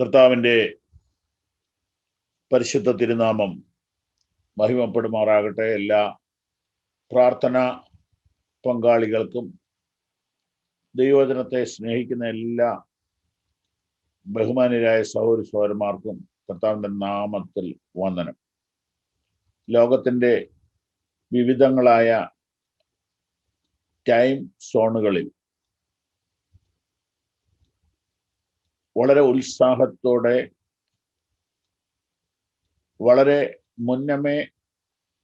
കർത്താവിൻ്റെ പരിശുദ്ധ തിരുനാമം മഹിമപ്പെടുമാറാകട്ടെ. എല്ലാ പ്രാർത്ഥനാ പങ്കാളികൾക്കും ദൈവവചനത്തെ സ്നേഹിക്കുന്ന എല്ലാ ബഹുമാന്യരായ സഹോദരി സഹോദരന്മാർക്കും കർത്താവിൻ്റെ നാമത്തിൽ വന്ദനം. ലോകത്തിൻ്റെ വിവിധങ്ങളായ ടൈം സോണുകളിൽ വളരെ ഉത്സാഹത്തോടെ വളരെ മുന്നമേ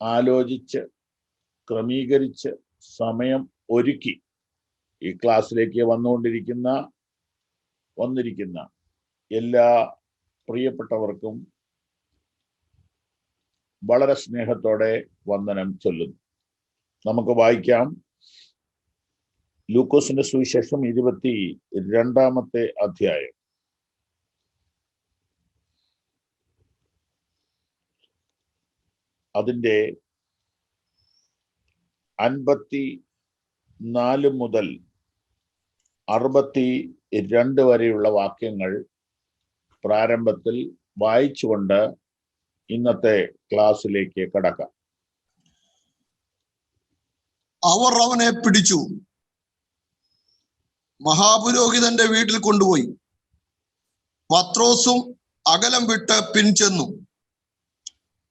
ആലോചിച്ച് ക്രമീകരിച്ച് സമയം ഒരുക്കി ഈ ക്ലാസ്സിലേക്ക് വന്നിരിക്കുന്ന എല്ലാ പ്രിയപ്പെട്ടവർക്കും വളരെ സ്നേഹത്തോടെ വന്ദനം ചൊല്ലുന്നു. നമുക്ക് വായിക്കാം. ലൂക്കോസിന്റെ സുവിശേഷം 22-ാമത്തെ അധ്യായം. അതിൻ്റെ 54 മുതൽ 62 വരെയുള്ള വാക്യങ്ങൾ പ്രാരംഭത്തിൽ വായിച്ചുകൊണ്ട് ഇന്നത്തെ ക്ലാസ്സിലേക്ക് കടക്കാം. അവർ അവനെ പിടിച്ചു മഹാപുരോഹിതന്റെ വീട്ടിൽ കൊണ്ടുപോയി പത്രോസും അകലം വിട്ട് പിൻചെന്നു.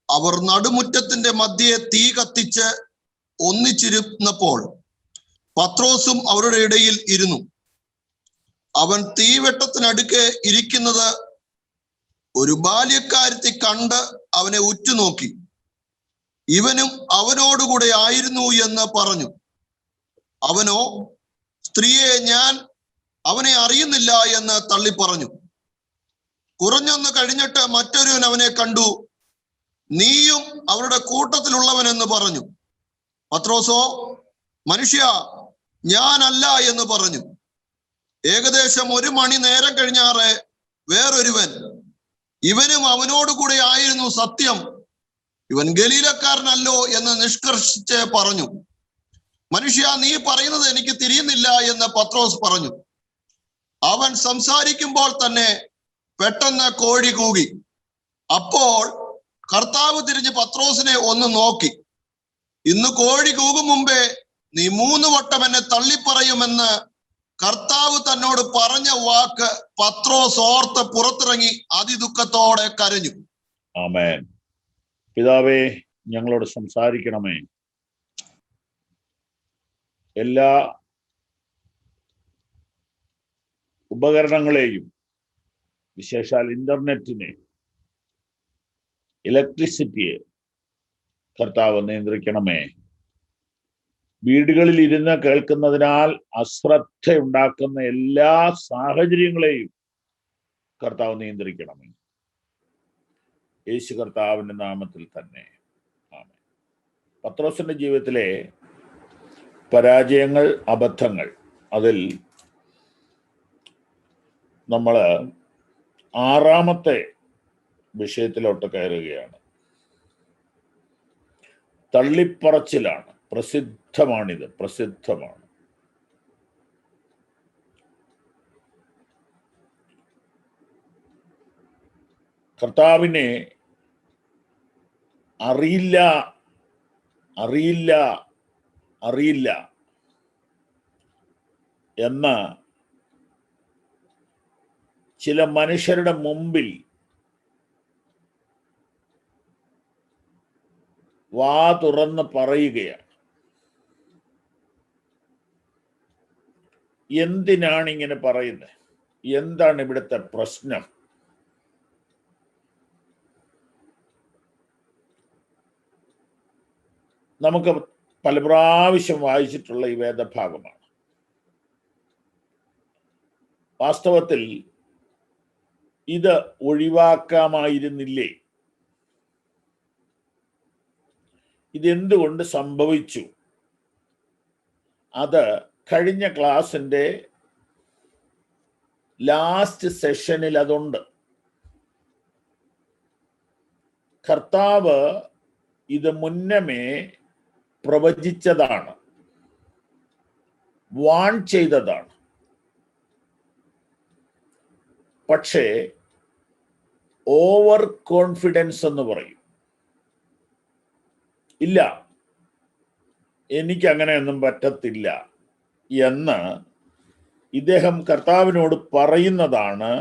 അവർ നടുമുറ്റത്തിന്റെ മധ്യേ തീ കത്തിച്ച് ഒന്നിച്ചിരുന്നപ്പോൾ പത്രോസും അവരുടെ ഇടയിൽ ഇരുന്നു. അവൻ തീവെട്ടത്തിനടുക്കെ ഇരിക്കുന്നത് ഒരു ബാല്യക്കാരത്തി കണ്ട് അവനെ ഉറ്റുനോക്കി. ഇവനും അവനോടുകൂടെ ആയിരുന്നു എന്ന് പറഞ്ഞു. അവനോ, സ്ത്രീയെ, ഞാൻ അവനെ അറിയുന്നില്ല എന്ന് തള്ളി പറഞ്ഞു. കുറഞ്ഞൊന്ന് കഴിഞ്ഞിട്ട് മറ്റൊരുവൻ അവനെ കണ്ടു, നീയും അവരുടെ കൂട്ടത്തിലുള്ളവനെന്ന് പറഞ്ഞു. പത്രോസോ, മനുഷ്യ, ഞാനല്ല എന്ന് പറഞ്ഞു. ഏകദേശം 1 മണി നേരം കഴിഞ്ഞാറെ വേറൊരുവൻ, ഇവനും അവനോടുകൂടെ ആയിരുന്നു, സത്യം, ഇവൻ ഗലീലക്കാരനല്ലോ എന്ന് നിഷ്കർഷിച്ച് പറഞ്ഞു. മനുഷ്യ, നീ പറയുന്നത് എനിക്ക് തിരിയുന്നില്ല എന്ന് പത്രോസ് പറഞ്ഞു. അവൻ സംസാരിക്കുമ്പോൾ തന്നെ പെട്ടെന്ന് കോഴി കൂകി. അപ്പോൾ കർത്താവ് തിരിഞ്ഞ് പത്രോസിനെ ഒന്ന് നോക്കി. ഇന്ന് കോഴി കൂകും മുമ്പേ നീ 3 വട്ടം എന്നെ തള്ളിപ്പറയുമെന്ന് കർത്താവ് തന്നോട് പറഞ്ഞ വാക്ക് പത്രോസ് ഓർത്ത് പുറത്തിറങ്ങി അതിദുഃഖത്തോടെ കരഞ്ഞു. ആമേൻ. പിതാവേ, ഞങ്ങളോട് സംസാരിക്കണമേ. എല്ലാ ഉപകരണങ്ങളെയും, വിശേഷാൽ ഇന്റർനെറ്റിനെ, ഇലക്ട്രിസിറ്റിയെ കർത്താവ് നിയന്ത്രിക്കണമേ. വീടുകളിൽ ഇരുന്ന് കേൾക്കുന്നതിനാൽ അശ്രദ്ധയുണ്ടാക്കുന്ന എല്ലാ സാഹചര്യങ്ങളെയും കർത്താവ് നിയന്ത്രിക്കണമേ. യേശു കർത്താവിന്റെ നാമത്തിൽ തന്നെ ആമേൻ. പത്രോസിന്റെ ജീവിതത്തിലെ പരാജയങ്ങൾ, അബദ്ധങ്ങൾ, അതിൽ നമ്മൾ 6ാമത്തെ വിഷയത്തിലോട്ട് കയറുകയാണ്. തള്ളിപ്പറച്ചിലാണ്. പ്രസിദ്ധമാണ്. കർത്താവിനെ അറിയില്ല എന്ന ചില മനുഷ്യരുടെ മുമ്പിൽ വാ തുറന്ന് പറയുകയാണ്. എന്തിനാണ് ഇങ്ങനെ പറയുന്നത്? എന്താണ് ഇവിടുത്തെ പ്രശ്നം? നമുക്ക് പല പ്രാവശ്യം വായിച്ചിട്ടുള്ള ഈ വേദഭാഗമാണ്. വാസ്തവത്തിൽ ഇത് ഒഴിവാക്കാമായിരുന്നില്ലേ? ഇതെന്തുകൊണ്ട് സംഭവിച്ചു? അത് കഴിഞ്ഞ ക്ലാസിന്റെ ലാസ്റ്റ് സെഷനിൽ അതുണ്ട്. കർത്താവ് ഇത് മുന്നമേ പ്രവചിച്ചതാണ്, വാൺ ചെയ്തതാണ്. പക്ഷേ ഓവർ കോൺഫിഡൻസ് എന്ന് പറയും. ഇല്ല, എനിക്ക് അങ്ങനെയൊന്നും പറ്റത്തില്ല എന്ന് ഇദ്ദേഹം കർത്താവിനോട് പറയുന്നതാണ്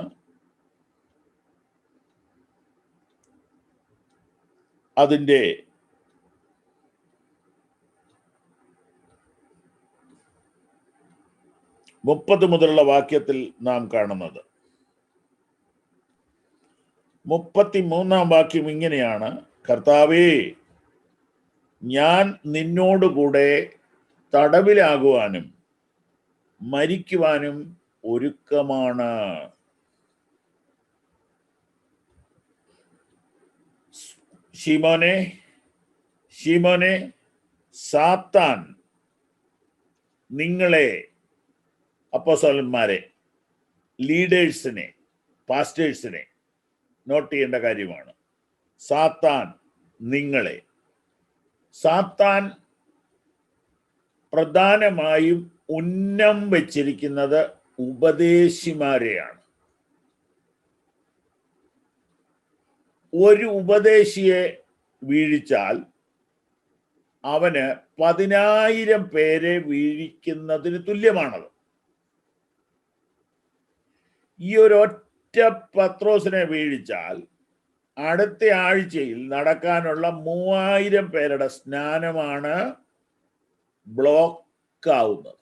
അതിൻ്റെ 30 മുതലുള്ള വാക്യത്തിൽ നാം കാണുന്നത്. 33-ാം വാക്യം ഇങ്ങനെയാണ്: കർത്താവേ, ഞാൻ നിന്നോടുകൂടെ തടവിലാകുവാനും മരിക്കുവാനും ഒരുക്കമാണ്. ശിമോനെ, ശിമോനെ, സാത്താൻ നിങ്ങളെ, അപ്പോസ്തലന്മാരെ, ലീഡേഴ്സിനെ, പാസ്റ്റേഴ്സിനെ നോട്ട് ചെയ്യേണ്ട കാര്യമാണ്. സാത്താൻ നിങ്ങളെ. സാത്താൻ പ്രധാനമായും ഉന്നം വെച്ചിരിക്കുന്നത് ഉപദേശിമാരെയാണ്. ഒരു ഉപദേശിയെ വീഴിച്ചാൽ അവന് 10,000 പേരെ വീഴിക്കുന്നതിന് തുല്യമാണത്. ഈ ഒരൊറ്റ പത്രോസിനെ വീഴിച്ചാൽ അടുത്ത ആഴ്ചയിൽ നടക്കാനുള്ള 3000 പേരുടെ സ്നാനമാണ് ബ്ലോക്ക് ആവുന്നത്.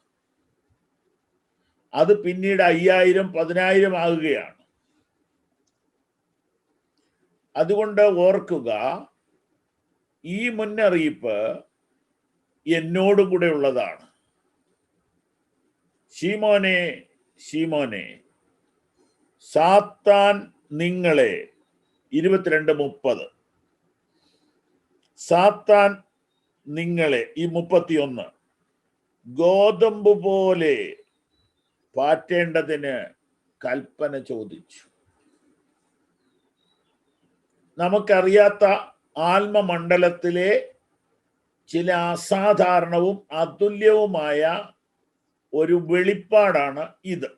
അത് പിന്നീട് 5000, 10,000 ആകുകയാണ്. അതുകൊണ്ട് ഓർക്കുക, ഈ മുന്നറിയിപ്പ് എന്നോടും കൂടെ ഉള്ളതാണ്. ശീമോനെ, ശീമോനെ, സാത്താൻ നിങ്ങളെ, 22:30, സാത്താൻ നിങ്ങളെ, ഈ 31, ഗോതമ്പ് പോലെ പാറ്റേണ്ടതിന് കൽപ്പന ചോദിച്ചു. നമുക്കറിയാത്ത ആത്മമണ്ഡലത്തിലെ ചില അസാധാരണവും അതുല്യവുമായ ഒരു വെളിപ്പാടാണ് ഇത്.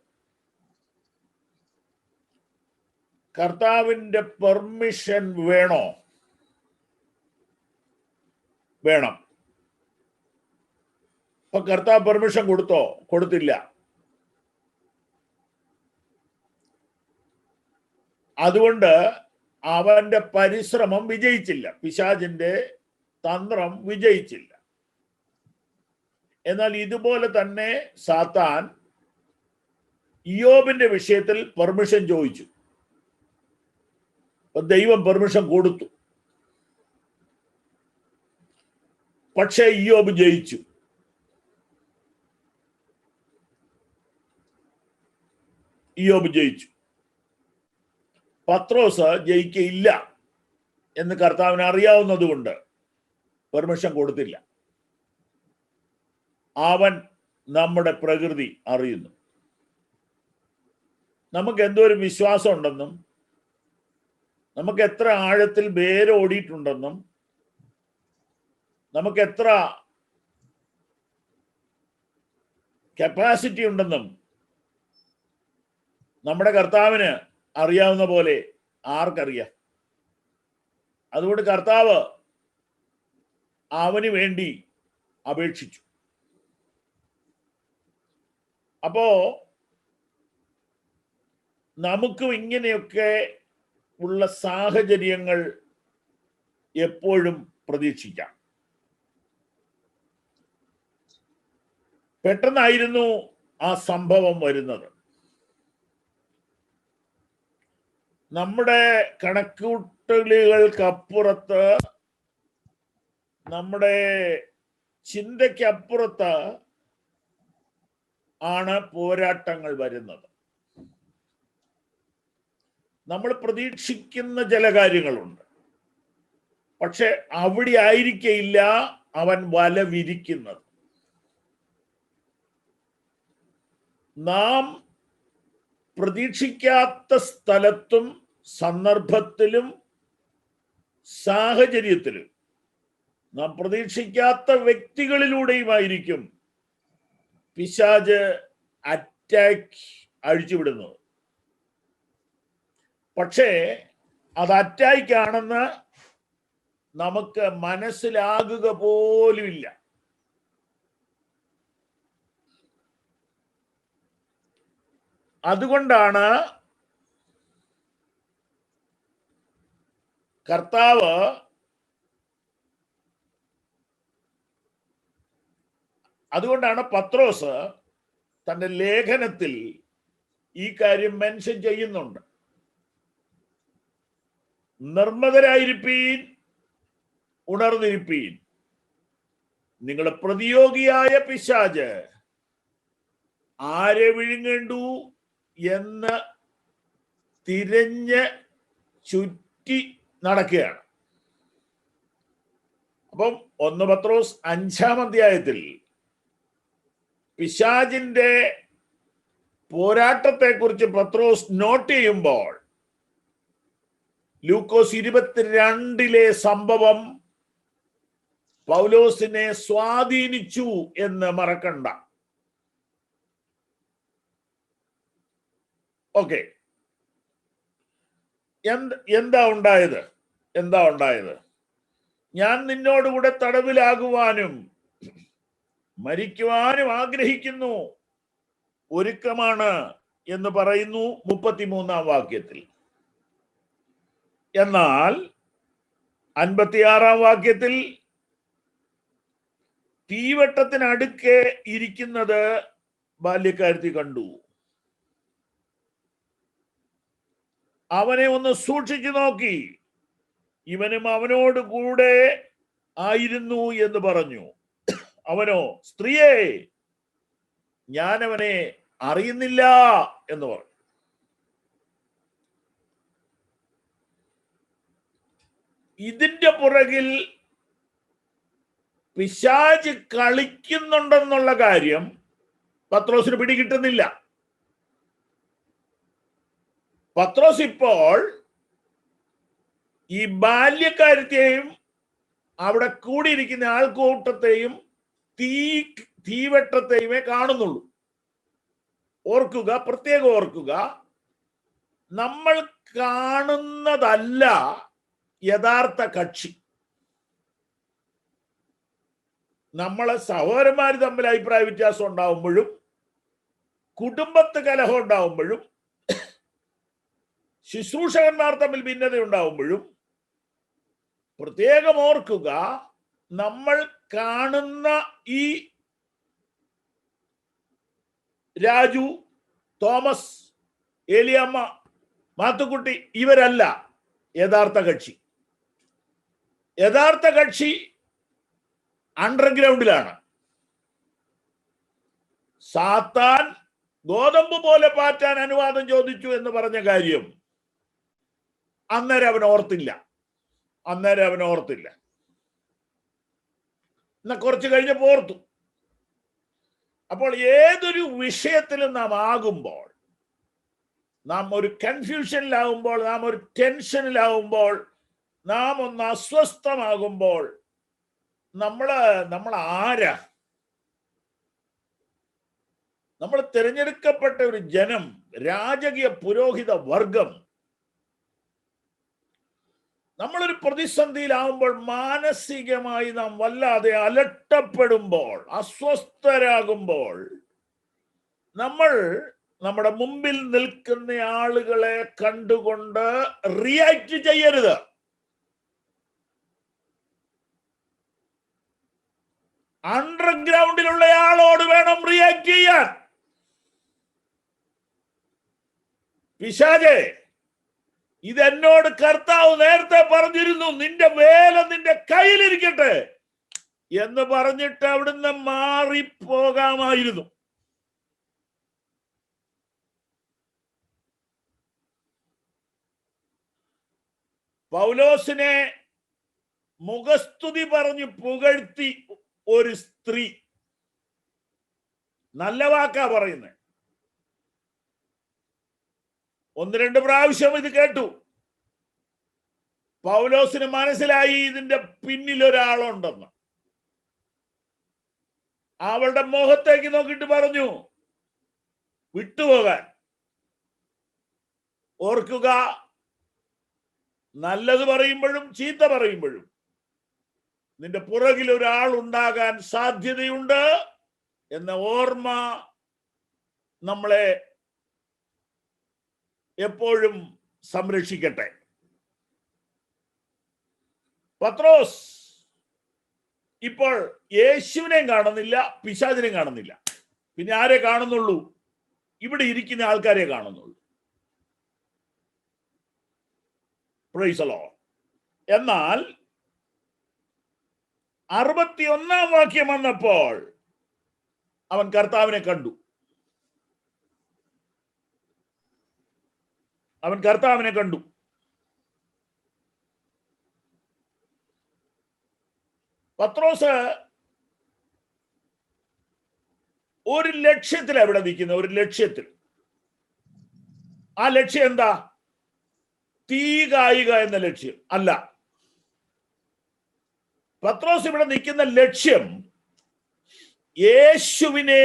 കർത്താവിൻ്റെ പെർമിഷൻ വേണോ? വേണം. അപ്പൊ കർത്താവ് പെർമിഷൻ കൊടുത്തോ? കൊടുത്തില്ല. അതുകൊണ്ട് അവന്റെ പരിശ്രമം വിജയിച്ചില്ല, പിശാചിന്റെ തന്ത്രം വിജയിച്ചില്ല. എന്നാൽ ഇതുപോലെ തന്നെ സാത്താൻ ഇയ്യോബിന്റെ വിഷയത്തിൽ പെർമിഷൻ ചോദിച്ചു. ദൈവം പെർമിഷൻ കൊടുത്തു. പക്ഷേ ഇയ്യോബ് ജയിച്ചു. ഇയ്യോബ് ജയിച്ചു. പത്രോസ് ജയിക്കയില്ല എന്ന് കർത്താവിന് അറിയാവുന്നത് കൊണ്ട് പെർമിഷൻ കൊടുത്തില്ല. അവൻ നമ്മുടെ പ്രകൃതി അറിയുന്നു. നമുക്ക് എന്തോരം വിശ്വാസം ഉണ്ടെന്നും നമുക്ക് എത്ര ആഴത്തിൽ വേരോടിയിട്ടുണ്ടെന്നും നമുക്ക് എത്ര കപ്പാസിറ്റി ഉണ്ടെന്നും നമ്മുടെ കർത്താവിന് അറിയാവുന്ന പോലെ ആർക്കറിയാം? അതുകൊണ്ട് കർത്താവ് അവന് വേണ്ടി അപേക്ഷിച്ചു. അപ്പോ നമുക്കും ഇങ്ങനെയൊക്കെ ഉള്ള സാഹചര്യങ്ങൾ എപ്പോഴും പ്രതീക്ഷിക്കാം. പെട്ടെന്നായിരുന്നു ആ സംഭവം വരുന്നത്. നമ്മുടെ കണക്കുകൂട്ടലുകൾക്കപ്പുറത്ത്, നമ്മുടെ ചിന്തയ്ക്കപ്പുറത്ത് ആണ് പോരാട്ടങ്ങൾ വരുന്നത്. നമ്മൾ പ്രതീക്ഷിക്കുന്ന ചില കാര്യങ്ങളുണ്ട്, പക്ഷെ അവിടെ ആയിരിക്കയില്ല അവൻ വല വിരിക്കുന്നത്. നാം പ്രതീക്ഷിക്കാത്ത സ്ഥലത്തും സന്ദർഭത്തിലും സാഹചര്യത്തിലും നാം പ്രതീക്ഷിക്കാത്ത വ്യക്തികളിലൂടെയുമായിരിക്കും പിശാച് അറ്റാക്ക് അഴിച്ചുവിടുന്നത്. പക്ഷേ അത് അറ്റാക്കാണെന്ന് നമുക്ക് മനസ്സിലാകുക പോലുമില്ല. അതുകൊണ്ടാണ് കർത്താവ് പത്രോസ് തന്റെ ലേഖനത്തിൽ ഈ കാര്യം മെൻഷൻ ചെയ്യുന്നുണ്ട്. നിർമ്മതരായിരിപ്പീൻ, ഉണർന്നിരിപ്പീൻ. നിങ്ങളുടെ പ്രതിയോഗിയായ പിശാച് ആരെ വിഴുങ്ങേണ്ടു എന്ന് തിരഞ്ഞ് ചുറ്റി നടക്കുകയാണ്. അപ്പം 1 പത്രോസ് 5-ാം അധ്യായത്തിൽ പിശാചിന്റെ പോരാട്ടത്തെ കുറിച്ച് പത്രോസ് നോട്ട് ചെയ്യുമ്പോൾ ലൂക്കോസ് 22-ലെ സംഭവം പൗലോസിനെ സ്വാധീനിച്ചു എന്ന് മറക്കണ്ട. ഓക്കെ, എന്താ ഉണ്ടായത്? ഞാൻ നിന്നോടുകൂടെ തടവിലാകുവാനും മരിക്കുവാനും ആഗ്രഹിക്കുന്നു, ഒരുക്കമാണ് എന്ന് പറയുന്നു 33-ാം വാക്യത്തിൽ. എന്നാൽ 56-ാം വാക്യത്തിൽ തീവട്ടത്തിനടുക്കെ ഇരിക്കുന്നത് ബാല്യക്കാരത്തി കണ്ടു. അവനെ ഒന്ന് സൂക്ഷിച്ചു നോക്കി, ഇവനും അവനോട് കൂടെ ആയിരുന്നു എന്ന് പറഞ്ഞു. അവനോ, സ്ത്രീയെ, ഞാൻ അവനെ അറിയുന്നില്ല എന്ന് പറഞ്ഞു. ഇതിന്റെ പുറകിൽ പിശാച് കളിക്കുന്നുണ്ടെന്നുള്ള കാര്യം പത്രോസിന് പിടികിട്ടുന്നില്ല. പത്രോസ് ഇപ്പോൾ ഈ ബാല്യക്കാരത്തെയും അവിടെ കൂടിയിരിക്കുന്ന ആൾക്കൂട്ടത്തെയും തീവട്ടത്തെയുമേ കാണുന്നുള്ളൂ. പ്രത്യേകം ഓർക്കുക, നമ്മൾ കാണുന്നതല്ല യഥാർത്ഥ കക്ഷി. നമ്മളെ സഹോദരന്മാർ തമ്മിൽ അഭിപ്രായ വ്യത്യാസം ഉണ്ടാവുമ്പോഴും, കുടുംബത്ത് കലഹം ഉണ്ടാവുമ്പോഴും, ശുശ്രൂഷകന്മാർ തമ്മിൽ ഭിന്നത ഉണ്ടാവുമ്പോഴും പ്രത്യേകം ഓർക്കുക, നമ്മൾ കാണുന്ന ഈ രാജു, തോമസ്, ഏലിയമ്മ, മാത്തുക്കുട്ടി ഇവരല്ല യഥാർത്ഥ കക്ഷി. യഥാർത്ഥ കക്ഷി അണ്ടർഗ്രൗണ്ടിലാണ്. സാത്താൻ ഗോതമ്പ് പോലെ പാറ്റാൻ അനുവാദം ചോദിച്ചു എന്ന് പറഞ്ഞ കാര്യം അന്നേരം അവൻ ഓർത്തില്ല. എന്നാ കുറച്ച് കഴിഞ്ഞപ്പോൾ ഓർത്തു. അപ്പോൾ ഏതൊരു വിഷയത്തിലും നാം ആകുമ്പോൾ, നാം ഒരു കൺഫ്യൂഷനിലാകുമ്പോൾ, നാം ഒരു ടെൻഷനിലാകുമ്പോൾ, നാം ഒന്ന് അസ്വസ്ഥമാകുമ്പോൾ നമ്മൾ ആരാ? നമ്മൾ തിരഞ്ഞെടുക്കപ്പെട്ട ഒരു ജനം, രാജകീയ പുരോഹിത വർഗം. നമ്മളൊരു പ്രതിസന്ധിയിലാവുമ്പോൾ, മാനസികമായി നാം വല്ലാതെ അലട്ടപ്പെടുമ്പോൾ, അസ്വസ്ഥരാകുമ്പോൾ, നമ്മൾ നമ്മുടെ മുമ്പിൽ നിൽക്കുന്ന ആളുകളെ കണ്ടുകൊണ്ട് റിയാക്ട് ചെയ്യരുത്. അണ്ടർഗ്രൗണ്ടിലുള്ള ആളോട് വേണം റിയാക്ട് ചെയ്യാൻ. പിശാചേ, ഇതെന്നോട് കർത്താവ് നേരത്തെ പറഞ്ഞിരുന്നു, നിന്റെ വേല നിന്റെ കയ്യിലിരിക്കട്ടെ എന്ന് പറഞ്ഞിട്ട് അവിടുന്ന് മാറിപ്പോകാമായിരുന്നു. പൗലോസിനെ മുഖസ്തുതി പറഞ്ഞ് പുകഴ്ത്തി ഒരു സ്ത്രീ, നല്ല വാക്കാ പറയുന്നത്. 1-2 പ്രാവശ്യം ഇത് കേട്ടു. പൗലോസിന് മനസ്സിലായി ഇതിന്റെ പിന്നിൽ ഒരാളുണ്ടെന്ന്. അവളുടെ മുഖത്തേക്ക് നോക്കിയിട്ട് പറഞ്ഞു വിട്ടുപോകാൻ. ഓർക്കുക, നല്ലത് പറയുമ്പോഴും ചീത്ത പറയുമ്പോഴും നിന്റെ പുറകിൽ ഒരാൾ ഉണ്ടാകാൻ സാധ്യതയുണ്ട് എന്ന ഓർമ്മ നമ്മളെ എപ്പോഴും സംരക്ഷിക്കട്ടെ. പത്രോസ് ഇപ്പോൾ യേശുവിനെയും കാണുന്നില്ല, പിശാചിനെയും കാണുന്നില്ല. പിന്നെ ആരെ കാണുന്നുള്ളൂ? ഇവിടെ ഇരിക്കുന്ന ആൾക്കാരെ കാണുന്നുള്ളൂ. Price the Lord. എന്നാൽ 61-ാം വാക്യം വന്നപ്പോൾ അവൻ കർത്താവിനെ കണ്ടു. അവൻ കർത്താവിനെ കണ്ടു. പത്രോസ് ഒരു ലക്ഷ്യത്തിൽ അവിടെ നിൽക്കുന്ന, ഒരു ലക്ഷ്യത്തിൽ. ആ ലക്ഷ്യം എന്താ? തീ കായുക എന്ന ലക്ഷ്യം അല്ല. പത്രോസ് ഇവിടെ നിൽക്കുന്ന ലക്ഷ്യം യേശുവിനെ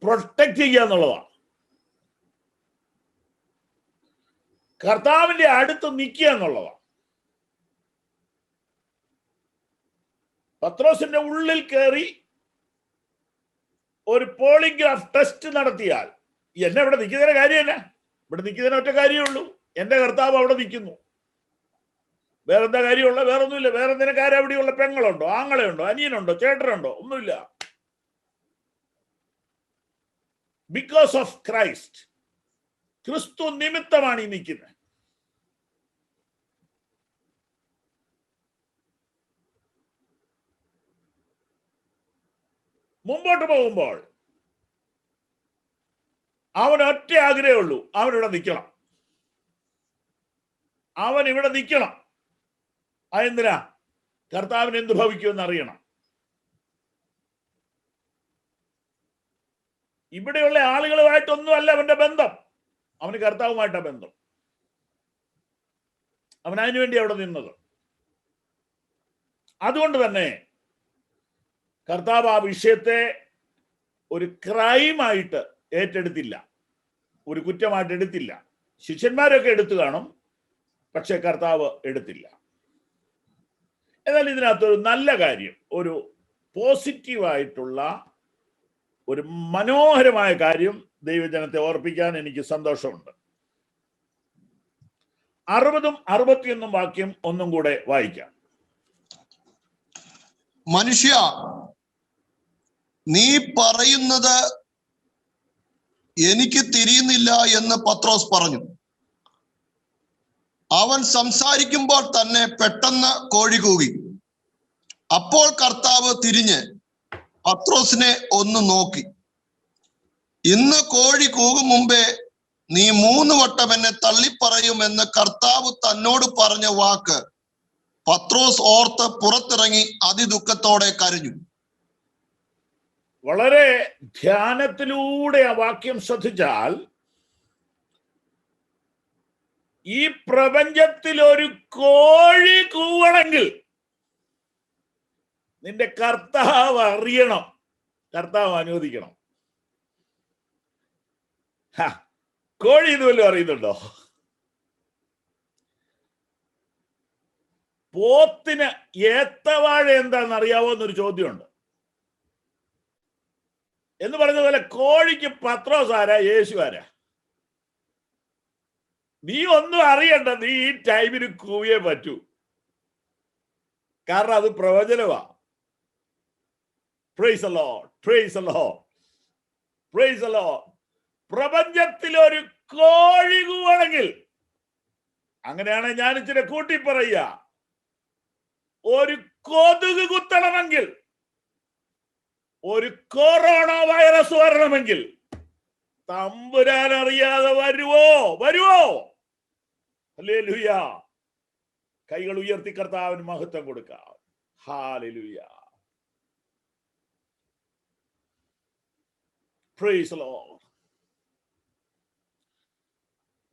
പ്രൊട്ടക്ട് ചെയ്യുക എന്നുള്ളതാണ്. കർത്താവിന്റെ അടുത്ത് നിൽക്കുക എന്നുള്ളതാണ്. പത്രോസിന്റെ ഉള്ളിൽ കയറി ഒരു പോളിഗ്രാഫ് ടെസ്റ്റ് നടത്തിയാൽ എന്നെ ഇവിടെ നിൽക്കുന്നതിന് കാര്യമല്ല, ഇവിടെ നിൽക്കുന്നതിന് ഒറ്റ കാര്യമുള്ളൂ, എന്റെ കർത്താവ് അവിടെ നിൽക്കുന്നു. വേറെന്താ കാര്യമുള്ള? വേറൊന്നുമില്ല. വേറെ നിനക്കാരും അവിടെയുള്ള പെങ്ങളുണ്ടോ, ആങ്ങളെയുണ്ടോ, അനിയനുണ്ടോ, ചേട്ടനുണ്ടോ? ഒന്നുമില്ല. ബിക്കോസ് ഓഫ് ക്രൈസ്റ്റ്, ക്രിസ്തു നിമിത്തമാണ് ഈ നിൽക്കുന്നത്. മുമ്പോട്ട് പോകുമ്പോൾ അവൻ ഒറ്റ ആഗ്രഹമുള്ളൂ, അവനിവിടെ നിൽക്കണം. അവൻ ഇവിടെ നിൽക്കണം. അതെന്തിനാ? കർത്താവിന് എന്ത് ഭവിക്കുമെന്ന് അറിയണം. ഇവിടെയുള്ള ആളുകളുമായിട്ടൊന്നും അല്ല അവന്റെ ബന്ധം, അവന് കർത്താവുമായിട്ടാ ബന്ധം. അവൻ അതിനുവേണ്ടി അവിടെ നിന്നത്. അതുകൊണ്ട് തന്നെ കർത്താവ് ആ വിഷയത്തെ ഒരു ക്രൈമായിട്ട് ഏറ്റെടുത്തില്ല, ഒരു കുറ്റമായിട്ട് എടുത്തില്ല. ശിഷ്യന്മാരൊക്കെ എടുത്തു കാണും, പക്ഷെ കർത്താവ് എടുത്തില്ല. എന്നാൽ ഇതിനകത്തൊരു നല്ല കാര്യം, ഒരു പോസിറ്റീവായിട്ടുള്ള ഒരു മനോഹരമായ കാര്യം ദൈവജനത്തെ ഓർപ്പിക്കാൻ എനിക്ക് സന്തോഷമുണ്ട്. 60ഉം 61 വാക്യം ഒന്നും കൂടെ വായിക്കാം. മനുഷ്യ, നീ പറയുന്നത് എനിക്ക് തിരിയുന്നില്ല എന്ന് പത്രോസ് പറഞ്ഞു. അവൻ സംസാരിക്കുമ്പോൾ തന്നെ പെട്ടെന്ന് കോഴി കൂകി. അപ്പോൾ കർത്താവ് തിരിഞ്ഞ് പത്രോസിനെ ഒന്ന് നോക്കി. ഇന്ന് കോഴി കൂകും മുമ്പേ നീ 3 വട്ടം എന്നെ തള്ളിപ്പറയുമെന്ന് കർത്താവ് തന്നോട് പറഞ്ഞ വാക്ക് പത്രോസ് ഓർത്ത് പുറത്തിറങ്ങി അതിദുഃഖത്തോടെ കരഞ്ഞു. വളരെ ധ്യാനത്തിലൂടെ ആ വാക്യം ശ്രദ്ധിച്ചാൽ, ഈ പ്രപഞ്ചത്തിൽ ഒരു കോഴി കൂവണമെങ്കിൽ നിന്റെ കർത്താവ് അറിയണം, കർത്താവ് അനുവദിക്കണം. കോഴി ഇത് വല്ലതും അറിയുന്നുണ്ടോ? പോത്തിന് ഏത്തവാഴ എന്താണെന്ന് അറിയാവോ എന്നൊരു ചോദ്യമുണ്ട്. എന്ന് പറഞ്ഞ പോലെ കോഴിക്ക് പത്രോസ് ആരാ, യേശു ആരാ? നീ ഒന്നും അറിയണ്ട, നീ ഈ ടൈമിന് കൂവിയേ പറ്റൂ. കാരണം അത് പ്രവചനമാ. Praise the Lord, praise the Lord, praise the Lord. പ്രപഞ്ചത്തിൽ ഒരു കോഴി കൂവണമെങ്കിൽ, അങ്ങനെയാണ് ഞാൻ ഇച്ചിരി കൂട്ടി പറയുക, ഒരു കൊതുക് കുത്തണമെങ്കിൽ, ഒരു കൊറോണ വൈറസ് വരണമെങ്കിൽ തമ്പുരാൻ അറിയാതെ വരുവോ? ഹല്ലേലൂയ. കൈകൾ ഉയർത്തി കർത്താവിന് മഹത്വം കൊടുക്കാം. ഹല്ലേലൂയ. Price the Lord.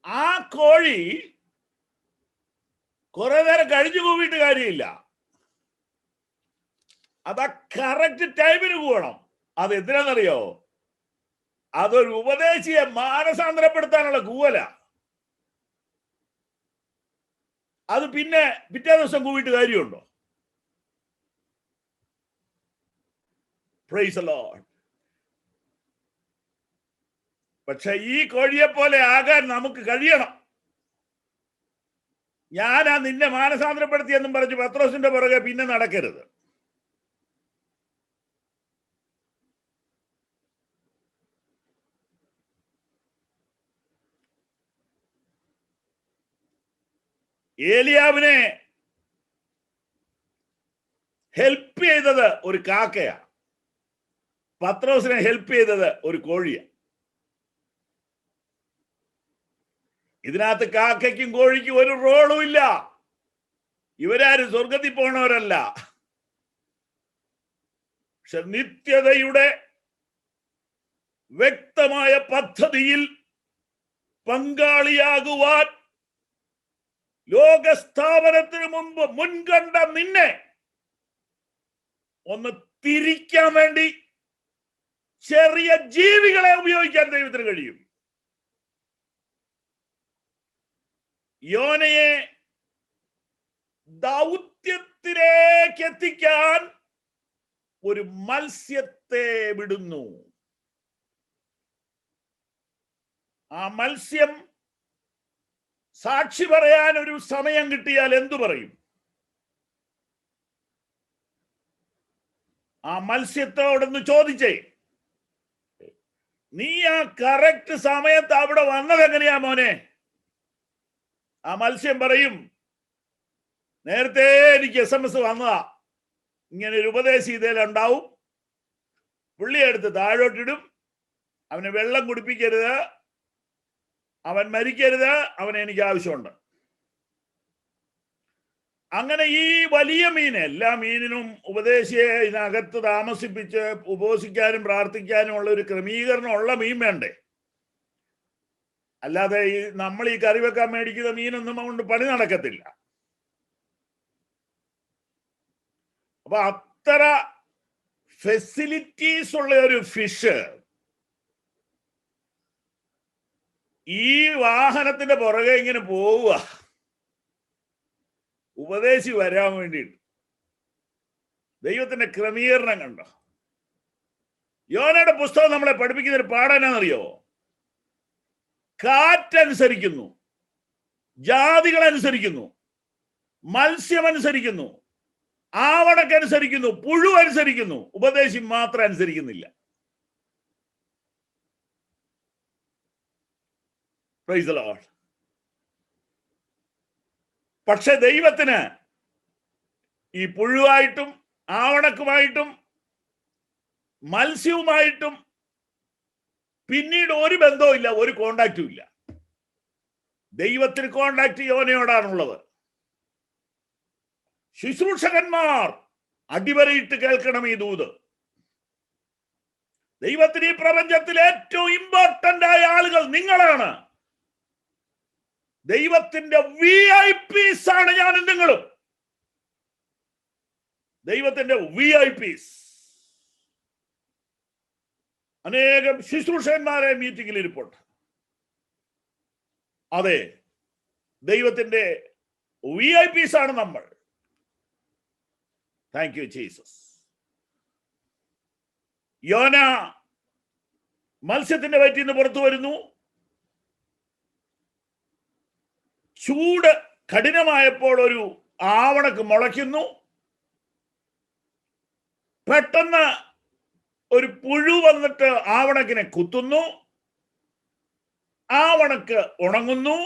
ആ കോഴി കുറെ നേരം കഴിഞ്ഞു കൂവിയിട്ട് കാര്യമില്ല. അതാ കറക്റ്റ് ടൈമിന് കൂവണം. അത് എന്തിനാണെന്നറിയോ? അതൊരു ഉപദേശിയെ മാനസാന്തരപ്പെടുത്താനുള്ള കൂവല. അത് പിന്നെ പിറ്റേ ദിവസം കൂവിട്ട് കാര്യമുണ്ടോ? Price the Lord. പക്ഷെ ഈ കോഴിയെ പോലെ ആകാൻ നമുക്ക് കഴിയണം. ഞാനാ നിന്നെ മാനസാന്തരപ്പെടുത്തിയെന്നും പറഞ്ഞ് പത്രോസിന്റെ പുറകെ പിന്നെ നടക്കരുത്. ഏലിയാവിനെ ഹെൽപ്പ് ചെയ്തത് ഒരു കാക്കയാ, പത്രോസിനെ ഹെൽപ്പ് ചെയ്തത് ഒരു കോഴിയാ. ഇതിനകത്ത് കാക്കയ്ക്കും കോഴിക്കും ഒരു റോളും ഇല്ല. ഇവരാരും സ്വർഗത്തിൽ പോണവരല്ല. പക്ഷെ നിത്യതയുടെ വ്യക്തമായ പദ്ധതിയിൽ പങ്കാളിയാകുവാൻ ലോകസ്ഥാപനത്തിന് മുമ്പ് മുൻകണ്ട നിന്നെ ഒന്ന് തിരിക്കാൻ വേണ്ടി ചെറിയ ജീവികളെ ഉപയോഗിക്കാൻ ദൈവത്തിന് കഴിയും. യോനയെ ദൗത്യത്തിലേക്ക് എത്തിക്കാൻ ഒരു മത്സ്യത്തെ വിടുന്നു. ആ മത്സ്യം സാക്ഷി പറയാൻ ഒരു സമയം കിട്ടിയാൽ എന്തു പറയും? ആ മത്സ്യത്തോടൊന്ന് ചോദിച്ചേ, നീ ആ കറക്റ്റ് സമയത്ത് അവിടെ വന്നത് എങ്ങനെയാ മോനെ? ആ മത്സ്യം പറയും, നേരത്തെ എനിക്ക് SMS വന്നതാ, ഇങ്ങനെ ഒരു ഉപദേശം ഇതിലുണ്ടാവും, പുള്ളിയെടുത്ത് താഴോട്ടിടും, അവനെ വെള്ളം കുടിപ്പിക്കരുത്, അവൻ മരിക്കരുത്, അവനെ എനിക്ക് ആവശ്യമുണ്ട്. അങ്ങനെ ഈ വലിയ മീൻ, എല്ലാ മീനിനും ഉപദേശിയെ ഇതിനകത്ത് താമസിപ്പിച്ച് ഉപവസിക്കാനും പ്രാർത്ഥിക്കാനും ഉള്ള ഒരു ക്രമീകരണം ഉള്ള മീൻ വേണ്ടേ? അല്ലാതെ ഈ നമ്മൾ ഈ കറി വെക്കാൻ മേടിക്കുന്ന മീനൊന്നും കൊണ്ട് പണി നടക്കത്തില്ല. അപ്പൊ അത്ര ഫെസിലിറ്റീസ് ഉള്ള ഒരു ഫിഷ് ഈ വാഹനത്തിന്റെ പുറകെ ഇങ്ങനെ പോവുക, ഉപദേശി വരാൻ വേണ്ടിയിട്ട്. ദൈവത്തിന്റെ ക്രമീകരണം കണ്ടോ? യോനയുടെ പുസ്തകം നമ്മളെ പഠിപ്പിക്കുന്ന ഒരു പാഠനാണെന്നറിയോ? കാറ്റനുസരിക്കുന്നു, ജാതികൾ അനുസരിക്കുന്നു, മത്സ്യം അനുസരിക്കുന്നു, ആവണക്കനുസരിക്കുന്നു, പുഴു അനുസരിക്കുന്നു, ഉപദേശി മാത്രം അനുസരിക്കുന്നില്ല. Price the Lord. പക്ഷെ ദൈവത്തിന് ഈ പുഴുവായിട്ടും ആവണക്കുമായിട്ടും മത്സ്യവുമായിട്ടും പിന്നീട് ഒരു ബന്ധവും ഇല്ല, ഒരു കോണ്ടാക്റ്റും ഇല്ല. ദൈവത്തിന് കോണ്ടാക്ട് യോനയോടാണുള്ളത്. ശുശ്രൂഷകന്മാർ അടിവരയിട്ട് കേൾക്കണം ഈ ദൂത്. ദൈവത്തിന് ഈ പ്രപഞ്ചത്തിൽ ഏറ്റവും ഇമ്പോർട്ടന്റ് ആയ ആളുകൾ നിങ്ങളാണ്. ദൈവത്തിന്റെ VIPs ആണ് ഞാനും നിങ്ങളും. ദൈവത്തിന്റെ VIPs. അനേകം ശുശ്രൂഷകന്മാരെ മീറ്റിംഗിൽ ഇരിപ്പുണ്ട്. അതെ, ദൈവത്തിന്റെ VIPs ആണ് നമ്മൾ. Thank you Jesus. യോന മത്സ്യത്തിന്റെ വയറ്റിൽ നിന്ന് പുറത്തു വരുന്നു. ചൂട് കഠിനമായപ്പോൾ ഒരു ആവണക്ക് മുളയ്ക്കുന്നു. പെട്ടെന്ന് ഒരു പുഴു വന്നിട്ട് ആവണക്കിനെ കുത്തുന്നു. ആവണക്ക് ഉണങ്ങുന്നു.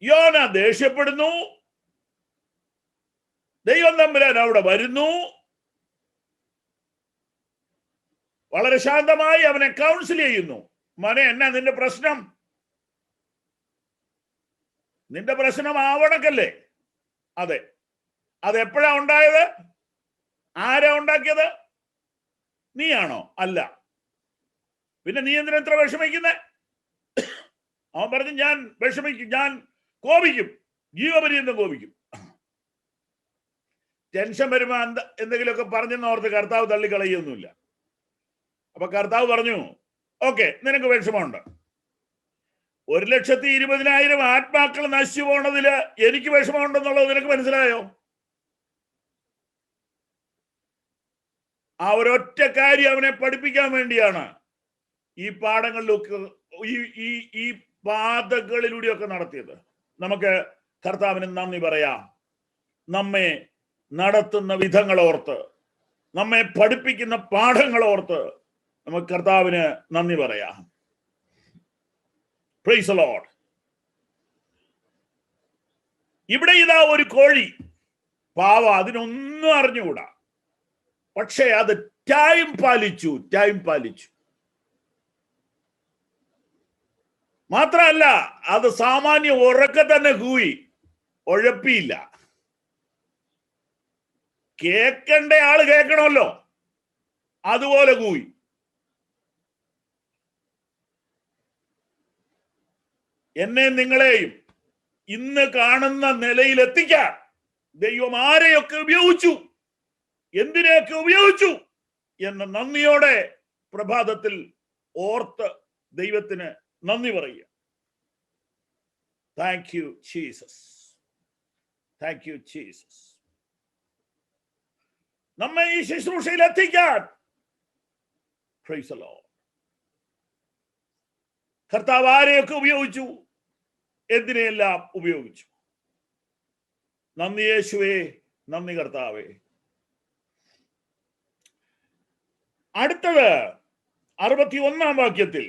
യോന ദേഷ്യപ്പെടുന്നു. ദൈവം തമ്പുരാൻ അവിടെ വരുന്നു. വളരെ ശാന്തമായി അവനെ കൗൺസിൽ ചെയ്യുന്നു. മോനെ, എന്നാ നിന്റെ പ്രശ്നം? നിന്റെ പ്രശ്നം ആവണക്കല്ലേ? അതെ. അതെപ്പോഴാ ഉണ്ടായത്? ആരാ ഉണ്ടാക്കിയത്? നീയാണോ? അല്ല. പിന്നെ നീ എന്തിനാ ഇത്ര വിഷമിക്കുന്നേ? അവൻ പറഞ്ഞു, ഞാൻ വിഷമിക്കും, ഞാൻ കോപിക്കും, ജീവപര്യന്തം കോപിക്കും. ടെൻഷൻ വരുമ്പോ എന്തെങ്കിലുമൊക്കെ പറഞ്ഞെന്ന് ഓർത്ത് കർത്താവ് തള്ളിക്കളയൊന്നുമില്ല. അപ്പൊ കർത്താവ് പറഞ്ഞു, ഓക്കെ, നിനക്ക് വിഷമമുണ്ട്, 1,20,000 ആത്മാക്കൾ നശിച്ചു പോണതില് എനിക്ക് വിഷമമുണ്ടെന്നുള്ളത് നിനക്ക് മനസ്സിലായോ? ആ ഒരൊറ്റ കാര്യം അവനെ പഠിപ്പിക്കാൻ വേണ്ടിയാണ് ഈ പാഠങ്ങളിലൊക്കെ ഈ പാതകളിലൂടെയൊക്കെ നടത്തിയത്. നമുക്ക് കർത്താവിന് നന്ദി പറയാം. നമ്മെ നടത്തുന്ന വിധങ്ങളോർത്ത്, നമ്മെ പഠിപ്പിക്കുന്ന പാഠങ്ങളോർത്ത് നമുക്ക് കർത്താവിന് നന്ദി പറയാം. Price the Lord. ഇവിടെ ഇതാ ഒരു കോഴി, പാവ, അതിനൊന്നും അറിഞ്ഞുകൂടാ. പക്ഷേ അത് ടൈം പാലിച്ചു. മാത്രമല്ല, അത് സാമാന്യ ഉറക്കെ തന്നെ കൂയി, ഉഴപ്പിയില്ല. കേൾക്കേണ്ട ആള് കേൾക്കണമല്ലോ, അതുപോലെ കൂയി. എന്നെ നിങ്ങളെയും ഇന്ന് കാണുന്ന നിലയിൽ എത്തിക്കാൻ ദൈവം ആരെയൊക്കെ ഉപയോഗിച്ചു, എന്തിനെയൊക്കെ ഉപയോഗിച്ചു എന്ന നന്ദിയോടെ പ്രഭാതത്തിൽ ഓർത്ത് ദൈവത്തിന് നന്ദി പറയുക. Thank you Jesus, thank you Jesus. നമ്മെ ഈ ശുശ്രൂഷയിൽ എത്തിക്കാൻ പ്രൈസ് ദി ലോർഡ്. കർത്താവ് ആരെയൊക്കെ ഉപയോഗിച്ചു, എന്തിനെയെല്ലാം ഉപയോഗിച്ചു. നന്ദി യേശുവേ, നന്ദി കർത്താവേ. അടുത്തത് 61-ാം വാക്യത്തിൽ,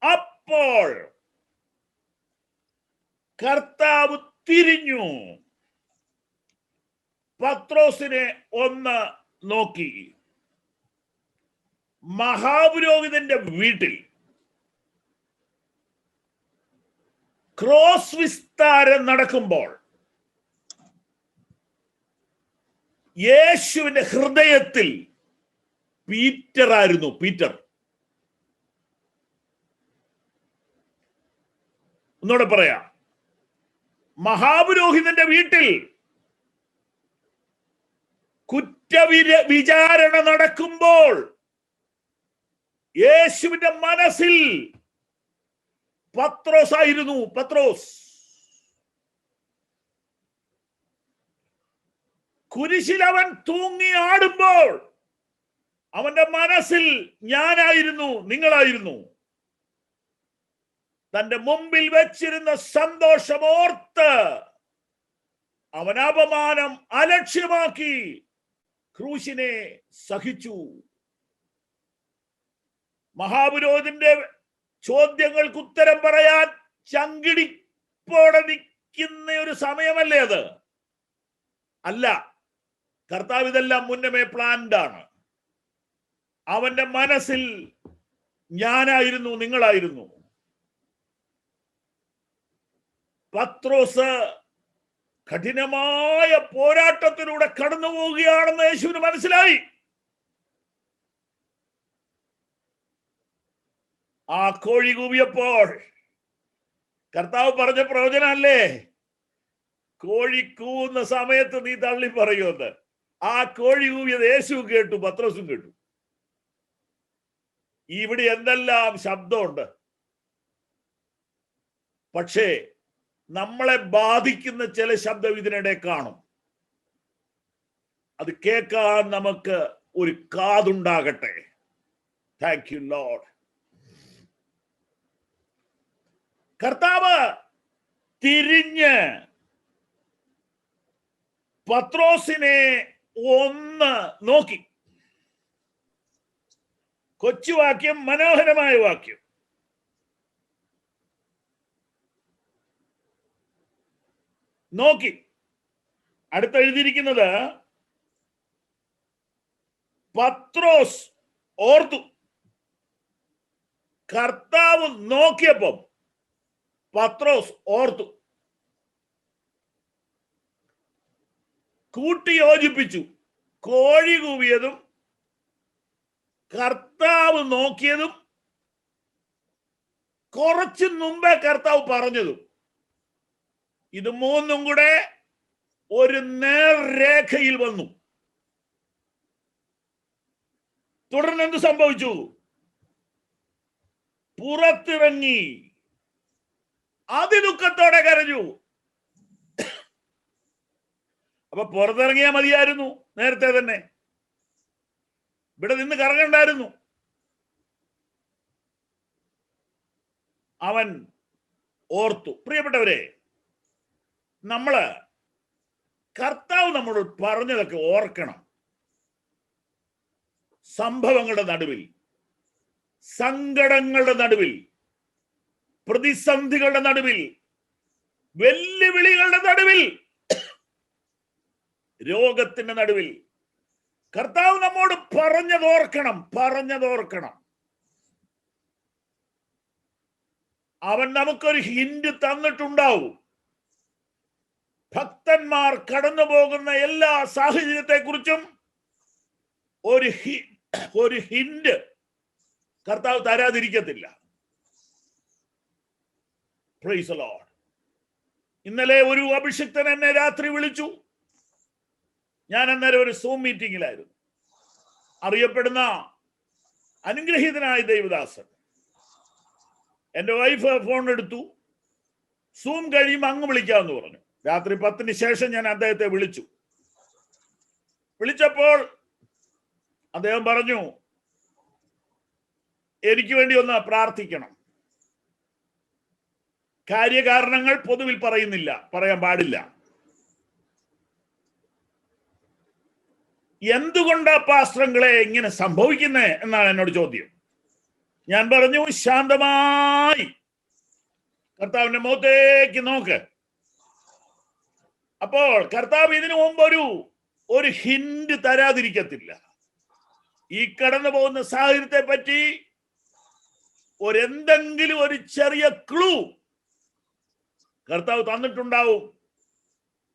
അപ്പോൾ കർത്താവ് തിരിഞ്ഞു പത്രോസിനെ ഒന്ന് നോക്കി. മഹാപുരോഹിതന്റെ വീട്ടിൽ ക്രോസ് വിസ്താരം നടക്കുമ്പോൾ യേശുവിന്റെ ഹൃദയത്തിൽ പീറ്റർ ആയിരുന്നു. ഒന്നുകൂടെ പറയാം. മഹാപുരോഹിതന്റെ വീട്ടിൽ വിചാരണ നടക്കുമ്പോൾ യേശുവിന്റെ മനസ്സിൽ പത്രോസ് ആയിരുന്നു. കുരിശിൽ അവൻ തൂങ്ങി ആടുമ്പോൾ അവന്റെ മനസ്സിൽ ഞാനായിരുന്നു, നിങ്ങളായിരുന്നു. തന്റെ മുമ്പിൽ വെച്ചിരുന്ന സന്തോഷമോർത്ത് അവൻ അപമാനം അലക്ഷ്യമാക്കി ക്രൂശിനെ സഹിച്ചു. മഹാപുരോഹിതന്റെ ചോദ്യങ്ങൾക്ക് ഉത്തരം പറയാൻ ചങ്കിടിപ്പോടെ നിൽക്കുന്ന ഒരു സമയമല്ലേ അത്? അല്ല, കർത്താവ് ഇതെല്ലാം മുന്നമേ പ്ലാൻഡ് ആണ്. അവന്റെ മനസ്സിൽ ഞാനായിരുന്നു, നിങ്ങളായിരുന്നു. പത്രോസ് കഠിനമായ പോരാട്ടത്തിലൂടെ കടന്നു പോവുകയാണെന്ന് യേശുവിന് മനസ്സിലായി. ആ കോഴി കൂവിയപ്പോൾ കർത്താവ് പറഞ്ഞ പ്രവചനമല്ലേ, കോഴി കൂവുന്ന സമയത്ത് നീ തള്ളി പറയുമെന്ന്. ആ കോഴി കൂവിയത് യേശു കേട്ടു, പത്രോസും കേട്ടു. ഇവിടെ എന്തെല്ലാം ശബ്ദമുണ്ട്. പക്ഷേ നമ്മളെ ബാധിക്കുന്ന ചില ശബ്ദം ഇതിനിടെ കാണും. അത് കേൾക്കാൻ നമുക്ക് ഒരു കാതുണ്ടാകട്ടെ. Thank you Lord. കർത്താവ് തിരിഞ്ഞ് പത്രോസിനെ ഒന്ന് നോക്കി. കൊച്ചു വാക്യം, മനോഹരമായ വാക്യം. നോക്കി. അടുത്തെഴുതിയിരിക്കുന്നത്, പത്രോസ് ഓർത്തു. കർത്താവ് നോക്കിയപ്പം പത്രോസ് ഓർത്തു, കൂട്ടി യോജിപ്പിച്ചു. കോഴി കൂവിയതും കർത്താവ് നോക്കിയതും കുറച്ചു മുമ്പേ കർത്താവ് പറഞ്ഞതും, ഇത് മൂന്നും കൂടെ ഒരു നേർരേഖയിൽ വന്നു. തുടർന്ന് എന്ത് സംഭവിച്ചു? പുറത്തിറങ്ങി അതിദുഃഖത്തോടെ കരഞ്ഞു. അപ്പൊ പുറത്തിറങ്ങിയാൽ മതിയായിരുന്നു, നേരത്തെ തന്നെ ഇവിടെ നിന്ന് കറങ്ങണ്ടായിരുന്നു. അവൻ ഓർത്തു. പ്രിയപ്പെട്ടവരെ, നമ്മള് കർത്താവ് നമ്മളോട് പറഞ്ഞതൊക്കെ ഓർക്കണം. സംഭവങ്ങളുടെ നടുവിൽ, സങ്കടങ്ങളുടെ നടുവിൽ, പ്രതിസന്ധികളുടെ നടുവിൽ, വെല്ലുവിളികളുടെ നടുവിൽ, രോഗത്തിന്റെ നടുവിൽ കർത്താവ് നമ്മോട് പറഞ്ഞതോർക്കണം. അവൻ നമുക്കൊരു ഹിന്റ് തന്നിട്ടുണ്ടാവും. ഭക്തന്മാർ കടന്നു പോകുന്ന എല്ലാ സാഹചര്യത്തെ കുറിച്ചും ഒരു ഹിന്റ് കർത്താവ് തരാതിരിക്കത്തില്ല. Price the Lord. ഇന്നലെ ഒരു അഭിഷിക്തൻ എന്നെ രാത്രി വിളിച്ചു. ഞാൻ അന്നേരം ഒരു സൂം മീറ്റിംഗിലായിരുന്നു. അറിയപ്പെടുന്ന അനുഗ്രഹീതനായ ദൈവദാസൻ. എന്റെ വൈഫ് ഫോൺ എടുത്തു. സൂം കഴിയുമ്പോൾ അങ്ങ് വിളിക്കാമെന്ന് പറഞ്ഞു. രാത്രി 10-ന് ശേഷം ഞാൻ അദ്ദേഹത്തെ വിളിച്ചപ്പോൾ അദ്ദേഹം പറഞ്ഞു, എനിക്ക് വേണ്ടി ഒന്ന് പ്രാർത്ഥിക്കണം. കാര്യകാരണങ്ങൾ പൊതുവിൽ പറയാൻ പാടില്ല. എന്തുകൊണ്ടാ പാസ്റ്ററങ്ങളെ ഇങ്ങനെ സംഭവിക്കുന്നേ എന്നാണ് എന്നോട് ചോദ്യം. ഞാൻ പറഞ്ഞു, ശാന്തമായി കർത്താവിന്റെ മുഖത്തേക്ക് നോക്ക്. അപ്പോൾ കർത്താവ് ഇതിനു മുമ്പ് ഒരു ഹിന്റ് തരാതിരിക്കത്തില്ല. ഈ കടന്നു പോകുന്ന സാഹചര്യത്തെ പറ്റി എന്തെങ്കിലും ഒരു ചെറിയ ക്ലൂ കർത്താവ് തന്നിട്ടുണ്ടാവും.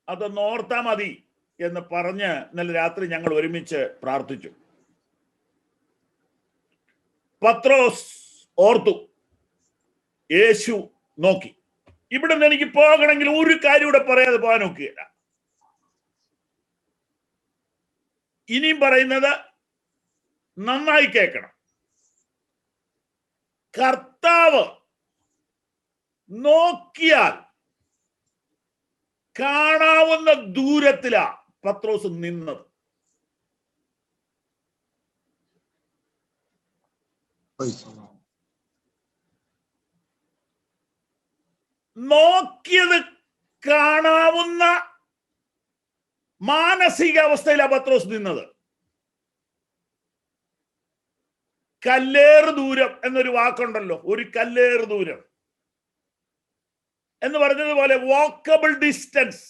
അതൊന്ന് ഓർത്താ മതി എന്ന് പറഞ്ഞ് ഇന്നലെ രാത്രി ഞങ്ങൾ ഒരുമിച്ച് പ്രാർത്ഥിച്ചു. പത്രോസ് ഓർത്തു, യേശു നോക്കി. ഇവിടുന്ന് എനിക്ക് പോകണമെങ്കിൽ ഒരു കാര്യം കൂടെ പറയാതെ പോകാൻ നോക്കുകയില്ല. ഇനിയും പറയുന്നത് നന്നായി കേൾക്കണം. കർത്താവ് നോക്കിയാൽ കാണാവുന്ന ദൂരത്തിലാ പത്രോസ് നിന്നത്. നോക്കിയത് കാണാവുന്ന മാനസികാവസ്ഥയിലാണ് പത്രോസ് നിന്നത്. കല്ലേറ് ദൂരം എന്നൊരു വാക്കുണ്ടല്ലോ, ഒരു കല്ലേറ് ദൂരം എന്ന് പറഞ്ഞതുപോലെ വാക്കബിൾ ഡിസ്റ്റൻസ്,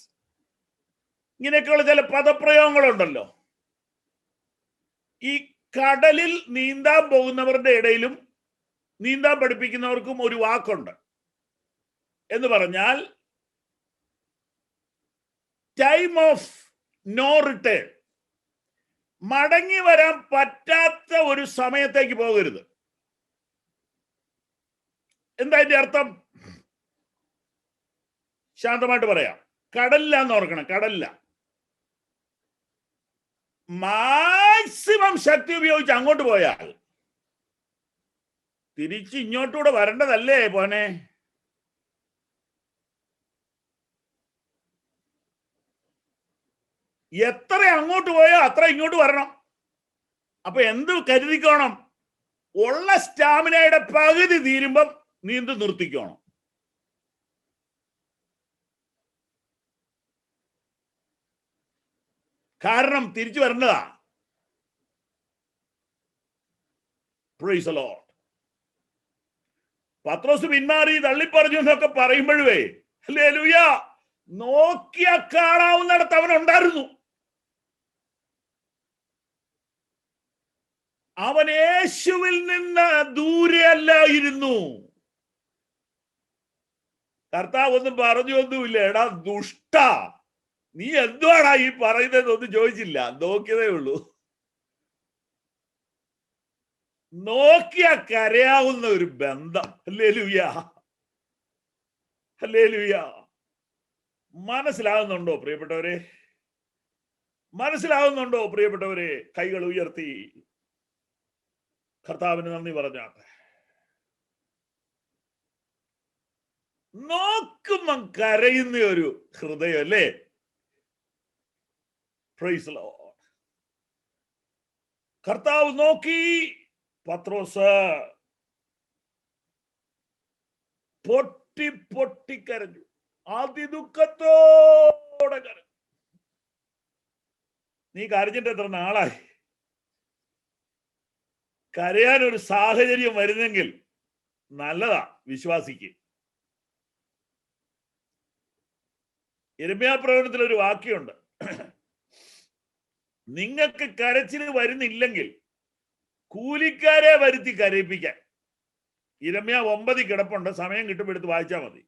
ഇങ്ങനെയൊക്കെയുള്ള ചില പദപ്രയോഗങ്ങളുണ്ടല്ലോ. ഈ കടലിൽ നീന്താൻ പോകുന്നവരുടെ ഇടയിലും നീന്താൻ പഠിപ്പിക്കുന്നവർക്കും ഒരു വാക്കുണ്ട്. എന്ന് പറഞ്ഞാൽ ടൈം ഓഫ് നോ റിട്ടേൺ, മടങ്ങി വരാൻ പറ്റാത്ത ഒരു സമയത്തേക്ക് പോകരുത്. എന്താ അതിന്റെ അർത്ഥം? ശാന്തമായിട്ട് പറയാം. കടലിലാന്ന് ഓർക്കണം, കടലില. മാക്സിമം ശക്തി ഉപയോഗിച്ച് അങ്ങോട്ട് പോയാൽ തിരിച്ച് ഇങ്ങോട്ടൂടെ വരേണ്ടതല്ലേ പോനെ? എത്ര അങ്ങോട്ട് പോയോ അത്ര ഇങ്ങോട്ട് വരണം. അപ്പൊ എന്ത് കരുതിക്കോണം? ഉള്ള സ്റ്റാമിനയുടെ പകുതി തീരുമ്പം നീന്ത് നിർത്തിക്കോണം. കാരണം തിരിച്ചു വരേണ്ടതാ. Praise the Lord. പത്രോസ് പിന്മാറി തള്ളിപ്പറഞ്ഞു എന്നൊക്കെ പറയുമ്പോഴേ ഹല്ലേലൂയ, നോക്കിയ കാണാവുന്നിടത്ത് അവൻ ഉണ്ടായിരുന്നു. അവൻ യേശുവിൽ നിന്ന് ദൂരെ അല്ലായിരുന്നു. കർത്താവ് ഒന്നും പറഞ്ഞൊന്നുമില്ല, എടാ ദുഷ്ട, നീ എന്തുവാടാ ഈ പറയുന്നതെന്നൊന്നും ചോദിച്ചില്ല. നോക്കിയതേ ഉള്ളൂ. നോക്കിയ കരയാവുന്ന ഒരു ബന്ധം. Hallelujah, hallelujah. മനസ്സിലാകുന്നുണ്ടോ പ്രിയപ്പെട്ടവരെ? മനസ്സിലാകുന്നുണ്ടോ പ്രിയപ്പെട്ടവരെ? കൈകൾ ഉയർത്തി കർത്താവിന് നന്ദി പറഞ്ഞാട്ടെ. നോക്കുമ്പം കരയുന്ന ഒരു ഹൃദയം അല്ലേ? Price the Lord. കർത്താവ് നോക്കി, പത്രോസ് പൊട്ടി പൊട്ടി കരഞ്ഞു, അതിദുഃഖത്തോടെ കരഞ്ഞു. നീ കരഞ്ഞിട്ട് എത്ര നാളായി? കരയാൻ ഒരു സാഹചര്യം വരുന്നെങ്കിൽ നല്ലതാ വിശ്വാസിക്ക്. യിരെമ്യാ പ്രവചനത്തിൽ ഒരു വാക്യമുണ്ട്, നിങ്ങൾക്ക് കരച്ചില് വരുന്നില്ലെങ്കിൽ കൂലിക്കാരെ വരുത്തി കരയിപ്പിക്കാൻ. യിരെമ്യാ 9 കിടപ്പുണ്ട്, സമയം കിട്ടുമ്പോൾ എടുത്ത് വായിച്ചാൽ മതി.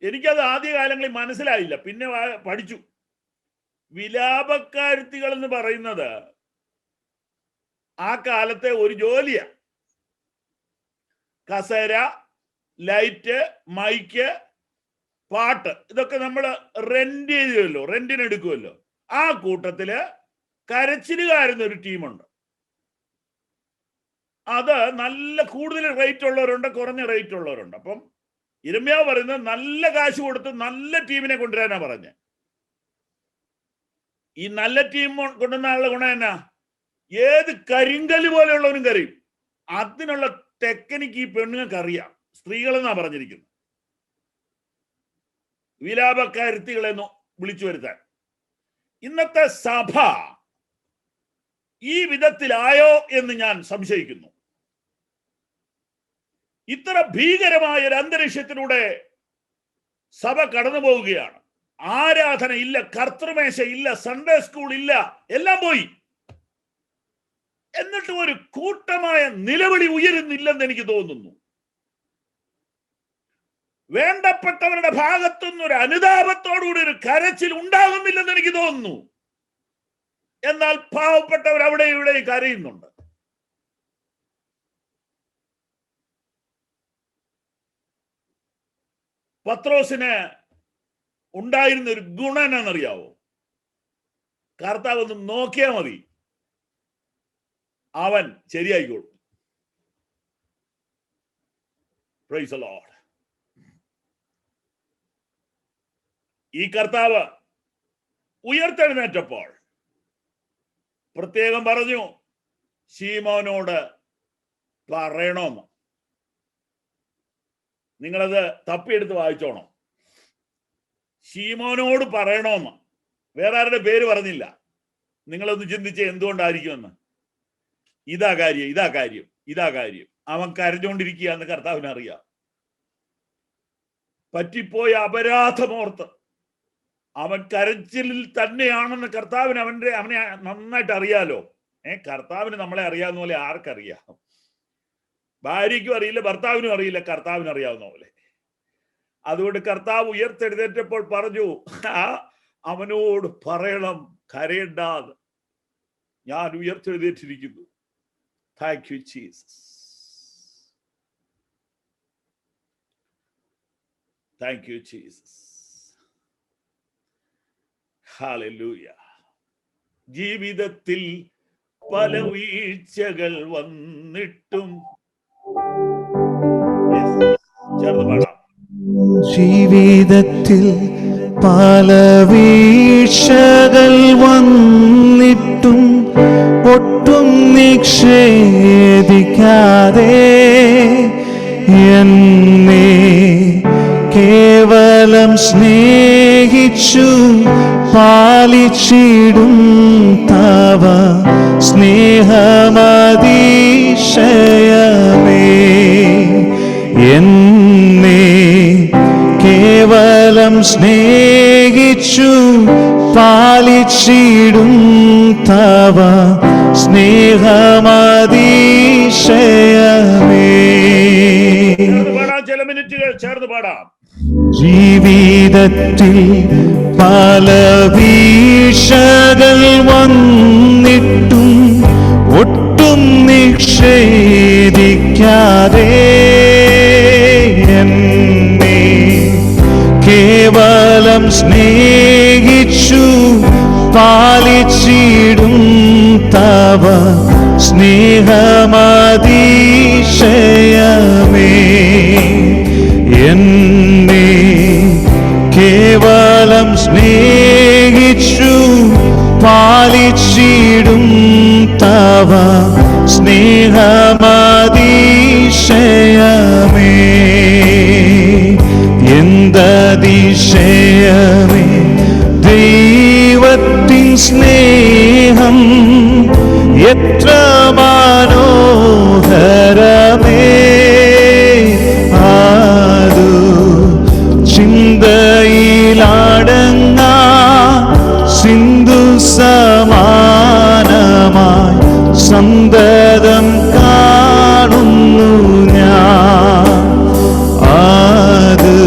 എനിക്കത് ആദ്യകാലങ്ങളിൽ മനസ്സിലായില്ല, പിന്നെ പഠിച്ചു. വിലാപക്കാരുത്തികൾ എന്ന് പറയുന്നത് ആ കാലത്തെ ഒരു ജോലിയാ. കസേര, ലൈറ്റ്, മൈക്ക്, പാട്ട്, ഇതൊക്കെ നമ്മൾ റെന്റ് ചെയ്യുമല്ലോ, റെന്റിന് എടുക്കുമല്ലോ. ആ കൂട്ടത്തില് കരച്ചിലുകാരുന്നൊരു ടീമുണ്ട്. അത് നല്ല കൂടുതൽ റേറ്റ് ഉള്ളവരുണ്ട്, കുറഞ്ഞ റേറ്റ് ഉള്ളവരുണ്ട്. അപ്പം യിരെമ്യാ പറയുന്നത് നല്ല കാശ് കൊടുത്ത് നല്ല ടീമിനെ കൊണ്ടുവരാനാ പറഞ്ഞത്. ഈ നല്ല ടീം കൊണ്ടുവന്ന ആളുടെ ഗുണം എന്നാ? ഏത് കരിങ്കല് പോലെയുള്ളവരും കരയും. അതിനുള്ള ടെക്നിക്ക് ഈ പെണ്ണുങ്ങൾക്ക് അറിയാം, സ്ത്രീകളെന്നാ പറഞ്ഞിരിക്കുന്നത്. വിലാപക്കാരുത്തികളെ വിളിച്ചു വരുത്താൻ. ഇന്നത്തെ സഭ ഈ വിധത്തിലായോ എന്ന് ഞാൻ സംശയിക്കുന്നു. ഇത്ര ഭീകരമായ ഒരു അന്തരീക്ഷത്തിലൂടെ സഭ കടന്നു പോവുകയാണ്. ആരാധന ഇല്ല, കർത്തൃമേശ ഇല്ല, സൺഡേ സ്കൂൾ ഇല്ല, എല്ലാം പോയി. എന്നിട്ട് ഒരു കൂട്ടമായ നിലവിളി ഉയരുന്നില്ലെന്ന് എനിക്ക് തോന്നുന്നു. വേണ്ടപ്പെട്ടവരുടെ ഭാഗത്തുനിന്ന് ഒരു അനുതാപത്തോടുകൂടി ഒരു കരച്ചിൽ ഉണ്ടാകുന്നില്ലെന്ന് എനിക്ക് തോന്നുന്നു. എന്നാൽ പാവപ്പെട്ടവർ അവിടെ ഇവിടെ കരയുന്നുണ്ട്. പത്രോസിന് ഉണ്ടായിരുന്ന ഒരു ഗുണം എന്നാണെന്നറിയാവോ? കർത്താവ് ഒന്ന് നോക്കിയാൽ മതി, അവൻ ശരിയായിക്കോളും. Praise the Lord. ഈ കർത്താവ് ഉയർത്തെഴുന്നേറ്റപ്പോൾ പ്രത്യേകം പറഞ്ഞു, ശീമോനോട് പറയണമെന്ന്. നിങ്ങളത് തപ്പിയെടുത്ത് വായിച്ചോണം. ശീമോനോട് പറയണമെന്ന്. വേറെ ആരുടെ പേര് പറഞ്ഞില്ല. നിങ്ങളൊന്ന് ചിന്തിച്ച് എന്തുകൊണ്ടായിരിക്കുമെന്ന്. ഇതാ കാര്യം. അവൻ കരഞ്ഞുകൊണ്ടിരിക്കുക എന്ന് കർത്താവിന് അറിയാം. പറ്റിപ്പോയ അപരാധമോർത്ത് അവൻ കരച്ചിലിൽ തന്നെയാണെന്ന് കർത്താവിന് അവനെ നന്നായിട്ട് അറിയാലോ. കർത്താവിന് നമ്മളെ അറിയാവുന്ന പോലെ ആർക്കറിയാം? ഭാര്യയ്ക്കും അറിയില്ല, ഭർത്താവിനും അറിയില്ല, കർത്താവിന് അറിയാവുന്ന പോലെ. അതുകൊണ്ട് കർത്താവ് ഉയർത്തെഴുന്നേറ്റപ്പോൾ പറഞ്ഞു, അവനോട് പറയണം കരയണ്ടാന്ന്, ഞാൻ ഉയർത്തെഴുന്നേറ്റിരിക്കുന്നു. Thank you Jesus, thank you Jesus, hallelujah. ജീവിതത്തിൽ പല വീഴ്ചകൾ വന്നിട്ടും ജീവിതത്തിൽ പല വീഴ്ചകൾ വന്നിട്ടും ഒട്ടും നിക്ഷേപിക്കാതെ എന്നെ കേവലം സ്നേഹിച്ചു പാലിച്ചിടും തവ സ്നേഹമതിശയമേ. എന്നെ കേവലം സ്നേഹിച്ചു പാലിച്ചിടും തവ സ്നേഹമതിശയമേ. ചില മിനിറ്റുകൾ ചേർന്ന് പാടാം. ജീവിതത്തിൽ പല വീഴ്ചകൾ വന്നിട്ടും ഒട്ടും നിക്ഷേപിക്കാതെ എന്നെ കേവലം സ്നേഹിച്ചു പാലിച്ചിടും തവ സ്നേഹമതിശയമേ. എന്നെ കേവലം സ്നേഹിച്ചു പാലിച്ചിടും തവ സ്നേഹമതിശയമേ. എന്തതിശയമേ ദൈവത്തിൻ സ്നേഹം, എത്ര മനോഹരമേ ആതു ചിന്തയിലടങ്ങാ സിന്ധു സമാനമായി സന്തതം കാണുന്നു ഞാൻ. അത്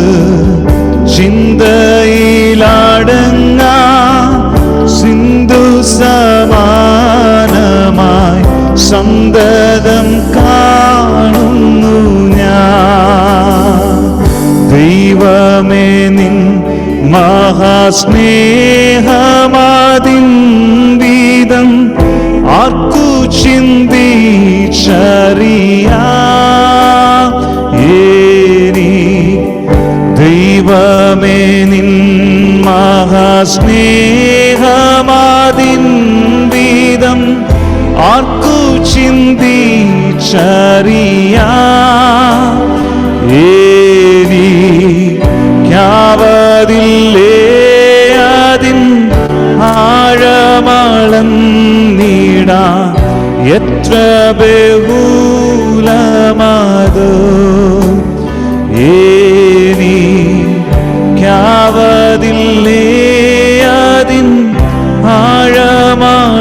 ചിന്തയിലടങ്ങാ സിന്ധു സമാനമായി സന്തതം കാണുന്നു ഞാൻ. ദൈവമേ നിൻ മഹാസ്നേഹമാതിൻ വീതം ആർക്കു ചിന്തിച്ചറിയാം. ദൈവമേ നിൻ മഹാസ്നേഹമാതിൻ വീതം ആർക്കു ചിന്തിച്ചറിയാം. എനിക്കാവതില്ലേ അതിൻ ആഴമളന്നിടാൻ, എത്ര ബഹുലമതോ എനിക്കാവതില്ലേ അതിൻ ആഴമളന്നിടാൻ,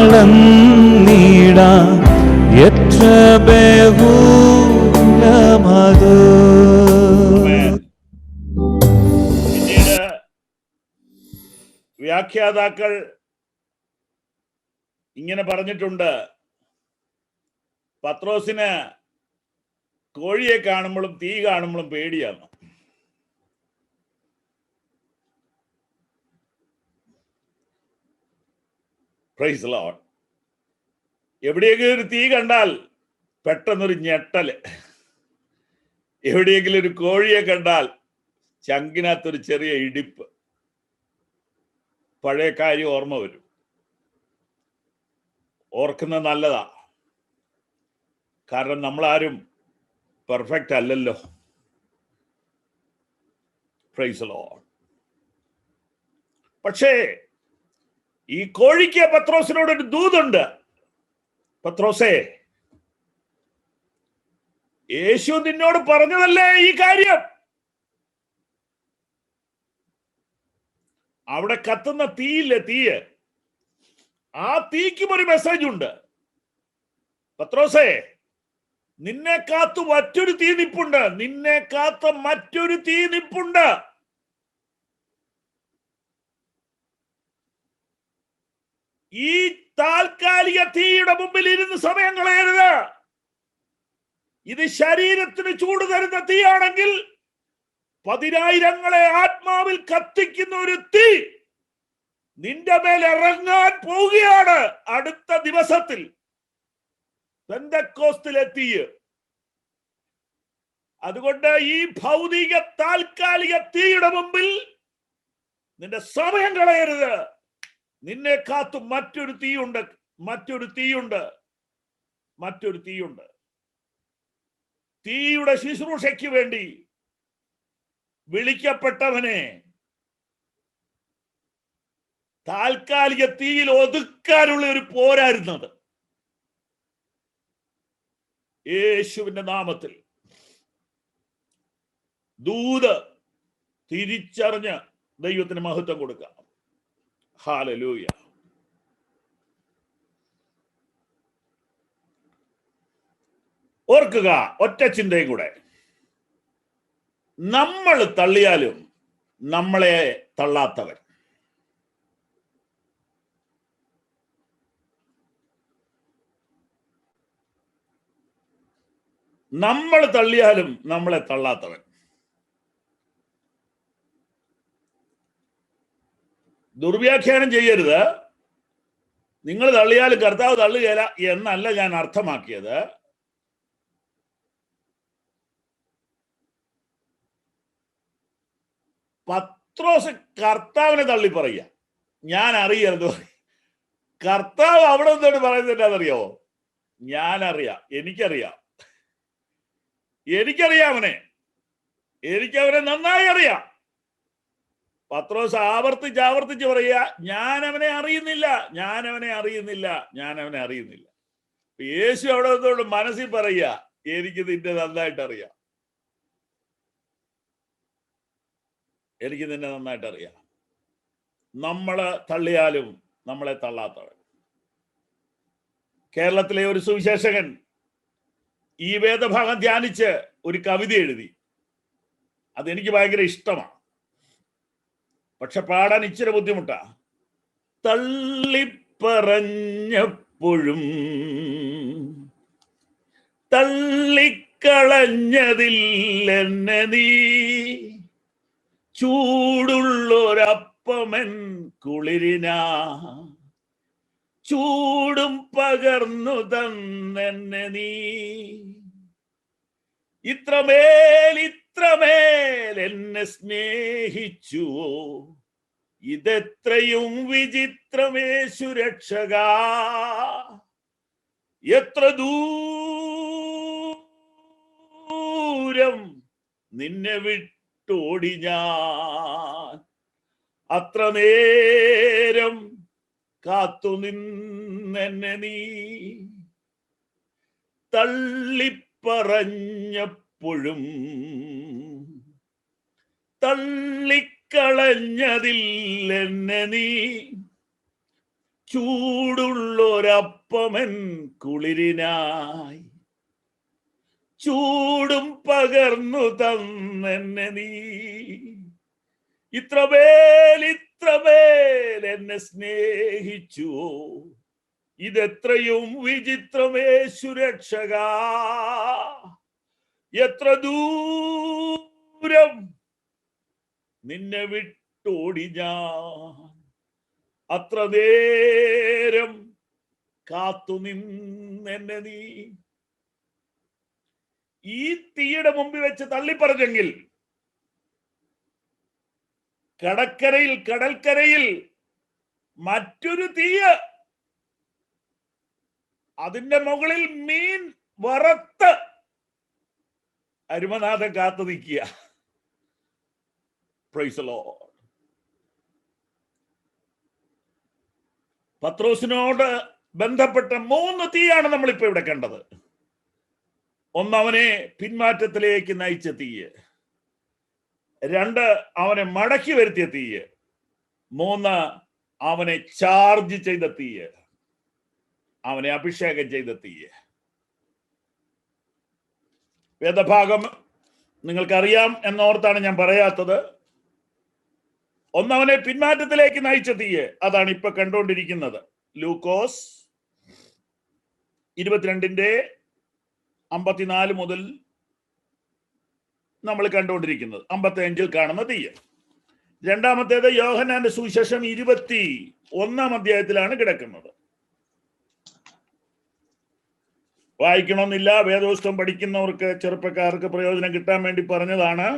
എത്ര ബഹുലമതോ. പിന്നീട് വ്യാഖ്യാതാക്കൾ ഇങ്ങനെ പറഞ്ഞിട്ടുണ്ട്, പത്രോസിന് കോഴിയെ കാണുമ്പോഴും തീ കാണുമ്പോഴും പേടിയാണ്. Price the Lord. എവിടെയെങ്കിലും ഒരു തീ കണ്ടാൽ പെട്ടെന്നൊരു ഞെട്ടല്, എവിടെയെങ്കിലും ഒരു കോഴിയെ കണ്ടാൽ ചങ്കിനകത്തൊരു ചെറിയ ഇടിപ്പ്, പഴയ കാര്യം ഓർമ്മ വരും. ഓർക്കുന്നത് നല്ലതാ, കാരണം നമ്മളാരും പെർഫെക്റ്റ് അല്ലല്ലോ. Price the Lord. പക്ഷേ ഈ കോഴിക്ക് പത്രോസിനോടൊരു ദൂതുണ്ട്. പത്രോസേ, യേശു നിന്നോട് പറഞ്ഞതല്ലേ ഈ കാര്യം? അവിടെ കത്തുന്ന തീയില്ലേ, തീയ്, ആ തീക്കും ഒരു മെസ്സേജ് ഉണ്ട്. പത്രോസേ, നിന്നെ കാത്തു മറ്റൊരു തീ നിപ്പുണ്ട്, നിന്നെ കാത്ത മറ്റൊരു തീ നിപ്പുണ്ട്. ഈ താൽക്കാലിക തീയുടെ മുമ്പിൽ ഇരുന്ന് സമയം കളയരുത്. ഇത് ശരീരത്തിന് ചൂട് തരുന്ന തീയാണെങ്കിൽ പതിനായിരങ്ങളെ ആത്മാവിൽ കത്തിക്കുന്ന ഒരു തീ നിന്റെ മേൽ ഇറങ്ങാൻ പോവുകയാണ് അടുത്ത ദിവസത്തിൽ. പെന്തക്കോസ്തിലെ തീ. അതുകൊണ്ട് ഈ ഭൗതിക താൽക്കാലിക തീയുടെ മുമ്പിൽ നിന്റെ സമയം കളയരുത്. നിന്നെ കാത്തു മറ്റൊരു തീയുണ്ട്, മറ്റൊരു തീയുണ്ട്, മറ്റൊരു തീയുണ്ട്. തീയുടെ ശുശ്രൂഷയ്ക്ക് വേണ്ടി വിളിക്കപ്പെട്ടവനെ താൽക്കാലിക തീയിൽ ഒതുക്കാനുള്ള ഒരു പോരായിരുന്നത്. യേശുവിന്റെ നാമത്തിൽ ദൂത് തിരിച്ചറിഞ്ഞ് ദൈവത്തിന് മഹത്വം കൊടുക്കാം. ഹല്ലേലൂയ. ഓർക്കുക, ഒറ്റ ചിന്തയും കൂടെ, നമ്മൾ തള്ളിയാലും നമ്മളെ തള്ളാത്തവൻ. നമ്മൾ തള്ളിയാലും നമ്മളെ തള്ളാത്തവൻ. ദുർവ്യാഖ്യാനം ചെയ്യരുത്. നിങ്ങൾ തള്ളിയാലും കർത്താവ് തള്ളുകയില്ല എന്നല്ല ഞാൻ അർത്ഥമാക്കിയത്. പത്രോസ് കർത്താവിനെ തള്ളി പറയുക, ഞാൻ അറിയരുത്. കർത്താവ് അവിടെ നിന്നോട് പറയുന്നത് എന്താണെന്നറിയാവോ? ഞാൻ അറിയാം, എനിക്കറിയാം അവനെ, എനിക്കവനെ നന്നായി അറിയാം. പത്രോസ് ആവർത്തിച്ച് പറയുക, ഞാൻ അവനെ അറിയുന്നില്ല. യേശു അവിടെ നിന്നോട് മനസ്സിൽ പറയുക, എനിക്ക് നിന്നെ നന്നായിട്ട് അറിയാം, നമ്മളെ തള്ളിയാലും നമ്മളെ തള്ളാത്തവൻ. കേരളത്തിലെ ഒരു സുവിശേഷകൻ ഈ വേദഭാഗം ധ്യാനിച്ച് ഒരു കവിത എഴുതി. അതെനിക്ക് ഭയങ്കര ഇഷ്ടമാണ്, പക്ഷെ പാടാൻ ഇച്ചിരി ബുദ്ധിമുട്ടാ. തള്ളിപ്പറഞ്ഞപ്പോഴും തള്ളിക്കളഞ്ഞതില്ലെന്നെ നീ, ചൂടുള്ളൊരപ്പമൻ കുളിരിനാ, ചൂടും പകർന്നു തന്നെന്നെ നീ, ഇത്രമേൽ എന്നെ സ്നേഹിച്ചുവോ, ഇതെത്രയും വിചിത്രമേ സുരക്ഷക, എത്ര ദൂരം നിന്നെ വിട്ടോടി ഞാൻ, അത്ര നേരം കാത്തു നിന്നെന്നെ നീ, തള്ളിപ്പറഞ്ഞപ്പോഴും തള്ളിക്കളഞ്ഞതില്ലെന്നെ നീ, ചൂടുള്ളൊരപ്പമൻ കുളിരിനായി, ചൂടും പകർന്നു തന്നെന്നെ നീ, ഇത്രമേൽ എന്നെ സ്നേഹിച്ചുവോ, ഇതെത്രയും വിചിത്രമേ സുരക്ഷക, എത്ര ദൂരം നിന്നെ വിട്ടോടി ഞാൻ, അത്ര നേരം കാത്തു നിന്നെന്നെ നീ. ഈ തീയുടെ മുമ്പിൽ വെച്ച് തള്ളിപ്പറഞ്ഞെങ്കിൽ കടൽക്കരയിൽ മറ്റൊരു തീയ്, അതിന്റെ മുകളിൽ മീൻ വറുത്ത് അരുമനാഥൻ കാത്തു നിൽക്കുക. Price the Lord. പത്രോസിനോട് ബന്ധപ്പെട്ട 3 തീയാണ് നമ്മളിപ്പോ ഇവിടെ കണ്ടത്. ഒന്ന്, അവനെ പിന്മാറ്റത്തിലേക്ക് നയിച്ച തീയ്. 2, അവനെ മടക്കി വരുത്തിയ തീയ്. 3, അവനെ ചാർജ് ചെയ്ത തീയ്, അവനെ അഭിഷേകം ചെയ്ത തീയ്. വേദഭാഗം നിങ്ങൾക്കറിയാം എന്നോർത്താണ് ഞാൻ പറയാത്തത്. ഒന്ന്, അവനെ പിന്മാറ്റത്തിലേക്ക് നയിച്ച തീയ്, അതാണ് ഇപ്പൊ കണ്ടുകൊണ്ടിരിക്കുന്നത്. ലൂക്കോസ് 22:54 മുതൽ നമ്മൾ കണ്ടുകൊണ്ടിരിക്കുന്നത് 55 കാണുന്ന തീയ്. രണ്ടാമത്തേത് യോഹന്നാന്റെ സുവിശേഷം 21 അധ്യായത്തിലാണ് കിടക്കുന്നത്. വായിക്കണമെന്നില്ല, വേദപുസ്തകം പഠിക്കുന്നവർക്ക്, ചെറുപ്പക്കാർക്ക് പ്രയോജനം കിട്ടാൻ വേണ്ടി പറഞ്ഞതാണ്.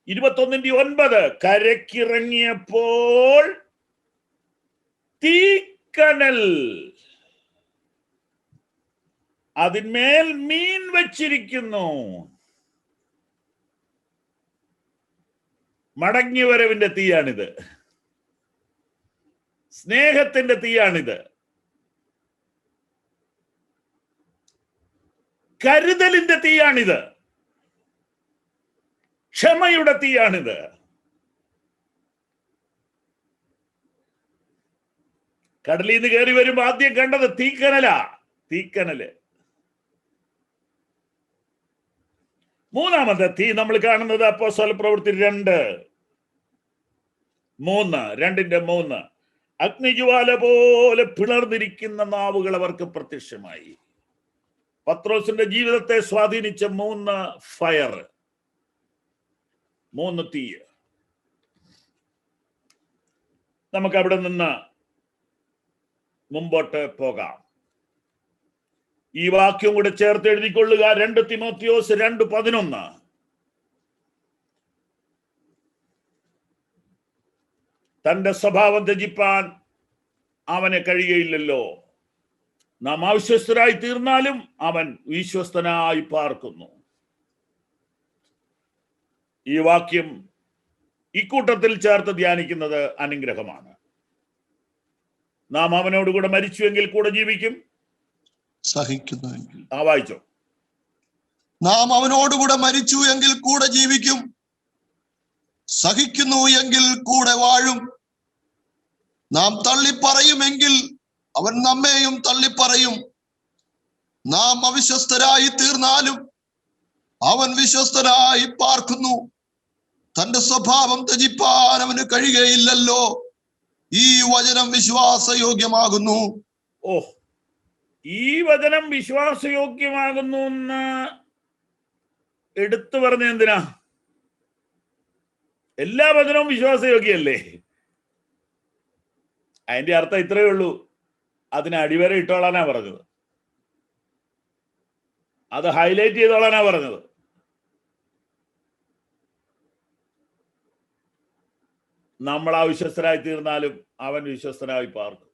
21:9 കരക്കിറങ്ങിയപ്പോൾ തീക്കനൽ, അതിന്മേൽ മീൻ വച്ചിരിക്കുന്നു. മടങ്ങിവരവിന്റെ തീയാണിത്, സ്നേഹത്തിന്റെ തീയാണിത്, കരുതലിന്റെ തീയാണിത്, ക്ഷമയുടെ തീയാണിത്. കടലിൽ നിന്ന് കയറി വരുമ്പോ ആദ്യം കണ്ടത് തീക്കനല്. മൂന്നാമത്തെ തീ നമ്മൾ കാണുന്നത് അപ്പോസ്തല പ്രവൃത്തി 2:3 അഗ്നിജ്വാല പോലെ പിളർന്നിരിക്കുന്ന നാവുകൾ അവർക്ക് പ്രത്യക്ഷമായി. പത്രോസിന്റെ ജീവിതത്തെ സ്വാധീനിച്ച 3 ഫയർ, 3 തീ. നമുക്ക് അവിടെ നിന്ന് മുമ്പോട്ട് പോകാം. ഈ വാക്യം കൂടെ ചേർത്ത് എഴുതിക്കൊള്ളുക. 2 തിമോത്തിയോസ് 2:11. തന്റെ സ്വഭാവം ത്യജിപ്പാൻ അവന് കഴിയുകയില്ലല്ലോ. നാം അവിശ്വസ്തരായി തീർന്നാലും അവൻ വിശ്വസ്തനായി പാർക്കുന്നു. ഈ വാക്യം ഇക്കൂട്ടത്തിൽ ചേർത്ത് ധ്യാനിക്കുന്നത് അനുഗ്രഹമാണ്. നാം അവനോടുകൂടെ മരിച്ചുവെങ്കിൽ കൂടെ ജീവിക്കും, സഹിക്കുന്നുവെങ്കിൽ. വായിച്ചോ. നാം അവനോടുകൂടെ മരിച്ചു എങ്കിൽ കൂടെ ജീവിക്കും, സഹിക്കുന്നു എങ്കിൽ കൂടെ വാഴും. നാം തള്ളിപ്പറയുമെങ്കിൽ അവൻ നമ്മെയും തള്ളിപ്പറയും. നാം അവിശ്വസ്തരായി തീർന്നാലും അവൻ വിശ്വസ്തനായി പാർക്കുന്നു. തന്റെ സ്വഭാവം ത്യജിപ്പാൻ അവന് കഴിയുകയില്ലല്ലോ. ഈ വചനം വിശ്വാസയോഗ്യമാകുന്നു. ഈ വചനം വിശ്വാസയോഗ്യമാകുന്നു എന്ന് എടുത്തു പറഞ്ഞ എന്തിനാ? എല്ലാ വചനവും വിശ്വാസയോഗ്യല്ലേ? അതിന്റെ അർത്ഥം ഇത്രയേ ഉള്ളൂ, അതിന് അടിവര ഇട്ടോളാനാ പറഞ്ഞത്, അത് ഹൈലൈറ്റ് ചെയ്തോളാനാ പറഞ്ഞത്. നമ്മൾ അവിശ്വസ്തരായി തീർന്നാലും അവൻ വിശ്വസ്തനായി പാർക്കും.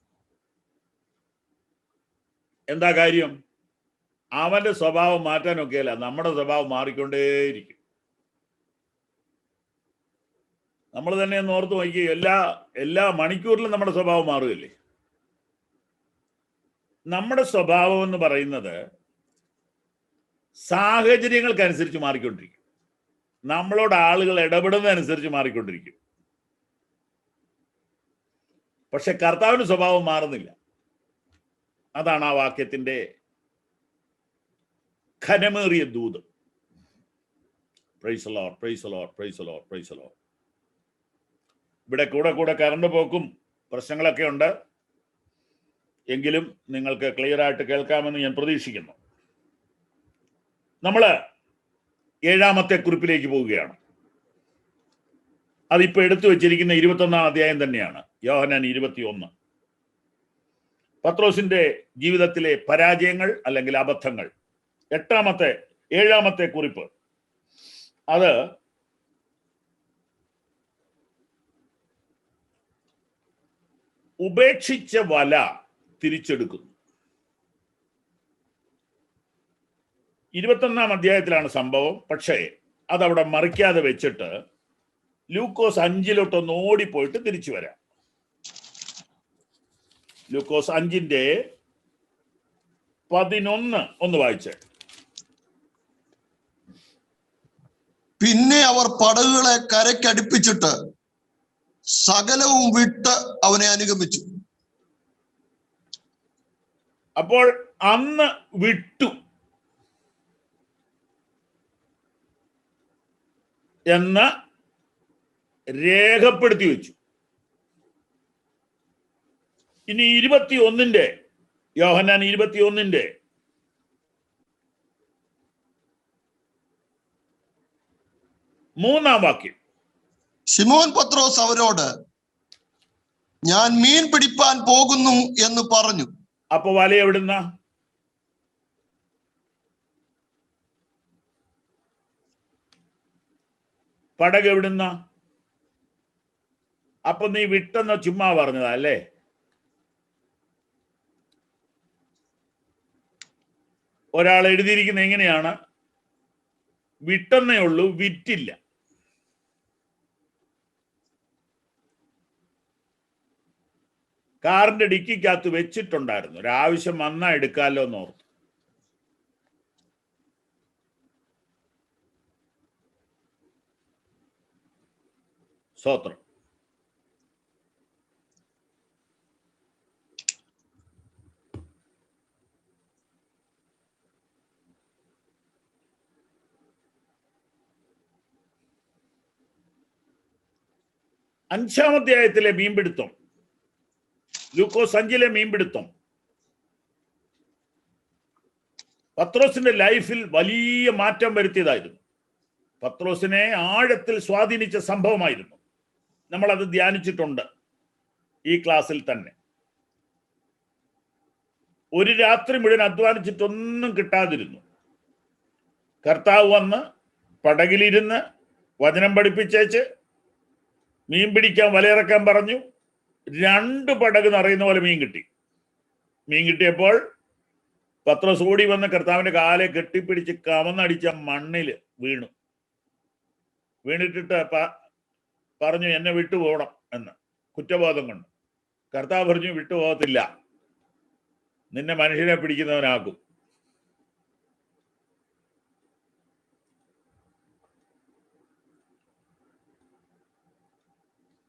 എന്താ കാര്യം? അവന്റെ സ്വഭാവം മാറ്റാനൊക്കെയല്ല, നമ്മുടെ സ്വഭാവം മാറിക്കൊണ്ടേയിരിക്കും. നമ്മൾ തന്നെ ഒന്ന് ഓർത്ത് നോക്കി, എല്ലാ മണിക്കൂറിലും നമ്മുടെ സ്വഭാവം മാറുകയല്ലേ? നമ്മുടെ സ്വഭാവം എന്ന് പറയുന്നത് സാഹചര്യങ്ങൾക്കനുസരിച്ച് മാറിക്കൊണ്ടിരിക്കും. നമ്മളോട് ആളുകൾ ഇടപെടുന്നതനുസരിച്ച് മാറിക്കൊണ്ടിരിക്കും. പക്ഷെ കർത്താവിന്റെ സ്വഭാവം മാറുന്നില്ല. അതാണ് ആ വാക്യത്തിന്റെ ഘനമേറിയ ദൂത്. Price the Lord, praise the Lord, praise the Lord, praise the Lord. ഇവിടെ കൂടെ കറണ്ട് പോക്കും പ്രശ്നങ്ങളൊക്കെ ഉണ്ട്. എങ്കിലും നിങ്ങൾക്ക് ക്ലിയർ ആയിട്ട് കേൾക്കാമെന്ന് ഞാൻ പ്രതീക്ഷിക്കുന്നു. നമ്മൾ 7-ാമത്തെ കുറിപ്പിലേക്ക് പോവുകയാണ്. അതിപ്പോ എടുത്തു വെച്ചിരിക്കുന്ന 21-ാം അധ്യായം തന്നെയാണ്, യോഹന്നാൻ 21. പത്രോസിന്റെ ജീവിതത്തിലെ പരാജയങ്ങൾ അല്ലെങ്കിൽ അബദ്ധങ്ങൾ. 7-ാമത്തെ കുറിപ്പ് അത് ഉപേക്ഷിച്ച വല തിരിച്ചെടുക്കുന്നു. 21-ാം അധ്യായത്തിലാണ് സംഭവം. പക്ഷേ അതവിടെ മറിക്കാതെ വെച്ചിട്ട് ലൂക്കോസ് 5-ലോട്ടൊന്ന് ഓടിപ്പോയിട്ട് തിരിച്ചു വരാം. ലൂക്കോസ് 5:11 ഒന്ന് വായിച്ചേ. പിന്നെ അവർ പടകുകളെ കരയ്ക്കടുപ്പിച്ചിട്ട് സകലവും വിട്ട് അവനെ അനുഗമിച്ചു. അപ്പോൾ അന്ന് വിട്ടു എന്ന് രേഖപ്പെടുത്തി വെച്ചു. ഇനി 21-ന്റെ യോഹന്നാൻ 21-ന്റെ 3-ാം വാക്യം. ശിമോൻ പത്രോസ് അവരോട്, ഞാൻ മീൻ പിടിപ്പാൻ പോകുന്നു എന്ന് പറഞ്ഞു. അപ്പൊ വല എവിടുന്ന? പടക് എവിടുന്ന? അപ്പൊ നീ വിട്ടെന്ന ചുമ്മാ പറഞ്ഞതാ അല്ലേ? ഒരാൾ എഴുതിയിരിക്കുന്ന എങ്ങനെയാണ്? വിട്ടെന്നേ ഉള്ളൂ, വിറ്റില്ല. കാറിന്റെ ഡിക്കിക്കകത്ത് വെച്ചിട്ടുണ്ടായിരുന്നു, ഒരാവശ്യം വന്നാ എടുക്കാമല്ലോ എന്നോർത്തു. സ്തോത്രം. അഞ്ചാം അധ്യായത്തിലെ മീൻപിടുത്തം, ലൂക്കോസ് 5-ലെ മീൻപിടുത്തം പത്രോസിന്റെ ലൈഫിൽ വലിയ മാറ്റം വരുത്തിയതായിരുന്നു. പത്രോസിനെ ആഴത്തിൽ സ്വാധീനിച്ച സംഭവമായിരുന്നു. നമ്മളത് ധ്യാനിച്ചിട്ടുണ്ട് ഈ ക്ലാസ്സിൽ തന്നെ. ഒരു രാത്രി മുഴുവൻ അധ്വാനിച്ചിട്ടൊന്നും കിട്ടാതിരുന്നു. കർത്താവ് വന്ന് പടകിലിരുന്ന് വചനം പഠിപ്പിച്ചേച്ച് മീൻ പിടിക്കാൻ വലയിറക്കാൻ പറഞ്ഞു. 2 പടക് നിറയുന്ന പോലെ മീൻ കിട്ടി. മീൻ കിട്ടിയപ്പോൾ പത്രോസ് ഓടി വന്ന് കർത്താവിന്റെ കാലെ കെട്ടിപ്പിടിച്ച് കമന്നടിച്ച മണ്ണിൽ വീണു. വീണിട്ടിട്ട് പറഞ്ഞു, എന്നെ വിട്ടുപോകണം എന്ന്, കുറ്റബോധം കൊണ്ട്. കർത്താവ് പറഞ്ഞു, വിട്ടുപോകത്തില്ല, നിന്നെ മനുഷ്യനെ പിടിക്കുന്നവനാക്കും.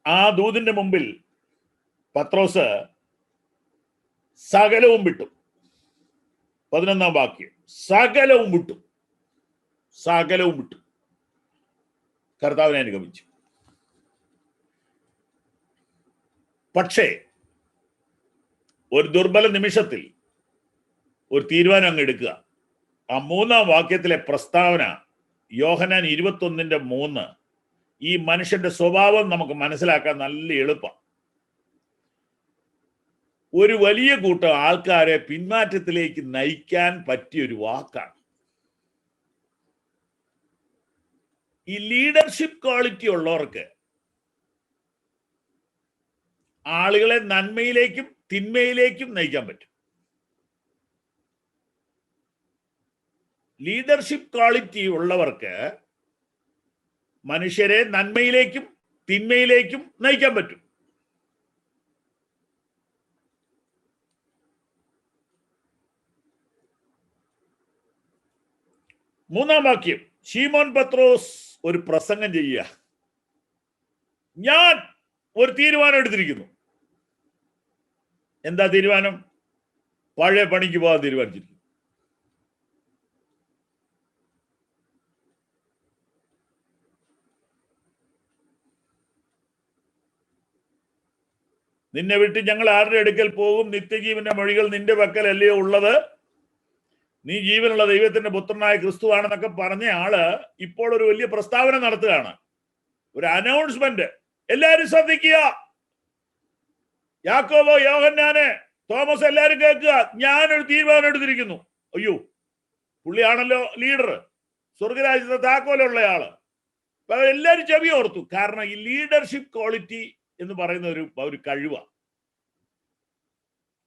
ആ ദൂതിന്റെ മുമ്പിൽ പത്രോസ് സകലവും വിട്ടു. 11-ാം വാക്യം, സകലവും വിട്ടു. സകലവും വിട്ടു, കർത്താവിനെ അനുഗമിച്ചു. പക്ഷേ ഒരു ദുർബല നിമിഷത്തിൽ ഒരു തീരുമാനം അങ്ങ് എടുക്കുക. ആ 3-ാം വാക്യത്തിലെ പ്രസ്താവന, യോഹന്നാൻ 21:3, ഈ മനുഷ്യന്റെ സ്വഭാവം നമുക്ക് മനസ്സിലാക്കാൻ നല്ല എളുപ്പം. ഒരു വലിയ കൂട്ടം ആൾക്കാരെ പിന്മാറ്റത്തിലേക്ക് നയിക്കാൻ പറ്റിയൊരു വാക്കാണ്. ഈ ലീഡർഷിപ്പ് ക്വാളിറ്റി ഉള്ളവർക്ക് ആളുകളെ നന്മയിലേക്കും തിന്മയിലേക്കും നയിക്കാൻ പറ്റും. ലീഡർഷിപ്പ് ക്വാളിറ്റി ഉള്ളവർക്ക് മനുഷ്യരെ നന്മയിലേക്കും തിന്മയിലേക്കും നയിക്കാൻ പറ്റും. മൂന്നാം വാക്യം, ശീമോൻ പത്രോസ് ഒരു പ്രസംഗം ചെയ്യുക. ഞാൻ ഒരു തീരുമാനം എടുത്തിരിക്കുന്നു. എന്താ തീരുമാനം? പഴയ പണിക്ക് പോകാൻ തീരുമാനിച്ചിരിക്കുന്നു. നിന്നെ വിട്ട് ഞങ്ങൾ ആരുടെ അടുക്കൽ പോകും? നിത്യജീവന്റെ മൊഴികൾ നിന്റെ പക്കലല്ലയോ ഉള്ളത്? നീ ജീവനുള്ള ദൈവത്തിന്റെ പുത്രനായ ക്രിസ്തു ആണെന്നൊക്കെ പറഞ്ഞ ആള് ഇപ്പോൾ ഒരു വലിയ പ്രസ്താവന നടത്തുകയാണ്, ഒരു അനൗൺസ്മെന്റ്. എല്ലാരും ശ്രദ്ധിക്കുക, യാക്കോബ്, യോഹന്നാന്, തോമസ്, എല്ലാരും കേൾക്കുക, ഞാനൊരു തീരുമാനം എടുത്തിരിക്കുന്നു. അയ്യോ, പുള്ളിയാണല്ലോ ലീഡർ, സ്വർഗരാജ്യത്തെ താക്കോലുള്ള ആള്. അപ്പൊ എല്ലാരും ചെവി ഓർത്തു. കാരണം ഈ ലീഡർഷിപ്പ് ക്വാളിറ്റി എന്ന് പറയുന്ന ഒരു കഴിവാണ്.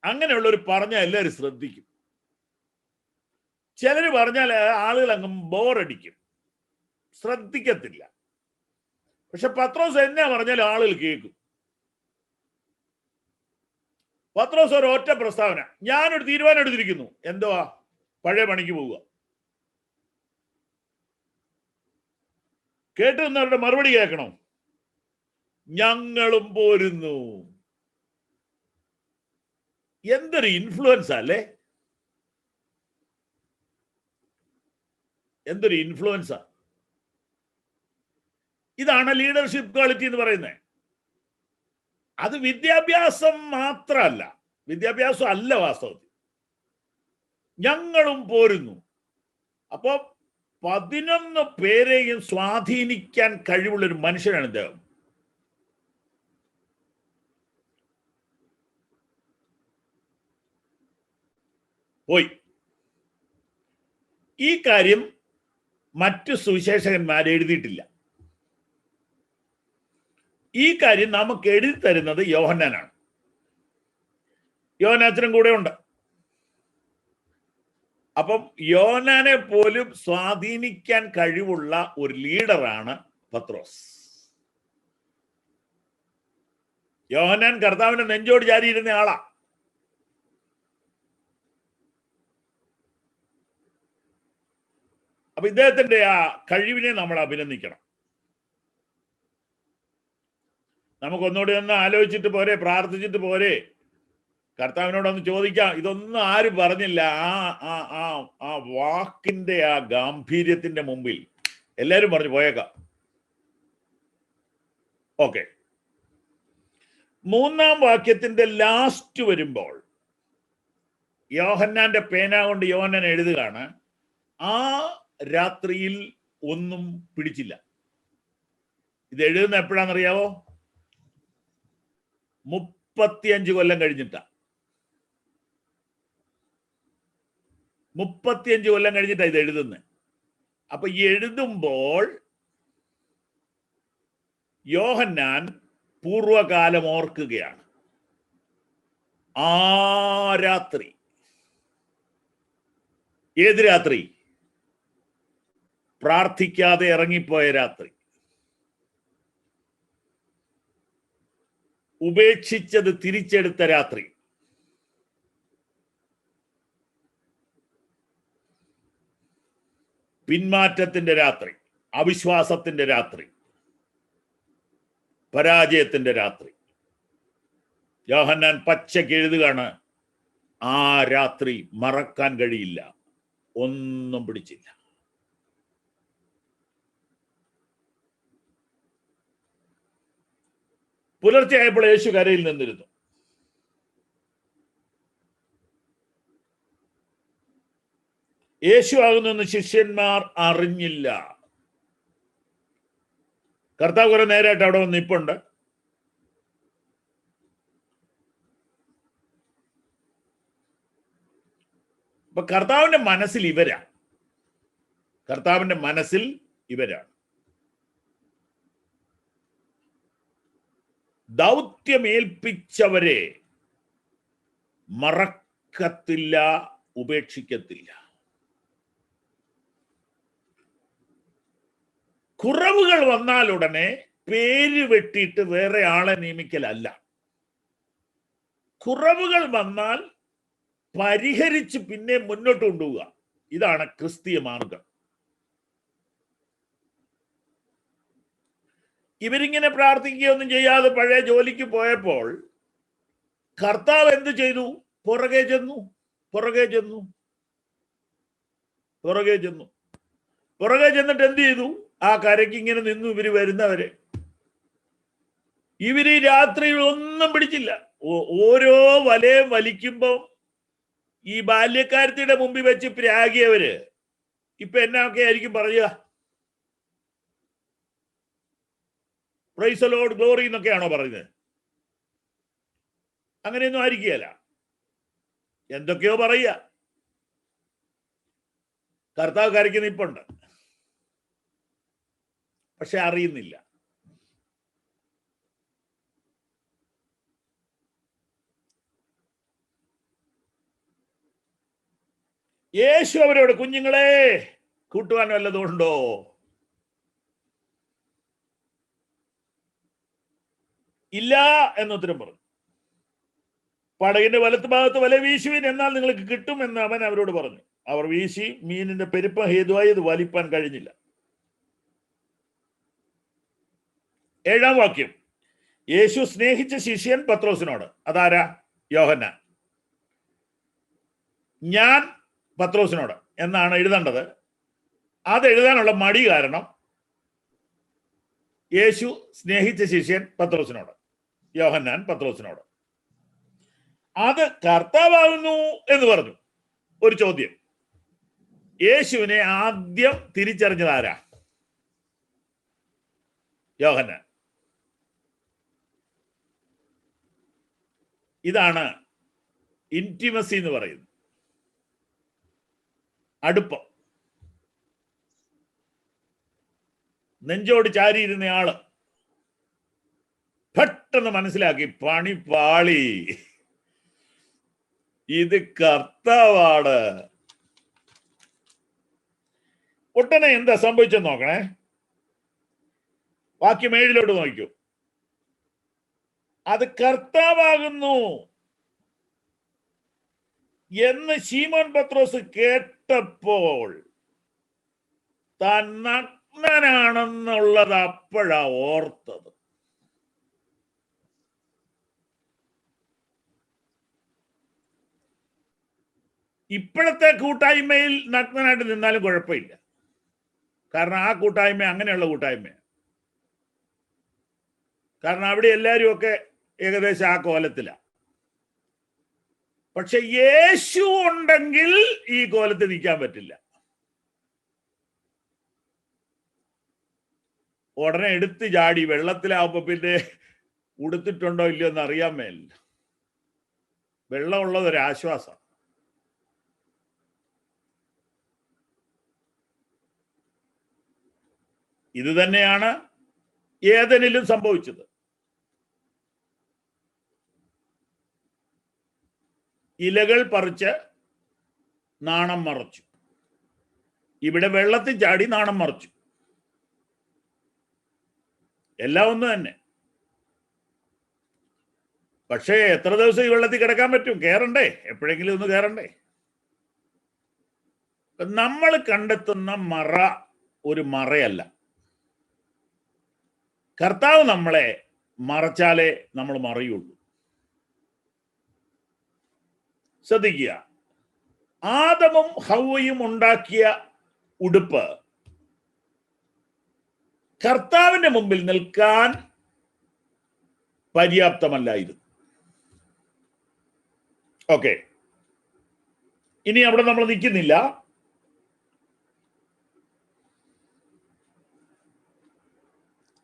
അങ്ങനെയുള്ളവർ പറഞ്ഞാൽ എല്ലാവരും ശ്രദ്ധിക്കും. ചിലര് പറഞ്ഞാൽ ആളുകൾ അങ്ങ് ബോറടിക്കും, ശ്രദ്ധിക്കത്തില്ല. പക്ഷെ പത്രോസ് എന്നാ പറഞ്ഞാൽ ആളുകൾ കേൾക്കും. പത്രോസ് ഒരു ഒറ്റ പ്രസ്താവന, ഞാനൊരു തീരുമാനം എടുത്തിരിക്കുന്നു. എന്തുവാ? പഴയ പണിക്ക് പോവുക. കേട്ടു നിന്നവരുടെ മറുപടി കേൾക്കണം. ഞങ്ങളും പോരുന്നു. എന്തൊരു ഇൻഫ്ലുവൻസ് അല്ലേ? എന്തൊരു ഇൻഫ്ലുവൻസാ! ഇതാണ് ലീഡർഷിപ്പ് ക്വാളിറ്റി എന്ന് പറയുന്നത്. അത് വിദ്യാഭ്യാസം മാത്രമല്ല, വിദ്യാഭ്യാസം അല്ല വാസ്തവത്തിൽ. ഞങ്ങളും പോരുന്നു. അപ്പോ 11 പേരെയും സ്വാധീനിക്കാൻ കഴിവുള്ള ഒരു മനുഷ്യനാണ് ഇദ്ദേഹം. പോയി. ഈ കാര്യം മറ്റു സുവിശേഷകന്മാർ എഴുതിയിട്ടില്ല. ഈ കാര്യം നമുക്ക് എഴുതി തരുന്നത് യോഹന്നാനാണ്. യോഹന്നാച്ചനും കൂടെ ഉണ്ട്. അപ്പം യോഹന്നാനെ പോലും സ്വാധീനിക്കാൻ കഴിവുള്ള ഒരു ലീഡറാണ് പത്രോസ്. യോഹന്നാൻ കർത്താവിന്റെ നെഞ്ചോട് ചാരിയിരുന്ന ആളാ. അപ്പൊ ഇദ്ദേഹത്തിന്റെ ആ കഴിവിനെ നമ്മൾ അഭിനന്ദിക്കണം. നമുക്കൊന്നുകൂടി ഒന്ന് ആലോചിച്ചിട്ട് പോരെ, പ്രാർത്ഥിച്ചിട്ട് പോരെ, കർത്താവിനോടൊന്ന് ചോദിക്കാം. ഇതൊന്നും ആരും പറഞ്ഞില്ല. ആ വാക്കിന്റെ ആ ഗാംഭീര്യത്തിന്റെ മുമ്പിൽ എല്ലാരും പറഞ്ഞു പോയേക്കാം. ഓക്കെ, 3-ാം വാക്യത്തിന്റെ ലാസ്റ്റ് വരുമ്പോൾ യോഹന്നാന്റെ പേന കൊണ്ട് യോഹന്നാൻ എഴുതുകയാണ്, ആ രാത്രിയിൽ ഒന്നും പിടിച്ചില്ല. ഇത് എഴുതുന്ന എപ്പോഴാണെന്നറിയാവോ? 35 കൊല്ലം കഴിഞ്ഞിട്ടാ. 35 കൊല്ലം കഴിഞ്ഞിട്ടാ ഇത് എഴുതുന്നത്. അപ്പൊ എഴുതുമ്പോൾ യോഹന്നാൻ പൂർവകാലം ഓർക്കുകയാണ്. ആ രാത്രി, ഏത് രാത്രി? പ്രാർത്ഥിക്കാതെ ഇറങ്ങിപ്പോയ രാത്രി, ഉപേക്ഷിച്ചത് തിരിച്ചെടുത്ത രാത്രി, പിന്മാറ്റത്തിന്റെ രാത്രി, അവിശ്വാസത്തിന്റെ രാത്രി, പരാജയത്തിന്റെ രാത്രി. യോഹന്നാൻ പച്ചയ്ക്ക് എഴുതുകയാണ്, ആ രാത്രി മറക്കാൻ കഴിയില്ല, ഒന്നും പിടിച്ചില്ല. പുലർച്ചെയായപ്പോൾ യേശു കരയിൽ നിന്നിരുന്നു. യേശു ആകുന്നെന്ന് ശിഷ്യന്മാർ അറിഞ്ഞില്ല. കർത്താവ് കുറെ നേരമായിട്ട് അവിടെ വന്ന് നിപ്പുണ്ട്. അപ്പൊ കർത്താവിന്റെ മനസ്സിൽ ഇവരാ, കർത്താവിന്റെ മനസ്സിൽ ഇവരാണ്. ദൗത്യമേൽപ്പിച്ചവരെ മറക്കത്തില്ല, ഉപേക്ഷിക്കത്തില്ല. കുറവുകൾ വന്നാൽ ഉടനെ പേര് വെട്ടിയിട്ട് വേറെ ആളെ നിയമിക്കലല്ല. കുറവുകൾ വന്നാൽ പരിഹരിച്ച് പിന്നെ മുന്നോട്ട് കൊണ്ടുപോവുക. ഇതാണ് ക്രിസ്തീയ മാർഗം. ഇവരിങ്ങനെ പ്രാർത്ഥിക്കുകയൊന്നും ചെയ്യാതെ പഴയ ജോലിക്ക് പോയപ്പോൾ കർത്താവ് എന്ത് ചെയ്തു? പുറകെ ചെന്നു. പുറകെ ചെന്നിട്ട് എന്ത് ചെയ്തു? ആ കരയ്ക്ക് ഇങ്ങനെ നിന്നു. ഇവര് വരുന്നവരെ ഇവര് രാത്രിയിൽ ഒന്നും പിടിച്ചില്ല. ഓരോ വലയും വലിക്കുമ്പോൾ ഈ ബാല്യക്കാരത്തിയുടെ മുമ്പിൽ വെച്ച് പ്രാഗിയവര് ഇപ്പൊ എന്നൊക്കെ ആയിരിക്കും പറയുക? പ്രൈസ് ദി ലോർഡ്, ഗ്ലോറി എന്നൊക്കെയാണോ പറയുന്നത്? അങ്ങനെയൊന്നും ആയിരിക്കുകയല്ല. എന്തൊക്കെയോ പറയുക. കർത്താവ് കരയ്ക്ക് നിപ്പുണ്ട്, പക്ഷെ അറിയുന്നില്ല. യേശു അവരോട്, കുഞ്ഞുങ്ങളെ കൂട്ടുവാൻ വല്ലതും ഉണ്ടോ? ഇല്ല എന്നുത്തരം പറഞ്ഞു. പടകിന്റെ വലത്ത് ഭാഗത്ത് വല വീശുവിൻ, എന്നാൽ നിങ്ങൾക്ക് കിട്ടും എന്ന് അവൻ അവരോട് പറഞ്ഞു. അവർ വീശി, മീനിന്റെ പെരുപ്പം ഹേതുവായി ഇത് വലിപ്പാൻ കഴിഞ്ഞില്ല. 7-ാം വാക്യം. യേശു സ്നേഹിച്ച ശിഷ്യൻ പത്രോസിനോട്, അതാരാ? യോഹന്നാൻ. ഞാൻ പത്രോസിനോട് എന്നാണ് എഴുതേണ്ടത്. അത് എഴുതാനുള്ള മടി കാരണം യേശു സ്നേഹിച്ച ശിഷ്യൻ പത്രോസിനോട്, യോഹന്നാൻ പത്രോസിനോട്. അത് കർത്താവാകുന്നു എന്ന് പറഞ്ഞു. ഒരു ചോദ്യം. യേശുവിനെ ആദ്യം തിരിച്ചറിഞ്ഞത് ആരാ? യോഹന്നാൻ. ഇതാണ് ഇന്റിമസി എന്ന് പറയുന്നത്, അടുപ്പം. നെഞ്ചോട് ചാരിയിരുന്നയാള് പെട്ടെന്ന് മനസ്സിലാക്കി, പണി പാളി, ഇത് കർത്താവാണ്. ഒട്ടനെ എന്താ സംഭവിച്ചെന്ന് നോക്കണേ. വാക്യം 7 നോക്കൂ. അത് കർത്താവാകുന്നു എന്ന് ശീമോൻ പത്രോസ് കേട്ടപ്പോൾ താൻ നഗ്നനാണെന്നുള്ളത് അപ്പോഴാ ഓർത്തത്. ഇപ്പോഴത്തെ കൂട്ടായ്മയിൽ നഗ്നനായിട്ട് നിന്നാലും കുഴപ്പമില്ല. കാരണം ആ കൂട്ടായ്മ അങ്ങനെയുള്ള കൂട്ടായ്മയാണ്. കാരണം അവിടെ എല്ലാവരും ഒക്കെ ഏകദേശം ആ കോലത്തിലാണ്. പക്ഷെ യേശു ഉണ്ടെങ്കിൽ ഈ കോലത്തിൽ നിൽക്കാൻ പറ്റില്ല. ഉടനെ എടുത്ത് ചാടി വെള്ളത്തിലാവുമ്പോ പിന്നെ ഉടുത്തിട്ടുണ്ടോ ഇല്ലയോ എന്ന് അറിയാൻ മേലില്ല. വെള്ളമുള്ളത് ഒരാശ്വാസം. ഇത് തന്നെയാണ് ഏദനിലും സംഭവിച്ചത്. ഇലകൾ പറിച്ച് നാണം മറച്ചു. ഇവിടെ വെള്ളത്തിൽ ചാടി നാണം മറച്ചു. എല്ലാം ഒന്ന് തന്നെ. പക്ഷേ എത്ര ദിവസം ഈ വെള്ളത്തിൽ കിടക്കാൻ പറ്റും? കയറണ്ടേ? എപ്പോഴെങ്കിലും ഒന്ന് കയറണ്ടേ? നമ്മൾ കണ്ടെത്തുന്ന മറ ഒരു മറയല്ല. കർത്താവ് നമ്മളെ മറച്ചാലേ നമ്മൾ മറയുള്ളൂ. ശ്രദ്ധിക്കുക, ആദമും ഹവ്വയും ഉണ്ടാക്കിയ ഉടുപ്പ് കർത്താവിന്റെ മുമ്പിൽ നിൽക്കാൻ പര്യാപ്തമല്ലായിരുന്നു. ഓക്കെ, ഇനി അവിടെ നമ്മൾ നിൽക്കുന്നില്ല.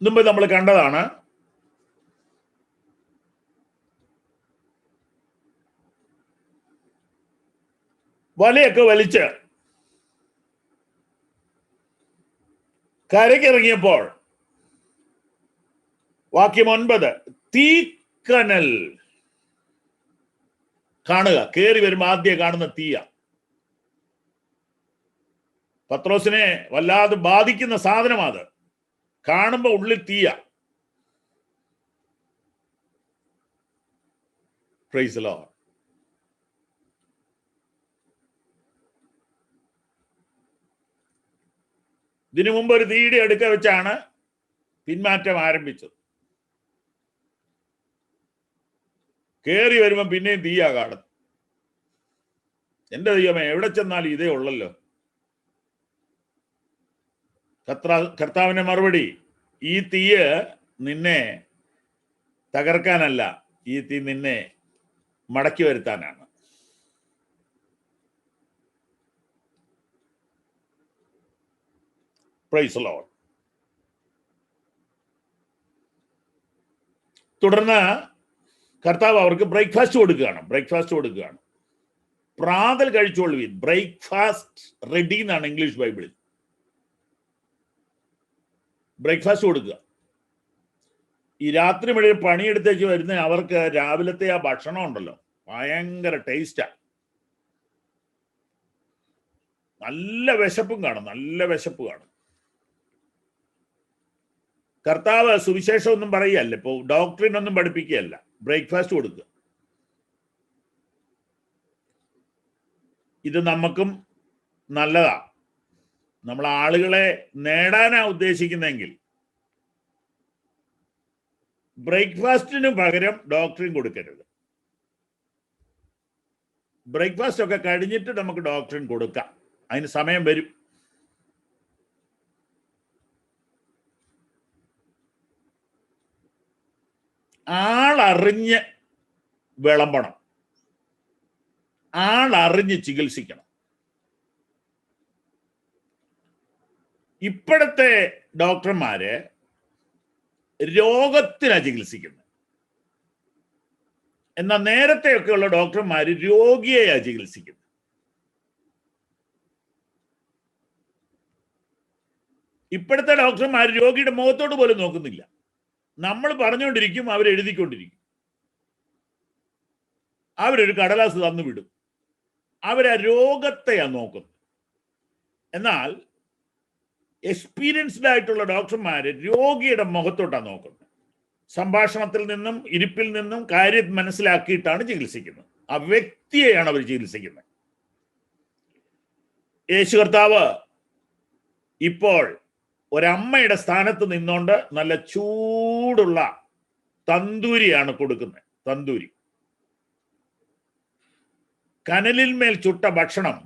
മുമ്പ് നമ്മൾ കണ്ടതാണ്, വലയൊക്കെ വലിച്ച് കരയ്ക്കിറങ്ങിയപ്പോൾ വാക്യം 9, തീക്കനൽ കാണുക. കയറി വരുമ്പോൾ ആദ്യം കാണുന്ന തീയ. പത്രോസിനെ വല്ലാതെ ബാധിക്കുന്ന സാധനമാണ്. കാണുമ്പോ ഉള്ളിൽ തീയ. Praise the Lord. ഇതിനു മുമ്പ് ഒരു തീയുടെ അടുക്ക വെച്ചാണ് പിന്മാറ്റം ആരംഭിച്ചത്. കയറി വരുമ്പോ പിന്നെയും തീയാ കാണുന്നത്. എന്റെ ദൈവമേ, എവിടെ ചെന്നാലും ഇതേ ഉള്ളല്ലോ. കർത്താവിന്റെ മറുപടി, ഈ തീയ് നിന്നെ തകർക്കാനല്ല, ഈ തീ നിന്നെ മടക്കി വരുത്താനാണ്. Price the Lord. തുടർന്ന് കർത്താവ് അവർക്ക് ബ്രേക്ക്ഫാസ്റ്റ് കൊടുക്കുകയാണ്. പ്രാതൽ കഴിച്ചോളുവീൻ. ബ്രേക്ക്ഫാസ്റ്റ് റെഡി എന്നാണ് ഇംഗ്ലീഷ് ബൈബിളിൽ. ബ്രേക്ക്ഫാസ്റ്റ് കൊടുക്കുക. ഈ രാത്രി മുഴുവൻ പണിയെടുത്തേക്ക് വരുന്ന അവർക്ക് രാവിലത്തെ ആ ഭക്ഷണം ഉണ്ടല്ലോ, ഭയങ്കര ടേസ്റ്റാ. നല്ല വിശപ്പ് കാണും. കർത്താവ് സുവിശേഷം ഒന്നും പറയുകയല്ല, ഇപ്പൊ ഡോക്ടറിൻ ഒന്നും പഠിപ്പിക്കുകയല്ല, ബ്രേക്ക്ഫാസ്റ്റ് കൊടുക്കുക. ഇത് നമുക്കും നല്ലതാ. നമ്മൾ ആളുകളെ നേടാനാ ഉദ്ദേശിക്കുന്നെങ്കിൽ ബ്രേക്ക്ഫാസ്റ്റിന് പകരം ഡോക്ടറിൻ കൊടുക്കരുത്. ബ്രേക്ക്ഫാസ്റ്റ് ഒക്കെ കഴിഞ്ഞിട്ട് നമുക്ക് ഡോക്ടറിൻ കൊടുക്കാം. അതിന് സമയം വരും. ആളറിഞ്ഞ് വിളമ്പണം, ആളറിഞ്ഞ് ചികിത്സിക്കണം. ഇപ്പോഴത്തെ ഡോക്ടർമാര് രോഗത്തിനാ ചികിത്സിക്കുന്നത്. എന്നാൽ നേരത്തെയൊക്കെയുള്ള ഡോക്ടർമാര് രോഗിയെയാ ചികിത്സിക്കുന്നത്. ഇപ്പോഴത്തെ ഡോക്ടർമാർ രോഗിയുടെ മുഖത്തോട് പോലും നോക്കുന്നില്ല. നമ്മൾ പറഞ്ഞുകൊണ്ടിരിക്കും, അവരെഴുതിക്കൊണ്ടിരിക്കും. അവരൊരു കടലാസ് തന്നു വിടും. അവരാ രോഗത്തെയാ നോക്കുന്നത്. എന്നാൽ എക്സ്പീരിയൻസ്ഡ് ആയിട്ടുള്ള ഡോക്ടർമാര് രോഗിയുടെ മുഖത്തോട്ടാണ് നോക്കുന്നത്. സംഭാഷണത്തിൽ നിന്നും ഇരിപ്പിൽ നിന്നും കാര്യം മനസ്സിലാക്കിയിട്ടാണ് ചികിത്സിക്കുന്നത്. ആ വ്യക്തിയെയാണ് അവർ ചികിത്സിക്കുന്നത്. യേശു കർത്താവ് ഇപ്പോൾ ഒരമ്മയുടെ സ്ഥാനത്ത് നിന്നുകൊണ്ട് നല്ല ചൂടുള്ള തന്തൂരിയാണ് കൊടുക്കുന്നത്. തന്തൂരി, കനലിന്മേൽ ചുട്ട ഭക്ഷണം.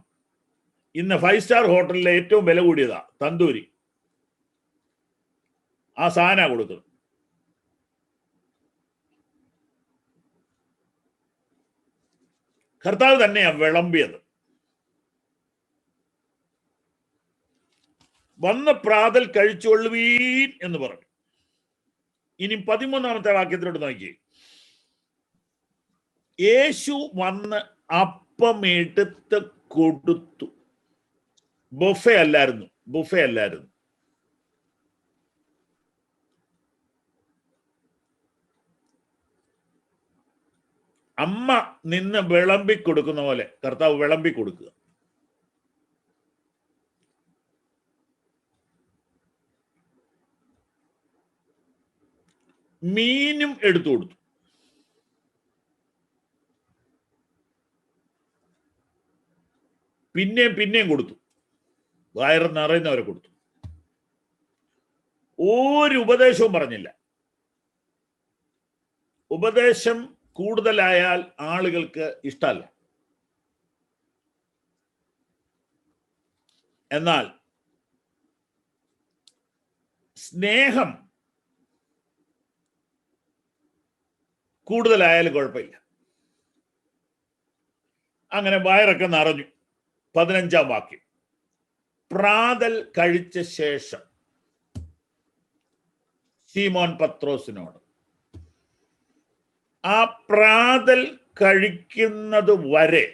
ഇന്ന് 5 സ്റ്റാർ ഹോട്ടലിലെ ഏറ്റവും വില കൂടിയതാ തന്തൂരി. ആ സാധന കൊടുക്കുന്നത്. കർത്താവ് തന്നെയാ വിളമ്പിയത്. വന്ന് പ്രാതൽ കഴിച്ചൊള്ളുവീൻ എന്ന് പറഞ്ഞു. ഇനി 13-ാമത്തെ വാക്യത്തിലോട്ട് നോക്കി. യേശു വന്ന് അപ്പമെടുത്ത് കൊടുത്തു. ബുഫേ അല്ലായിരുന്നു. അമ്മ നിന്ന് വിളമ്പി കൊടുക്കുന്ന പോലെ കർത്താവ് വിളമ്പി കൊടുക്കുക. മീനും എടുത്തു കൊടുത്തു. പിന്നെയും കൊടുത്തു. വയറ് നിറയുന്നവരെ കൊടുത്തു. ഒരു ഉപദേശവും പറഞ്ഞില്ല. ഉപദേശം കൂടുതലായാൽ ആളുകൾക്ക് ഇഷ്ടമല്ല. എന്നാൽ സ്നേഹം കൂടുതലായാലും കുഴപ്പമില്ല. അങ്ങനെ വയറൊക്കെ നിറഞ്ഞു. 15-ാം വാക്യം. പ്രാതൽ കഴിച്ച ശേഷം ശീമോൻ പത്രോസിനോട്, ആ പ്രാതൽ കഴിക്കുന്നത് വരെ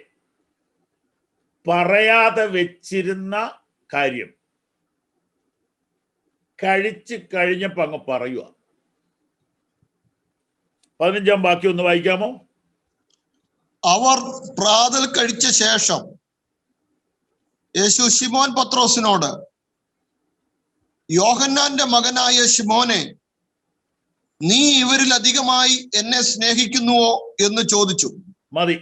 പറയാതെ വെച്ചിരുന്ന കാര്യം കഴിച്ച് കഴിഞ്ഞപ്പോ അങ്ങ് പറയുക. 15-ാം വാക്യം ഒന്ന് വായിക്കാമോ? അവർ പ്രാതൽ കഴിച്ച ശേഷം യേശു ശിമോൻ പത്രോസിനോട്, യോഹന്നാന്റെ മകനായ ശിമോനെ, നീ ഇവരിൽ അധികമായി എന്നെ സ്നേഹിക്കുന്നുവോ എന്ന് ചോദിച്ചു. മതി.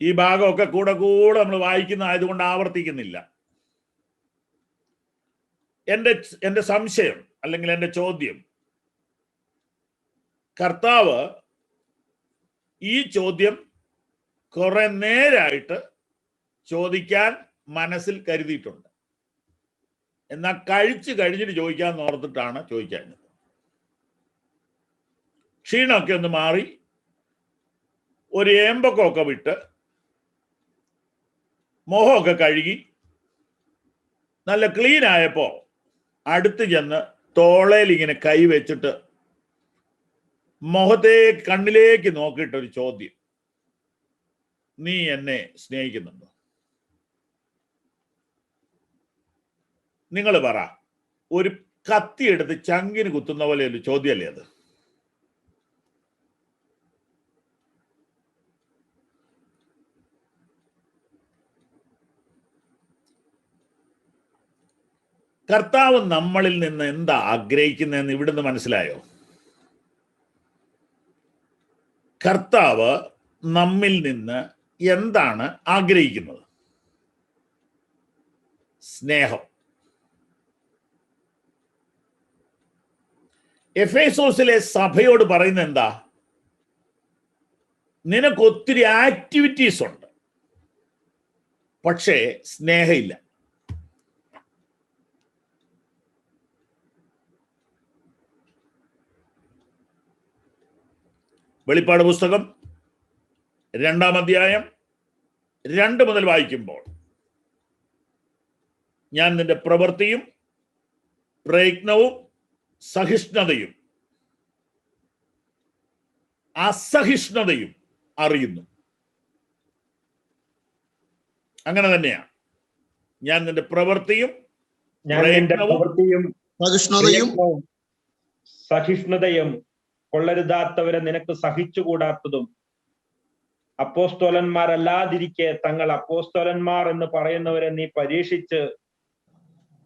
ഈ ഭാഗമൊക്കെ കൂടെ നമ്മൾ വായിക്കുന്ന ആയതുകൊണ്ട് ആവർത്തിക്കുന്നില്ല. എന്റെ സംശയം അല്ലെങ്കിൽ എന്റെ ചോദ്യം, കർത്താവ് ഈ ചോദ്യം കുറെ നേരമായിട്ട് ചോദിക്കാൻ മനസ്സിൽ കരുതിയിട്ടുണ്ട്. എന്നാൽ കഴിച്ചു കഴിഞ്ഞിട്ട് ചോദിക്കാന്ന് ഓർത്തിട്ടാണ് ചോദിക്കാഞ്ഞത്. ക്ഷീണമൊക്കെ ഒന്ന് മാറി ഒരു ഏമ്പൊക്കെ വിട്ട് മുഖമൊക്കെ കഴുകി നല്ല ക്ലീൻ ആയപ്പോ അടുത്ത് ചെന്ന് തോളയിൽ ഇങ്ങനെ കൈ വെച്ചിട്ട് കണ്ണിലേക്ക് നോക്കിയിട്ടൊരു ചോദ്യം, നീ എന്നെ സ്നേഹിക്കുന്നുണ്ടോ? നിങ്ങൾ പറ. ഒരു കത്തി എടുത്ത് ചങ്കിന് കുത്തുന്ന പോലെ ഒരു ചോദ്യമല്ലേ അത്? കർത്താവ് നമ്മളിൽ നിന്ന് എന്താ ആഗ്രഹിക്കുന്നതെന്ന് ഇവിടുന്ന് മനസ്സിലായോ? കർത്താവ് നമ്മിൽ നിന്ന് എന്താണ് ആഗ്രഹിക്കുന്നത്? സ്നേഹം. എഫേസോസിലെ സഭയോട് പറയുന്നത് എന്താ? നിനക്ക് ഒത്തിരി ആക്ടിവിറ്റീസ് ഉണ്ട്, പക്ഷേ സ്നേഹമില്ല. വെളിപ്പാട് പുസ്തകം 2-ാം അധ്യായം 2 മുതൽ വായിക്കുമ്പോൾ, ഞാൻ നിന്റെ പ്രവൃത്തിയും പ്രയത്നവും സഹിഷ്ണുതയും അസഹിഷ്ണുതയും അറിയുന്നു. അങ്ങനെ തന്നെയാണ്. ഞാൻ നിന്റെ പ്രവൃത്തിയും സഹിഷ്ണുതയും കൊള്ളരുതാത്തവരെ നിനക്ക് സഹിച്ചുകൂടാത്തതും, അപ്പോസ്തോലന്മാരല്ലാതിരിക്കെ തങ്ങൾ അപ്പോസ്തോലന്മാർ എന്ന് പറയുന്നവരെ നീ പരീക്ഷിച്ച്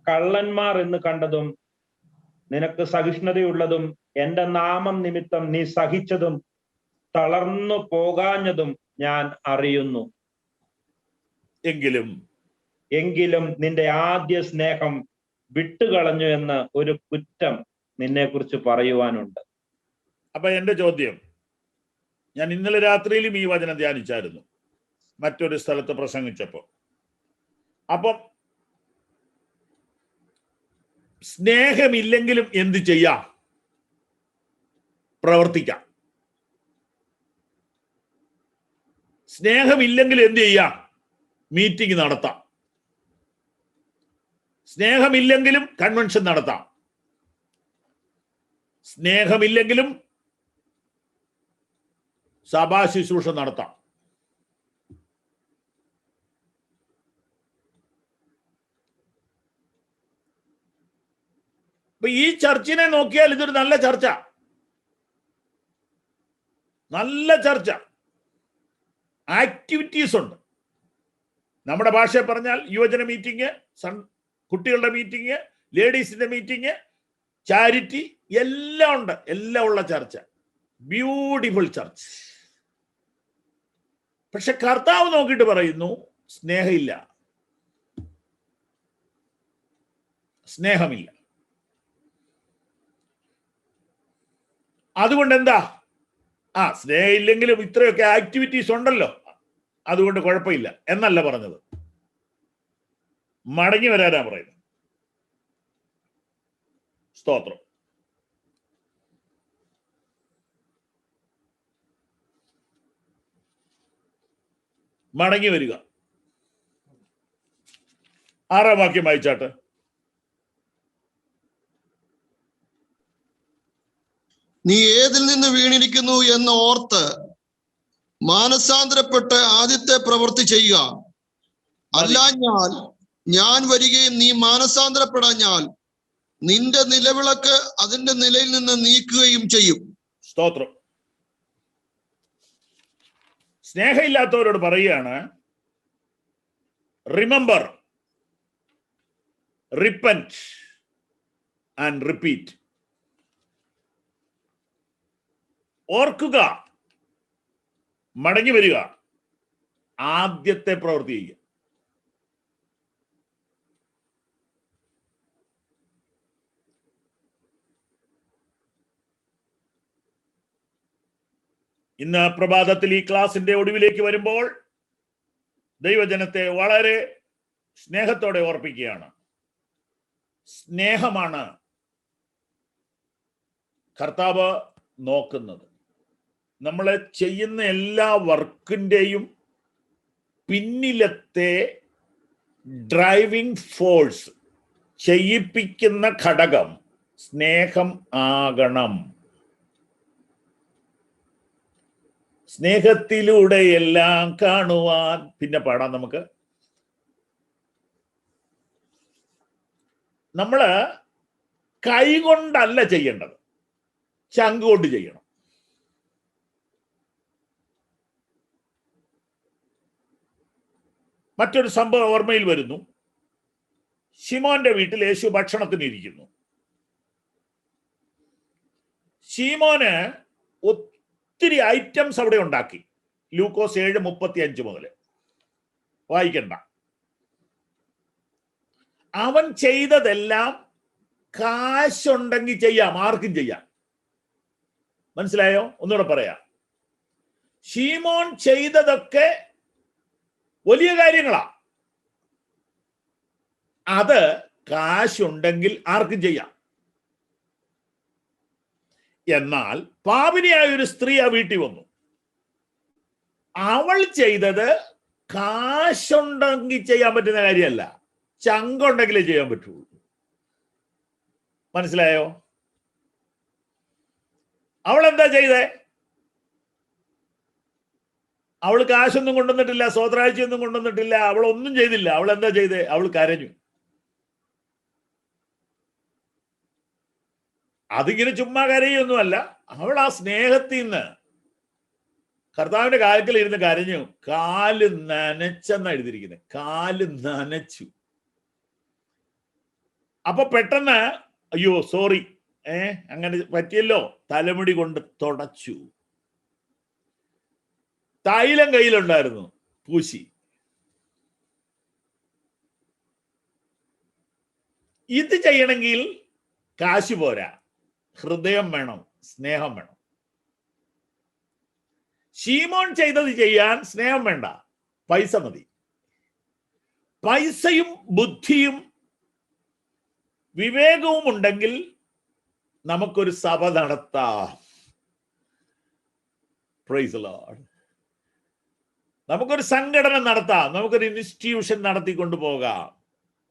കള്ളന്മാർ എന്ന് കണ്ടതും, നിനക്ക് സഹിഷ്ണുതയുള്ളതും, എന്റെ നാമം നിമിത്തം നീ സഹിച്ചതും തളർന്നു പോകാഞ്ഞതും ഞാൻ അറിയുന്നു. എങ്കിലും നിന്റെ ആദ്യ സ്നേഹം വിട്ടുകളഞ്ഞു എന്ന് ഒരു കുറ്റം നിന്നെ കുറിച്ച് പറയുവാനുണ്ട്. അപ്പൊ എന്റെ ചോദ്യം, ഞാൻ ഇന്നലെ രാത്രിയിലും ഈ വചനം ധ്യാനിച്ചായിരുന്നു മറ്റൊരു സ്ഥലത്ത് പ്രസംഗിച്ചപ്പോ. അപ്പം സ്നേഹമില്ലെങ്കിലും എന്ത് ചെയ്യാം? പ്രവർത്തിക്കാം. സ്നേഹമില്ലെങ്കിൽ എന്ത് ചെയ്യാം? മീറ്റിംഗ് നടത്താം. സ്നേഹമില്ലെങ്കിലും കൺവെൻഷൻ നടത്താം. സ്നേഹമില്ലെങ്കിലും സഭാ ശുശ്രൂഷ നടത്താം. അപ്പൊ ഈ ചർച്ചിനെ നോക്കിയാൽ ഇതൊരു നല്ല ചർച്ച. നല്ല ചർച്ച, ആക്ടിവിറ്റീസ് ഉണ്ട്. നമ്മുടെ ഭാഷയിൽ പറഞ്ഞാൽ യുവജന മീറ്റിംഗ്, കുട്ടികളുടെ മീറ്റിംഗ്, ലേഡീസിന്റെ മീറ്റിംഗ്, ചാരിറ്റി എല്ലാം ഉണ്ട്. എല്ലാം ഉള്ള ചർച്ച, ബ്യൂട്ടിഫുൾ ചർച്ച്. പക്ഷെ കർത്താവ് നോക്കിയിട്ട് പറയുന്നു സ്നേഹമില്ല, സ്നേഹമില്ല. അതുകൊണ്ട് എന്താ? സ്നേഹം ഇല്ലെങ്കിലും ഇത്രയൊക്കെ ആക്ടിവിറ്റീസ് ഉണ്ടല്ലോ, അതുകൊണ്ട് കുഴപ്പമില്ല എന്നല്ല പറഞ്ഞത്. മടങ്ങി വരാനാ പറയുന്നത്. സ്തോത്രം. മടങ്ങി വരിക. 6-ാം വാക്യം വായിച്ചാട്ട്. നീ ഏതിൽ നിന്ന് വീണിരിക്കുന്നു എന്ന് ഓർത്ത് മാനസാന്തരപ്പെട്ട് ആദ്യത്തെ പ്രവൃത്തി ചെയ്യുക. അല്ലാഞ്ഞാൽ ഞാൻ വരികയും നീ മാനസാന്തരപ്പെടാഞ്ഞാൽ നിന്റെ നിലവിളക്ക് അതിന്റെ നിലയിൽ നിന്ന് നീക്കുകയും ചെയ്യും. സ്തോത്രം. സ്നേഹമില്ലാത്തവരോട് പറയുകയാണ്, റിമെമ്പർ, റിപ്പന്റ് ആൻഡ് റിപ്പീറ്റ്. ഓർക്കുക, മടങ്ങി വരിക, ആദ്യത്തെ പ്രവൃത്തി ചെയ്യുക. ഇന്ന് പ്രഭാതത്തിൽ ഈ ക്ലാസിന്റെ ഒടുവിലേക്ക് വരുമ്പോൾ ദൈവജനത്തെ വളരെ സ്നേഹത്തോടെ ഓർപ്പിക്കുകയാണ്. സ്നേഹമാണ് കർത്താവ് നോക്കുന്നത്. നമ്മൾ ചെയ്യുന്ന എല്ലാ വർക്കിൻ്റെയും പിന്നിലത്തെ ഡ്രൈവിംഗ് ഫോഴ്സ്, ചെയ്യിപ്പിക്കുന്ന ഘടകം സ്നേഹം ആകണം. സ്നേഹത്തിലൂടെ എല്ലാം കാണുവാൻ. പിന്നെ പാടാം നമുക്ക്. നമ്മള് കൈകൊണ്ടല്ല ചെയ്യേണ്ടത്, ചങ്കുകൊണ്ട് ചെയ്യണം. മറ്റൊരു സംഭവം ഓർമ്മയിൽ വരുന്നു. ശിമോന്റെ വീട്ടിൽ യേശു ഭക്ഷണത്തിന് ഇരിക്കുന്നു. ശിമോന് ഒത്തിരി ഐറ്റംസ് അവിടെ ഉണ്ടാക്കി. ലൂക്കോസ് 7:35 മുതൽ വായിക്കണ്ട. അവൻ ചെയ്തതെല്ലാം കാശുണ്ടെങ്കിൽ ചെയ്യാം, ആർക്കും ചെയ്യാം. മനസ്സിലായോ? ഒന്നുകൂടെ പറയാം. ശീമോൻ ചെയ്തതൊക്കെ വലിയ കാര്യങ്ങളാ. അത് കാശുണ്ടെങ്കിൽ ആർക്കും ചെയ്യാം. എന്നാൽ പാപിനിയായ ഒരു സ്ത്രീ ആ വീട്ടിൽ വന്നു. അവൾ ചെയ്തത് കാശുണ്ടെങ്കിൽ ചെയ്യാൻ പറ്റുന്ന കാര്യമല്ല, ചങ്കുണ്ടെങ്കിലേ ചെയ്യാൻ പറ്റുള്ളൂ. മനസ്സിലായോ? അവൾ എന്താ ചെയ്തേ? അവൾ കാശൊന്നും കൊണ്ടുവന്നിട്ടില്ല, സ്വത്രാഴ്ചയൊന്നും കൊണ്ടുവന്നിട്ടില്ല, അവൾ ഒന്നും ചെയ്തില്ല. അവൾ എന്താ ചെയ്തേ? അവൾ കരഞ്ഞു. അതിങ്ങനെ ചുമ്മാ കരയൊന്നുമല്ല. അവൾ ആ സ്നേഹത്തിൽ നിന്ന് കർത്താവിന്റെ കാൽക്കൽ ഇരുന്ന് കരഞ്ഞു. കാല് നനച്ചെന്നാ എഴുതിയിരിക്കുന്നത്. കാല് നനച്ചു. അപ്പൊ പെട്ടെന്ന് അയ്യോ സോറി, അങ്ങനെ പറ്റിയല്ലോ, തലമുടി കൊണ്ട് തുടച്ചു. തൈലം കയ്യിലുണ്ടായിരുന്നു, പൂശി. ഇത് ചെയ്യണമെങ്കിൽ കാശ് പോരാ, ഹൃദയം വേണം, സ്നേഹം വേണം. ശീമോൻ ചെയ്തത് ചെയ്യാൻ സ്നേഹം വേണ്ട, പൈസ മതി. പൈസയും ബുദ്ധിയും വിവേകവും ഉണ്ടെങ്കിൽ നമുക്കൊരു സഭ നടത്താം. Price the Lord. നമുക്കൊരു സംഘടന നടത്താം, നമുക്കൊരു ഇൻസ്റ്റിറ്റ്യൂഷൻ നടത്തിക്കൊണ്ടു പോകാം.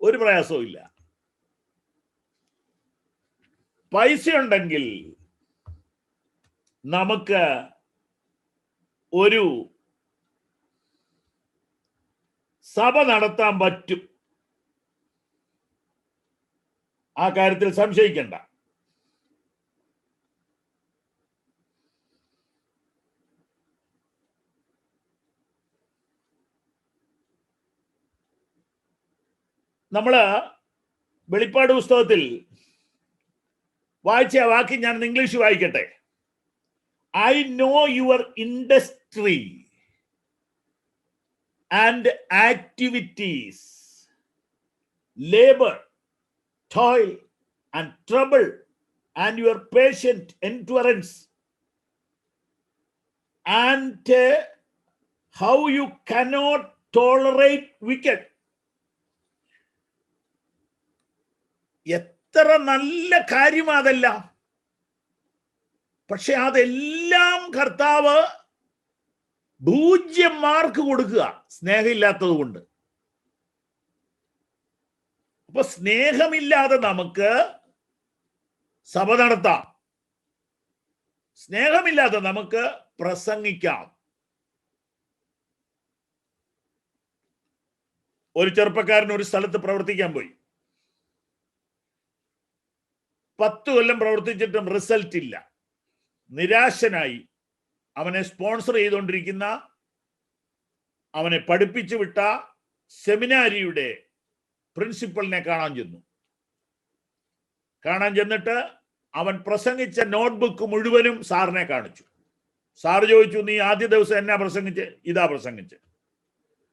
ഒരു പ്രയാസവും ഇല്ല. പൈസ ഉണ്ടെങ്കിൽ നമുക്ക് ഒരു സഭ നടത്താൻ പറ്റും. ആ കാര്യത്തിൽ സംശയിക്കണ്ട. നമ്മള് വെളിപ്പാട് പുസ്തകത്തിൽ വായിച്ച വാക്ക് ഞാൻ ഇംഗ്ലീഷ് വായിക്കട്ടെ. I know your industry and activities, labor, toil, and trouble, and your patient endurance, and how you cannot tolerate wicked. എത്ര നല്ല കാര്യം അതെല്ലാം. പക്ഷെ അതെല്ലാം കർത്താവ് 0 മാർക്ക് കൊടുക്കുക, സ്നേഹമില്ലാത്തത് കൊണ്ട്. അപ്പൊ സ്നേഹമില്ലാതെ നമുക്ക് സഭ നടത്താം, സ്നേഹമില്ലാതെ നമുക്ക് പ്രസംഗിക്കാം. ഒരു ചെറുപ്പക്കാരൻ ഒരു സ്ഥലത്ത് പ്രവർത്തിക്കാൻ പോയി. 10 കൊല്ലം പ്രവർത്തിച്ചിട്ടും റിസൾട്ട് ഇല്ല. നിരാശനായി അവനെ സ്പോൺസർ ചെയ്തുകൊണ്ടിരിക്കുന്ന, അവനെ പഠിപ്പിച്ചു വിട്ട സെമിനാരിയുടെ പ്രിൻസിപ്പലിനെ കാണാൻ ചെന്നിട്ട് അവൻ പ്രസംഗിച്ച നോട്ട്ബുക്ക് മുഴുവനും സാറിനെ കാണിച്ചു. സാറ് ചോദിച്ചു, നീ ആദ്യ ദിവസം എന്നാ പ്രസംഗിച്ച്? ഇതാ പ്രസംഗിച്ച്.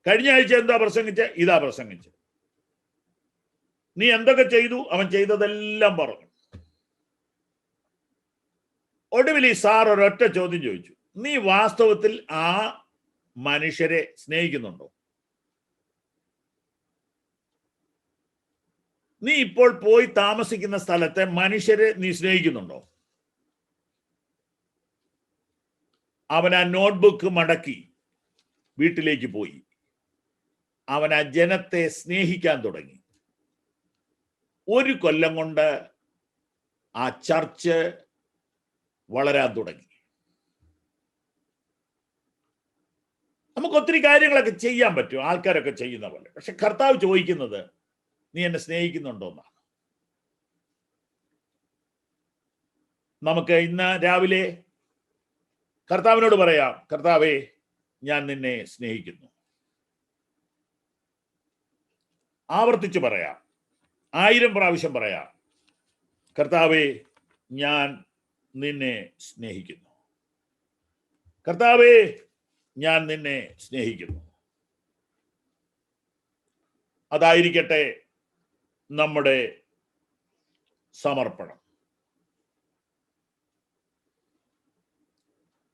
കഴിഞ്ഞ ആഴ്ച എന്താ പ്രസംഗിച്ച്? ഇതാ പ്രസംഗിച്ച്. നീ എന്തൊക്കെ ചെയ്തു? അവൻ ചെയ്തതെല്ലാം പറഞ്ഞു. ഒടുവിൽ ഈ സാർ ഒരൊറ്റ ചോദ്യം ചോദിച്ചു, നീ വാസ്തവത്തിൽ ആ മനുഷ്യരെ സ്നേഹിക്കുന്നുണ്ടോ? നീ ഇപ്പോൾ പോയി താമസിക്കുന്ന സ്ഥലത്തെ മനുഷ്യരെ നീ സ്നേഹിക്കുന്നുണ്ടോ? അവൻ ആ നോട്ട്ബുക്ക് മടക്കി വീട്ടിലേക്ക് പോയി. അവൻ ആ ജനത്തെ സ്നേഹിക്കാൻ തുടങ്ങി. 1 കൊല്ലം കൊണ്ട് ആ ചർച്ച് വളരാൻ തുടങ്ങി. നമുക്ക് ഒത്തിരി കാര്യങ്ങളൊക്കെ ചെയ്യാൻ പറ്റും, ആൾക്കാരൊക്കെ ചെയ്യുന്ന പോലെ. പക്ഷെ കർത്താവ് ചോദിക്കുന്നത്, നീ എന്നെ സ്നേഹിക്കുന്നുണ്ടോന്നാണ്. നമുക്ക് ഇന്ന് രാവിലെ കർത്താവിനോട് പറയാം, കർത്താവേ, ഞാൻ നിന്നെ സ്നേഹിക്കുന്നു. ആവർത്തിച്ച് പറയാം, 1000 പ്രാവശ്യം പറയാം, കർത്താവേ, ഞാൻ നിന്നെ സ്നേഹിക്കുന്നു. കർത്താവേ, ഞാൻ നിന്നെ സ്നേഹിക്കുന്നു. അതായിരിക്കട്ടെ നമ്മുടെ സമർപ്പണം.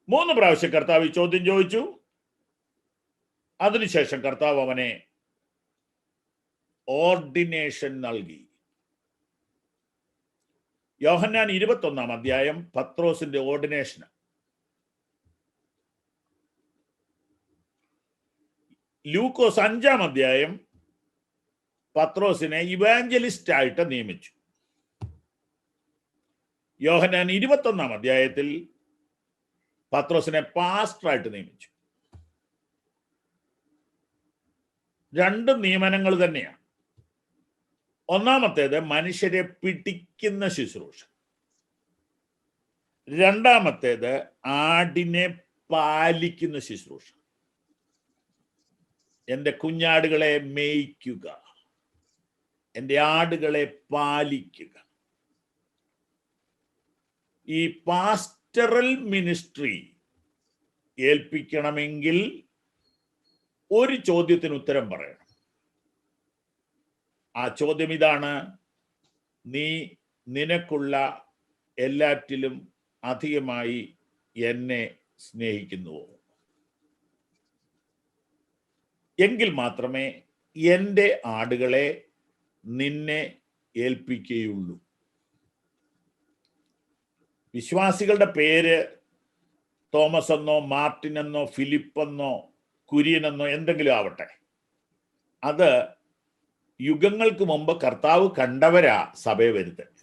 3 പ്രാവശ്യം കർത്താവ് ഈ ചോദ്യം ചോദിച്ചു. അതിനുശേഷം കർത്താവ് അവനെ ഓർഡിനേഷൻ നൽകി. യോഹന്നാൻ 21-ാം അധ്യായം പത്രോസിന്റെ ഓർഡിനേഷൻ. ലൂക്കോസ് 5-ാം അധ്യായം പത്രോസിനെ ഇവാഞ്ചലിസ്റ്റ് ആയിട്ട് നിയമിച്ചു. യോഹന്നാൻ 21-ാം അധ്യായത്തിൽ പത്രോസിനെ പാസ്റ്ററായിട്ട് നിയമിച്ചു. 2 നിയമനങ്ങൾ തന്നെയാണ്. ഒന്നാമത്തേത് മനുഷ്യരെ പിടിക്കുന്ന ശുശ്രൂഷ, രണ്ടാമത്തേത് ആടിനെ പാലിക്കുന്ന ശുശ്രൂഷ. എൻ്റെ കുഞ്ഞാടുകളെ മേയ്ക്കുക, എൻ്റെ ആടുകളെ പാലിക്കുക. ഈ പാസ്റ്ററൽ മിനിസ്ട്രി ഏൽപ്പിക്കണമെങ്കിൽ ഒരു ചോദ്യത്തിന് ഉത്തരം പറയണം. ആ ചോദ്യം ഇതാണ്, നീ നിനക്കുള്ള എല്ലാറ്റിലും അധികമായി എന്നെ സ്നേഹിക്കുന്നുവോ? എങ്കിൽ മാത്രമേ എൻ്റെ ആടുകളെ നിന്നെ ഏൽപ്പിക്കുകയുള്ളൂ. വിശ്വാസികളുടെ പേര് തോമസ് എന്നോ മാർട്ടിൻ എന്നോ ഫിലിപ്പെന്നോ കുര്യനെന്നോ എന്തെങ്കിലും ആവട്ടെ, അത് യുഗങ്ങൾക്ക് മുമ്പ് കർത്താവ് കണ്ടവരാ സഭയെ വരുന്നത്.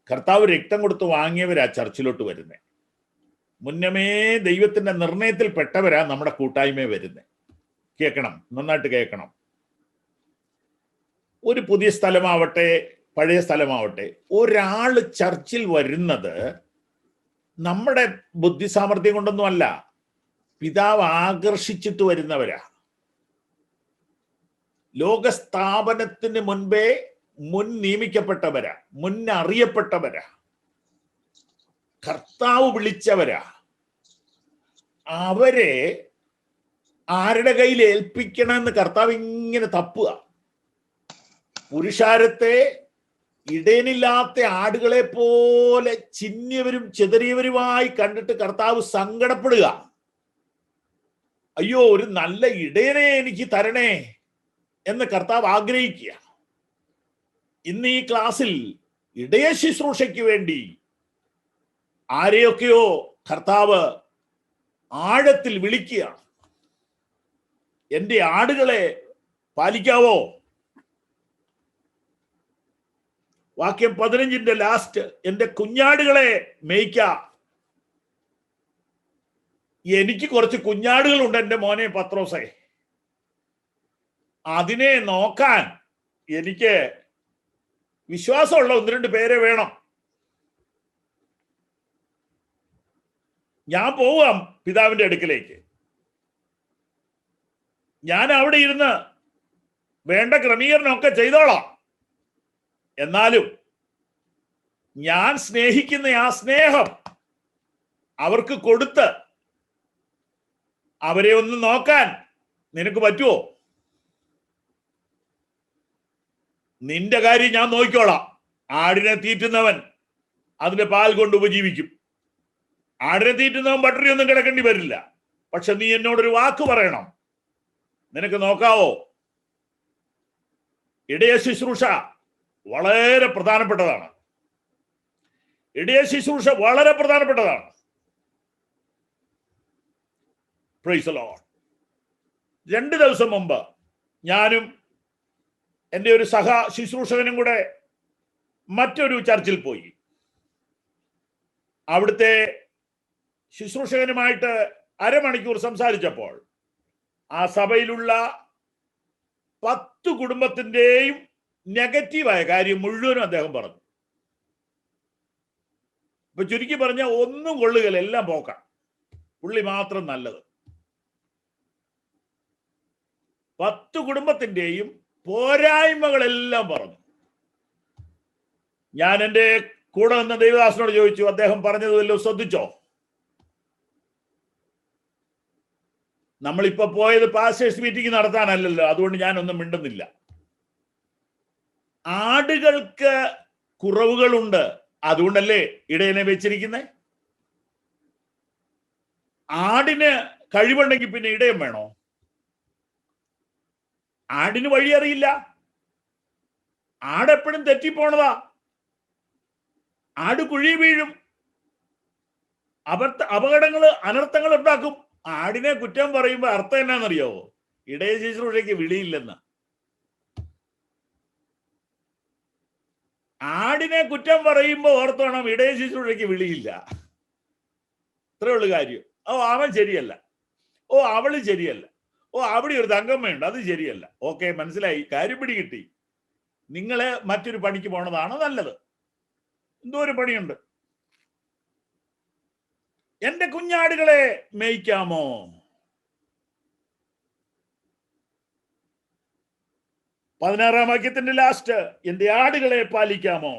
കർത്താവ് രക്തം കൊടുത്ത് വാങ്ങിയവരാ ചർച്ചിലോട്ട് വരുന്നത്. മുന്നമേ ദൈവത്തിന്റെ നിർണയത്തിൽ പെട്ടവരാ നമ്മുടെ കൂട്ടായ്മയെ വരുന്നത്. കേൾക്കണം, നന്നായിട്ട് കേൾക്കണം. ഒരു പുതിയ സ്ഥലമാവട്ടെ പഴയ സ്ഥലമാവട്ടെ, ഒരാള് ചർച്ചിൽ വരുന്നത് നമ്മുടെ ബുദ്ധിസാമർഥ്യം കൊണ്ടൊന്നും അല്ല, പിതാവ് ആകർഷിച്ചിട്ട് വരുന്നവരാ. ലോകസ്ഥാപനത്തിന് മുൻപേ മുൻ നിയമിക്കപ്പെട്ടവരാ, മുൻ അറിയപ്പെട്ടവരാ, കർത്താവ് വിളിച്ചവരാ. അവരെ ആരുടെ കയ്യിൽ ഏൽപ്പിക്കണമെന്ന് കർത്താവ് ഇങ്ങനെ തപ്പുക. പുരുഷാരത്തെ ഇടയനില്ലാത്ത ആടുകളെ പോലെ ചിന്നിയവരും ചെതറിയവരുമായി കണ്ടിട്ട് കർത്താവ് സങ്കടപ്പെടുക. അയ്യോ, ഒരു നല്ല ഇടയനെ എനിക്ക് തരണേ എന്ന് കർത്താവ് ആഗ്രഹിക്കുക. ഇന്ന് ഈ ക്ലാസ്സിൽ ഇടയ ശുശ്രൂഷയ്ക്ക് വേണ്ടി ആരെയൊക്കെയോ കർത്താവ് ആഴത്തിൽ വിളിക്കുകയാണ്. എൻ്റെ ആടുകളെ പാലിക്കാവോ? വാക്യം 15 ലാസ്റ്റ്, എൻ്റെ കുഞ്ഞാടുകളെ മേയ്ക്ക. എനിക്ക് കുറച്ച് കുഞ്ഞാടുകളുണ്ട് എൻ്റെ മോനെ പത്രോസേ. അതിനെ നോക്കാൻ എനിക്ക് വിശ്വാസമുള്ള 1-2 പേരെ വേണം. ഞാൻ പോവാം പിതാവിന്റെ അടുക്കലേക്ക്. ഞാൻ അവിടെ ഇരുന്ന് വേണ്ട ക്രമീകരണമൊക്കെ ചെയ്തോളാം. എന്നാലും ഞാൻ സ്നേഹിക്കുന്ന ആ സ്നേഹം അവർക്ക് കൊടുത്ത് അവരെ ഒന്ന് നോക്കാൻ നിനക്ക് പറ്റുമോ? നിന്റെ കാര്യം ഞാൻ നോക്കിക്കോളാം. ആടിനെ തീറ്റുന്നവൻ അതിന്റെ പാൽ കൊണ്ട് ഉപജീവിക്കും. ആടിനെ തീറ്റുന്നവൻ പട്ടിണി ഒന്നും കിടക്കേണ്ടി വരില്ല. പക്ഷെ നീ എന്നോടൊരു വാക്ക് പറയണം. നിനക്ക് നോക്കാവോ? ഇടയ ശുശ്രൂഷ വളരെ പ്രധാനപ്പെട്ടതാണ്. ഇടയ ശുശ്രൂഷ വളരെ പ്രധാനപ്പെട്ടതാണ്. Price the Lord. 2 ദിവസം മുമ്പ് ഞാനും എൻ്റെ ഒരു സഹ ശുശ്രൂഷകനും കൂടെ മറ്റൊരു ചർച്ചിൽ പോയി. അവിടുത്തെ ശുശ്രൂഷകനുമായിട്ട് അരമണിക്കൂർ സംസാരിച്ചപ്പോൾ ആ സഭയിലുള്ള 10 കുടുംബത്തിൻ്റെയും നെഗറ്റീവായ കാര്യം മുഴുവനും അദ്ദേഹം പറഞ്ഞു. ഇപ്പൊ ചുരുക്കി പറഞ്ഞ ഒന്നും കൊള്ളുകയില്ല, എല്ലാം പോക്കാം, പുള്ളി മാത്രം നല്ലത്. 10 കുടുംബത്തിൻ്റെയും പോരായ്മകളെല്ലാം പറഞ്ഞു. ഞാൻ എൻ്റെ കൂടെ നിന്ന ദേവദാസനോട് ചോദിച്ചു, അദ്ദേഹം പറഞ്ഞത് വല്ലതും ശ്രദ്ധിച്ചോ? നമ്മളിപ്പോ പോയത് പാസ്റ്റേഴ്സ് മീറ്റിംഗ് നടത്താനല്ലല്ലോ, അതുകൊണ്ട് ഞാനൊന്നും മിണ്ടുന്നില്ല. ആടുകൾക്ക് കുറവുകളുണ്ട്, അതുകൊണ്ടല്ലേ ഇടയനെ വെച്ചിരിക്കുന്നത്. ആടിന് കഴിവുണ്ടെങ്കിൽ പിന്നെ ഇടയൻ വേണോ? ആടിന് വഴി അറിയില്ല. ആടെപ്പോഴും തെറ്റിപ്പോണതാ. ആട് കുഴി വീഴും, അപകടങ്ങള് അനർത്ഥങ്ങൾ ഉണ്ടാക്കും. ആടിനെ കുറ്റം പറയുമ്പോ അർത്ഥം എന്നാന്നറിയോ? ഇടയ ശുശ്രൂഷയ്ക്ക് വിളിയില്ലെന്ന്. ആടിനെ കുറ്റം പറയുമ്പോ ഓർത്തോണം ഇടയ ശുശ്രൂഷയ്ക്ക് വിളിയില്ല. ഇത്രേ ഉള്ളു കാര്യം. ഓ, അവൻ ശരിയല്ല, ഓ അവള് ശരിയല്ല, ഓ അവിടെ ഒരു തങ്കമ്മയുണ്ട്, അത് ശരിയല്ല. ഓക്കെ, മനസ്സിലായി, കാര്യം പിടി കിട്ടി. നിങ്ങള് മറ്റൊരു പണിക്ക് പോണതാണ് നല്ലത്. എന്തോ ഒരു പണിയുണ്ട്. എന്റെ കുഞ്ഞാടുകളെ മേയ്ക്കാമോ? പതിനാറാം വാക്യത്തിന്റെ ലാസ്റ്റ്, എന്റെ ആടുകളെ പാലിക്കാമോ?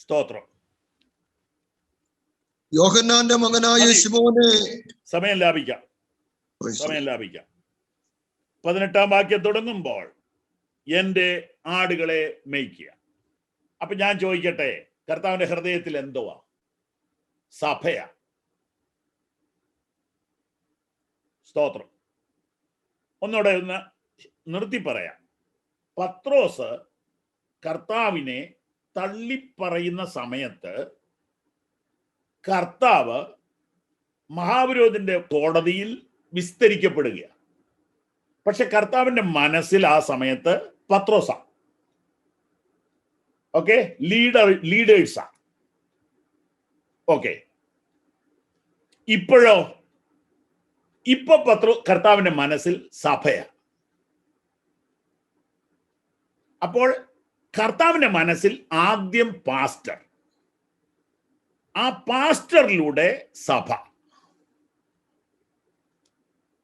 സ്തോത്രം. യോഹന്നാന്റെ മകനായ ശിമോനെ. സമയം ലാഭിക്കാം. 18-ാം വാക്യം തുടങ്ങുമ്പോൾ എന്റെ ആടുകളെ മേയ്ക്കുക. അപ്പൊ ഞാൻ ചോദിക്കട്ടെ, കർത്താവിന്റെ ഹൃദയത്തിൽ എന്തുവാ? സഭയാ. സ്തോത്രം. ഒന്നുകൂടെ ഒന്ന് നിർത്തി പറയാം. പത്രോസ് കർത്താവിനെ തള്ളിപ്പറയുന്ന സമയത്ത് കർത്താവ് മഹാപുരോഹിതന്റെ കോടതിയിൽ വിസ്തരിക്കപ്പെടുക. പക്ഷെ കർത്താവിന്റെ മനസ്സിൽ ആ സമയത്ത് പത്രോസ. ഓക്കെ, ലീഡേഴ്സാ. ഓക്കെ, ഇപ്പോഴോ? ഇപ്പൊ കർത്താവിന്റെ മനസ്സിൽ സഭയാ. അപ്പോൾ കർത്താവിന്റെ മനസ്സിൽ ആദ്യം പാസ്റ്റർ, ആ പാസ്റ്ററിലൂടെ സഭ.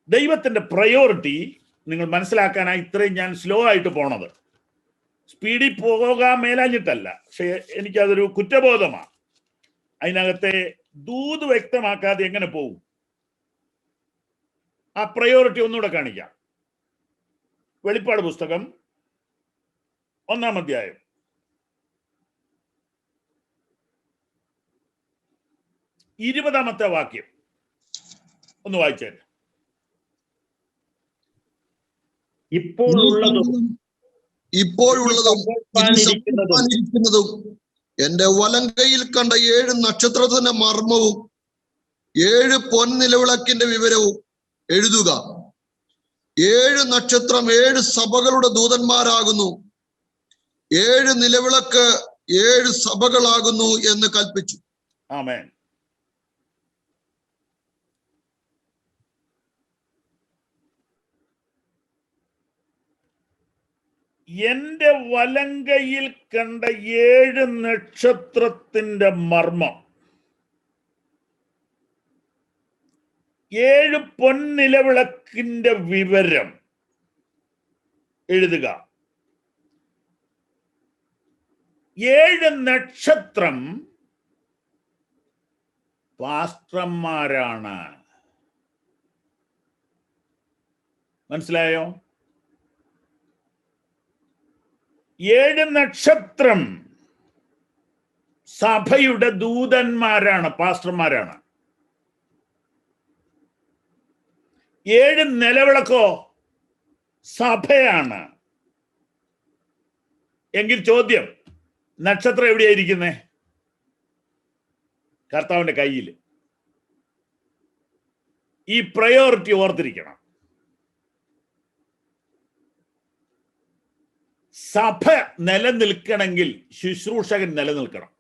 ദൈവത്തിന്റെ പ്രയോറിറ്റി നിങ്ങൾ മനസ്സിലാക്കാനായി ഇത്രയും ഞാൻ സ്ലോ ആയിട്ട് പോണത്. സ്പീഡിൽ പോകാൻ മേലാഞ്ഞിട്ടല്ല, പക്ഷെ എനിക്കതൊരു കുറ്റബോധമാണ്. അതിനകത്തെ ദൂത് വ്യക്തമാക്കാതെ എങ്ങനെ പോകും? ആ പ്രയോറിറ്റി ഒന്നുകൂടെ കാണിക്കാം. വെളിപ്പാട് പുസ്തകം 1-ാം അധ്യായം 20-ാമത്തെ വാക്യം ഒന്ന് വായിച്ചേ. ഇപ്പോഴുള്ളതും ഇപ്പോഴുള്ളതും എന്റെ വലങ്കയിൽ കണ്ട 7 നക്ഷത്രത്തിന്റെ മർമ്മവും 7 പൊൻനിലവിളക്കിന്റെ വിവരവും എഴുതുക. 7 നക്ഷത്രം 7 സഭകളുടെ ദൂതന്മാരാകുന്നു, 7 നിലവിളക്ക് 7 സഭകളാകുന്നു എന്ന് കൽപ്പിച്ചു. ആമേൻ. എന്റെ വലങ്കയിൽ കണ്ട 7 നക്ഷത്രത്തിന്റെ മർമ്മം, 7 പൊൻനിലവിളക്കിന്റെ വിവരം എഴുതുക. 7 നക്ഷത്രം പാസ്റ്റർമാരാണ്. മനസ്സിലായോ? 7 നക്ഷത്രം സഭയുടെ ദൂതന്മാരാണ്, പാസ്റ്റർമാരാണ്. 7 നിലവിളക്കോ സഭയാണ്. എങ്കിൽ ചോദ്യം, നക്ഷത്രം എവിടെയായിരിക്കുന്നേ? കർത്താവിന്റെ കയ്യിൽ. ഈ പ്രയോറിറ്റി ഓർത്തിരിക്കണം. സഭ നിലനിൽക്കണമെങ്കിൽ ശുശ്രൂഷകൻ നിലനിൽക്കണം.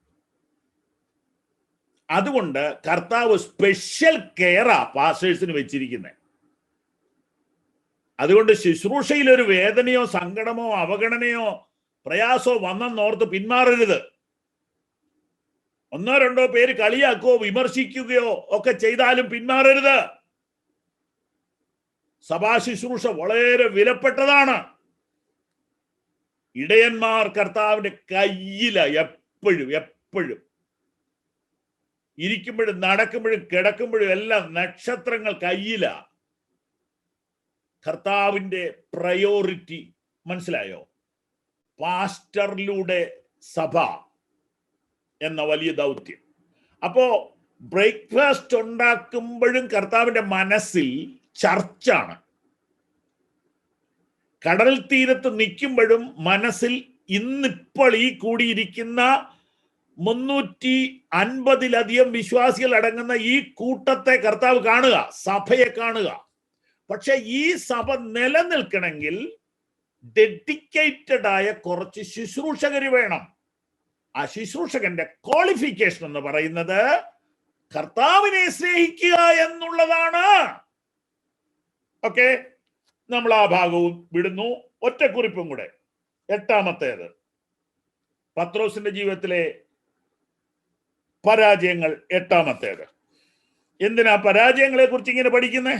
അതുകൊണ്ട് കർത്താവ് സ്പെഷ്യൽ കെയറാ പാസ്റ്റേഴ്സിന് വെച്ചിരിക്കുന്നത്. അതുകൊണ്ട് ശുശ്രൂഷയിൽ ഒരു വേദനയോ സങ്കടമോ അവഗണനയോ പ്രയാസോ വന്നെന്നോർത്ത് പിന്മാറരുത്. 1-2 പേര് കളിയാക്കുകയോ വിമർശിക്കുകയോ ഒക്കെ ചെയ്താലും പിന്മാറരുത്. സഭാ ശുശ്രൂഷ വളരെ വിലപ്പെട്ടതാണ്. ഇടയന്മാർ കർത്താവിന്റെ കയ്യില. എപ്പോഴും എപ്പോഴും ഇരിക്കുമ്പോഴും നടക്കുമ്പോഴും കിടക്കുമ്പോഴും എല്ലാം നക്ഷത്രങ്ങൾ കയ്യില. കർത്താവിന്റെ പ്രയോറിറ്റി മനസ്സിലായോ? പാസ്റ്ററിലൂടെ സഭ എന്ന വലിയ ദൗത്യം. അപ്പോ ബ്രേക്ക്ഫാസ്റ്റ് ഉണ്ടാക്കുമ്പോഴും കർത്താവിന്റെ മനസ്സിൽ ചർച്ചാണ്. കടൽ തീരത്ത് നിൽക്കുമ്പോഴും മനസ്സിൽ ഇന്നിപ്പോൾ ഈ കൂടിയിരിക്കുന്ന 350-ലധികം വിശ്വാസികൾ അടങ്ങുന്ന ഈ കൂട്ടത്തെ കർത്താവ് കാണുക, സഭയെ കാണുക. പക്ഷെ ഈ സഭ നിലനിൽക്കണമെങ്കിൽ ഡെഡിക്കേറ്റഡ് ആയ കുറച്ച് ശുശ്രൂഷകർ വേണം. ആ ശുശ്രൂഷകന്റെ ക്വാളിഫിക്കേഷൻ എന്ന് പറയുന്നത് കർത്താവിനെ സ്നേഹിക്കുക എന്നുള്ളതാണ്. ഓക്കെ, നമ്മൾ ആ ഭാഗവും വിടുന്നു. ഒറ്റക്കുറിപ്പും കൂടെ. 8-ാമത്തേത് പത്രോസിന്റെ ജീവിതത്തിലെ പരാജയങ്ങൾ. 8-ാമത്തേത്. എന്തിനാ പരാജയങ്ങളെ കുറിച്ച് ഇങ്ങനെ പഠിക്കുന്നേ?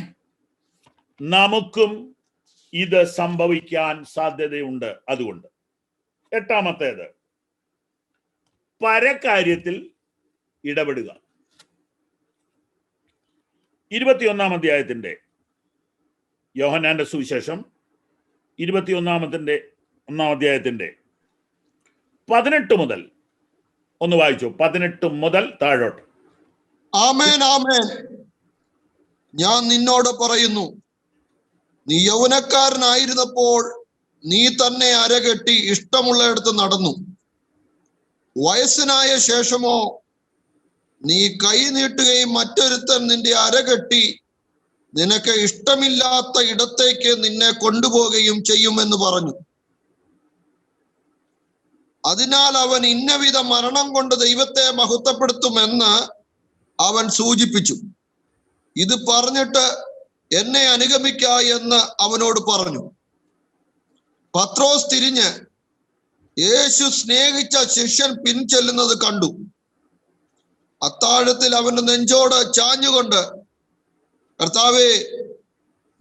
നമുക്കും ഇത് സംഭവിക്കാൻ സാധ്യതയുണ്ട്. അതുകൊണ്ട് 8-ാമത്തേത് പരകാര്യത്തിൽ ഇടപെടുക. 21-ാം അധ്യായത്തിന്റെ യോഹന്നാന്റെ സുവിശേഷം 21-ാം അധ്യായത്തിന്റെ 18 മുതൽ ഒന്ന് വായിച്ചു. 18 മുതൽ താഴോട്ട്. ആമേൻ, ആമേൻ. ഞാൻ നിന്നോട് പറയുന്നു, നീ യൗവനക്കാരനായിരുന്നപ്പോൾ നീ തന്നെ അരകെട്ടി ഇഷ്ടമുള്ളയിടത്ത് നടന്നു. വയസ്സനായ ശേഷമോ നീ കൈ നീട്ടുകയും മറ്റൊരുത്തൻ നിന്റെ അരകെട്ടി നിനക്ക് ഇഷ്ടമില്ലാത്ത ഇടത്തേക്ക് നിന്നെ കൊണ്ടുപോവുകയും ചെയ്യുമെന്ന് പറഞ്ഞു. അതിനാൽ അവൻ ഇന്നവിധ മരണം കൊണ്ട് ദൈവത്തെ മഹത്വപ്പെടുത്തുമെന്ന് അവൻ സൂചിപ്പിച്ചു. ഇത് പറഞ്ഞിട്ട് എന്നെ അനുഗമിക്ക എന്ന് അവനോട് പറഞ്ഞു. പത്രോസ് തിരിഞ്ഞ് യേശു സ്നേഹിച്ച ശിഷ്യൻ പിൻചെല്ലുന്നത് കണ്ടു. അത്താഴത്തിൽ അവന്റെ നെഞ്ചോട് ചാഞ്ഞുകൊണ്ട്, കർത്താവേ,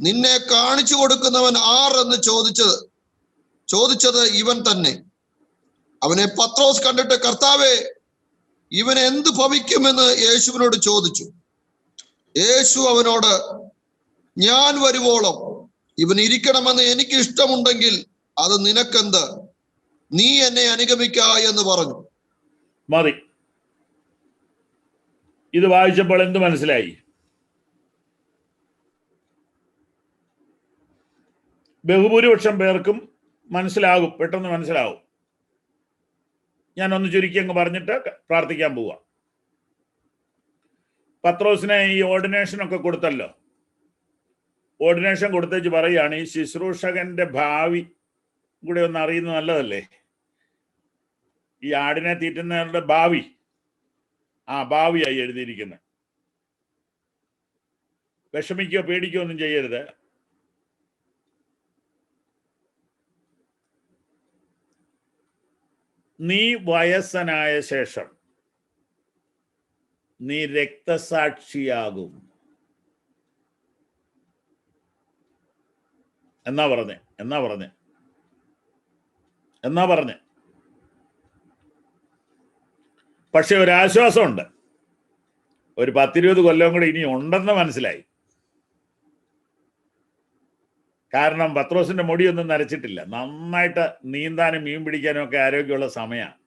നിന്നെ കാണിച്ചു കൊടുക്കുന്നവൻ ആർ എന്ന് ചോദിച്ചത് ഇവൻ തന്നെ. അവനെ പത്രോസ് കണ്ടിട്ട്, കർത്താവേ, ഇവൻ എന്ത് ഭവിക്കുമെന്ന് യേശുവിനോട് ചോദിച്ചു. യേശു അവനോട്, ഞാൻ വരുവോളം ഇവൻ ഇരിക്കണമെന്ന് എനിക്ക് ഇഷ്ടമുണ്ടെങ്കിൽ അത് നിനക്കെന്ത്, നീ എന്നെ അനുഗമിക്ക എന്ന് പറഞ്ഞു. മതി. ഇത് വായിച്ചപ്പോൾ എന്ത് മനസ്സിലായി? ബഹുഭൂരിപക്ഷം പേർക്കും മനസ്സിലാകും, പെട്ടെന്ന് മനസ്സിലാവും. ഞാനൊന്ന് ചുരുക്കി അങ്ങ് പറഞ്ഞിട്ട് പ്രാർത്ഥിക്കാൻ പോവാം. പത്രോസിനെ ഈ ഓർഡിനേഷനൊക്കെ കൊടുത്തല്ലോ. ഓർഡിനേഷൻ കൊടുത്തേച്ച് പറയുകയാണ്, ഈ ശുശ്രൂഷകന്റെ ഭാവി കൂടെ ഒന്ന് അറിയുന്നത് നല്ലതല്ലേ? ഈ ആടിനെ തീറ്റുന്നവരുടെ ഭാവി, ആ ഭാവിയായി എഴുതിയിരിക്കുന്നത്. വിഷമിക്കോ പേടിക്കോ ഒന്നും ചെയ്യരുത്. നീ വയസ്സനായ ശേഷം നീ രക്തസാക്ഷിയാകും എന്നാ പറഞ്ഞേ. പക്ഷെ ഒരാശ്വാസമുണ്ട്. ഒരു 10-20 കൊല്ലം കൂടെ ഇനി ഉണ്ടെന്ന് മനസ്സിലായി. കാരണം പത്രോസിന്റെ മുടിയൊന്നും നരച്ചിട്ടില്ല. നന്നായിട്ട് നീന്താനും മീൻ പിടിക്കാനും ഒക്കെ ആരോഗ്യമുള്ള സമയമാണ്.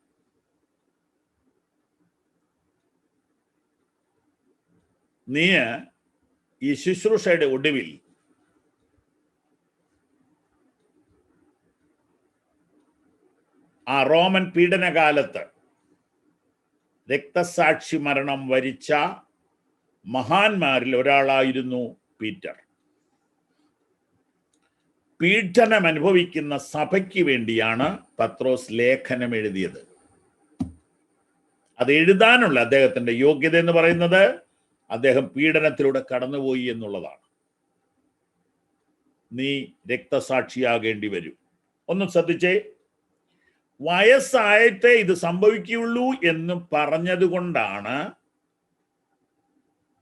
നീ ഈ ശുശ്രൂഷയുടെ ഒടുവിൽ ആ റോമൻ പീഡനകാലത്ത് രക്തസാക്ഷി മരണം വരിച്ച മഹാന്മാരിൽ ഒരാളായിരുന്നു പീറ്റർ. പീഡനം അനുഭവിക്കുന്ന സഭയ്ക്ക് വേണ്ടിയാണ് പത്രോസ് ലേഖനം എഴുതിയത്. അത് എഴുതാനുള്ള അദ്ദേഹത്തിന്റെ യോഗ്യത എന്ന് പറയുന്നത് അദ്ദേഹം പീഡനത്തിലൂടെ കടന്നുപോയി എന്നുള്ളതാണ്. നീ രക്തസാക്ഷിയാകേണ്ടി വരും. ഒന്ന് ശ്രദ്ധിച്ചേ. വയസ്സായിട്ടേ ഇത് സംഭവിക്കുള്ളൂ എന്ന് പറഞ്ഞത് കൊണ്ടാണ്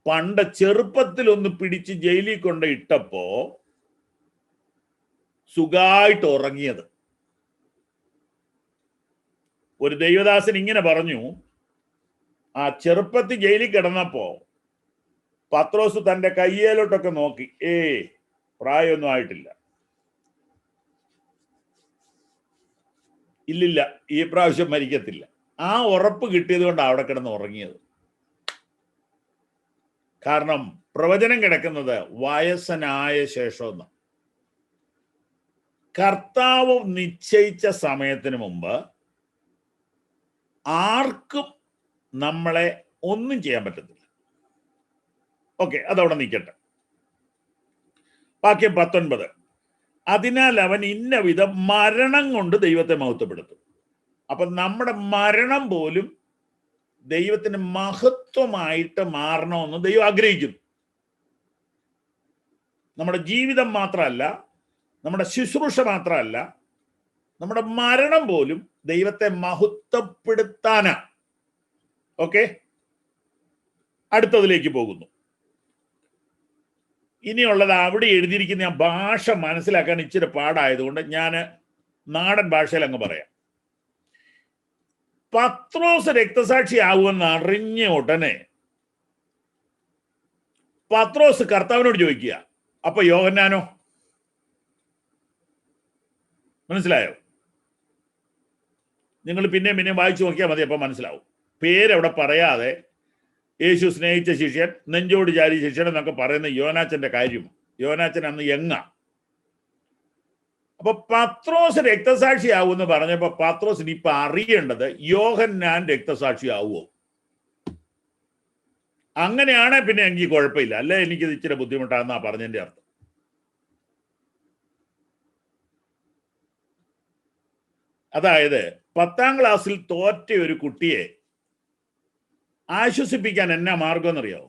പണ്ട് ചെറുപ്പത്തിൽ ഒന്ന് പിടിച്ച് ജയിലിൽ കൊണ്ട് ഇട്ടപ്പോ സുഖമായിട്ട് ഉറങ്ങിയത്. ഒരു ദൈവദാസൻ ഇങ്ങനെ പറഞ്ഞു, ആ ചെറുപ്പത്തിൽ ജയിലിൽ കിടന്നപ്പോ പത്രോസ് തന്റെ കയ്യേലോട്ടൊക്കെ നോക്കി, പ്രായമൊന്നും ആയിട്ടില്ല, ഇല്ലില്ല, ഈ പ്രാവശ്യം മരിക്കത്തില്ല. ആ ഉറപ്പ് കിട്ടിയത് കൊണ്ടാണ് അവിടെ കിടന്ന് ഉറങ്ങിയത്. കാരണം പ്രവചനം കിടക്കുന്നത് വയസ്സനായ ശേഷം. കർത്താവ് നിശ്ചയിച്ച സമയത്തിന് മുമ്പ് ആർക്കും നമ്മളെ ഒന്നും ചെയ്യാൻ പറ്റത്തില്ല. ഓക്കെ, അതവിടെ നിൽക്കട്ടെ. വാക്യം 19. അതിനാൽ അവൻ ഇന്ന വിധം മരണം കൊണ്ട് ദൈവത്തെ മഹത്വപ്പെടുത്തും. അപ്പൊ നമ്മുടെ മരണം പോലും ദൈവത്തിന് മഹത്വമായിട്ട് മാറണമെന്ന് ദൈവം ആഗ്രഹിക്കുന്നു. നമ്മുടെ ജീവിതം മാത്രമല്ല, നമ്മുടെ ശുശ്രൂഷ മാത്രമല്ല, നമ്മുടെ മരണം പോലും ദൈവത്തെ മഹത്വപ്പെടുത്താനാ. ഓക്കെ, അടുത്തതിലേക്ക് പോകുന്നു. ഇനിയുള്ളത് അവിടെ എഴുതിയിരിക്കുന്ന ആ ഭാഷ മനസ്സിലാക്കാൻ ഇച്ചിരി പാടായതുകൊണ്ട് ഞാൻ നാടൻ ഭാഷയിൽ അങ്ങ് പറയാം. പത്രോസ് രക്തസാക്ഷി ആകുമെന്ന് അറിഞ്ഞ ഉടനെ പത്രോസ് കർത്താവിനോട് ചോദിക്കുക, അപ്പൊ യോഹന്നാനോ? മനസ്സിലായോ? നിങ്ങൾ പിന്നെയും വായിച്ചു നോക്കിയാൽ മതി, അപ്പൊ മനസ്സിലാവും. പേരവിടെ പറയാതെ യേശു സ്നേഹിച്ച ശിഷ്യൻ, നെഞ്ചോട് ചാരി ശിഷ്യൻ എന്നൊക്കെ പറയുന്ന യോനാച്ചന്റെ കാര്യം. യോനാച്ചൻ അന്ന് യങ്ങാ. അപ്പൊ പത്രോസ് രക്തസാക്ഷി ആവുമെന്ന് പറഞ്ഞപ്പോ പത്രോസിന് ഇപ്പൊ അറിയേണ്ടത് യോഹന്നാൻ രക്തസാക്ഷി ആവുമോ. അങ്ങനെയാണെ പിന്നെ എനിക്ക് കുഴപ്പമില്ല, അല്ലെ എനിക്കിത് ഇച്ചിരി ബുദ്ധിമുട്ടാണെന്നാ പറഞ്ഞതിന്റെ അർത്ഥം. അതായത് 10ാം ക്ലാസ്സിൽ തോറ്റ ഒരു കുട്ടിയെ ആശ്വസിപ്പിക്കാൻ എന്നാ മാർഗം എന്നറിയാവോ?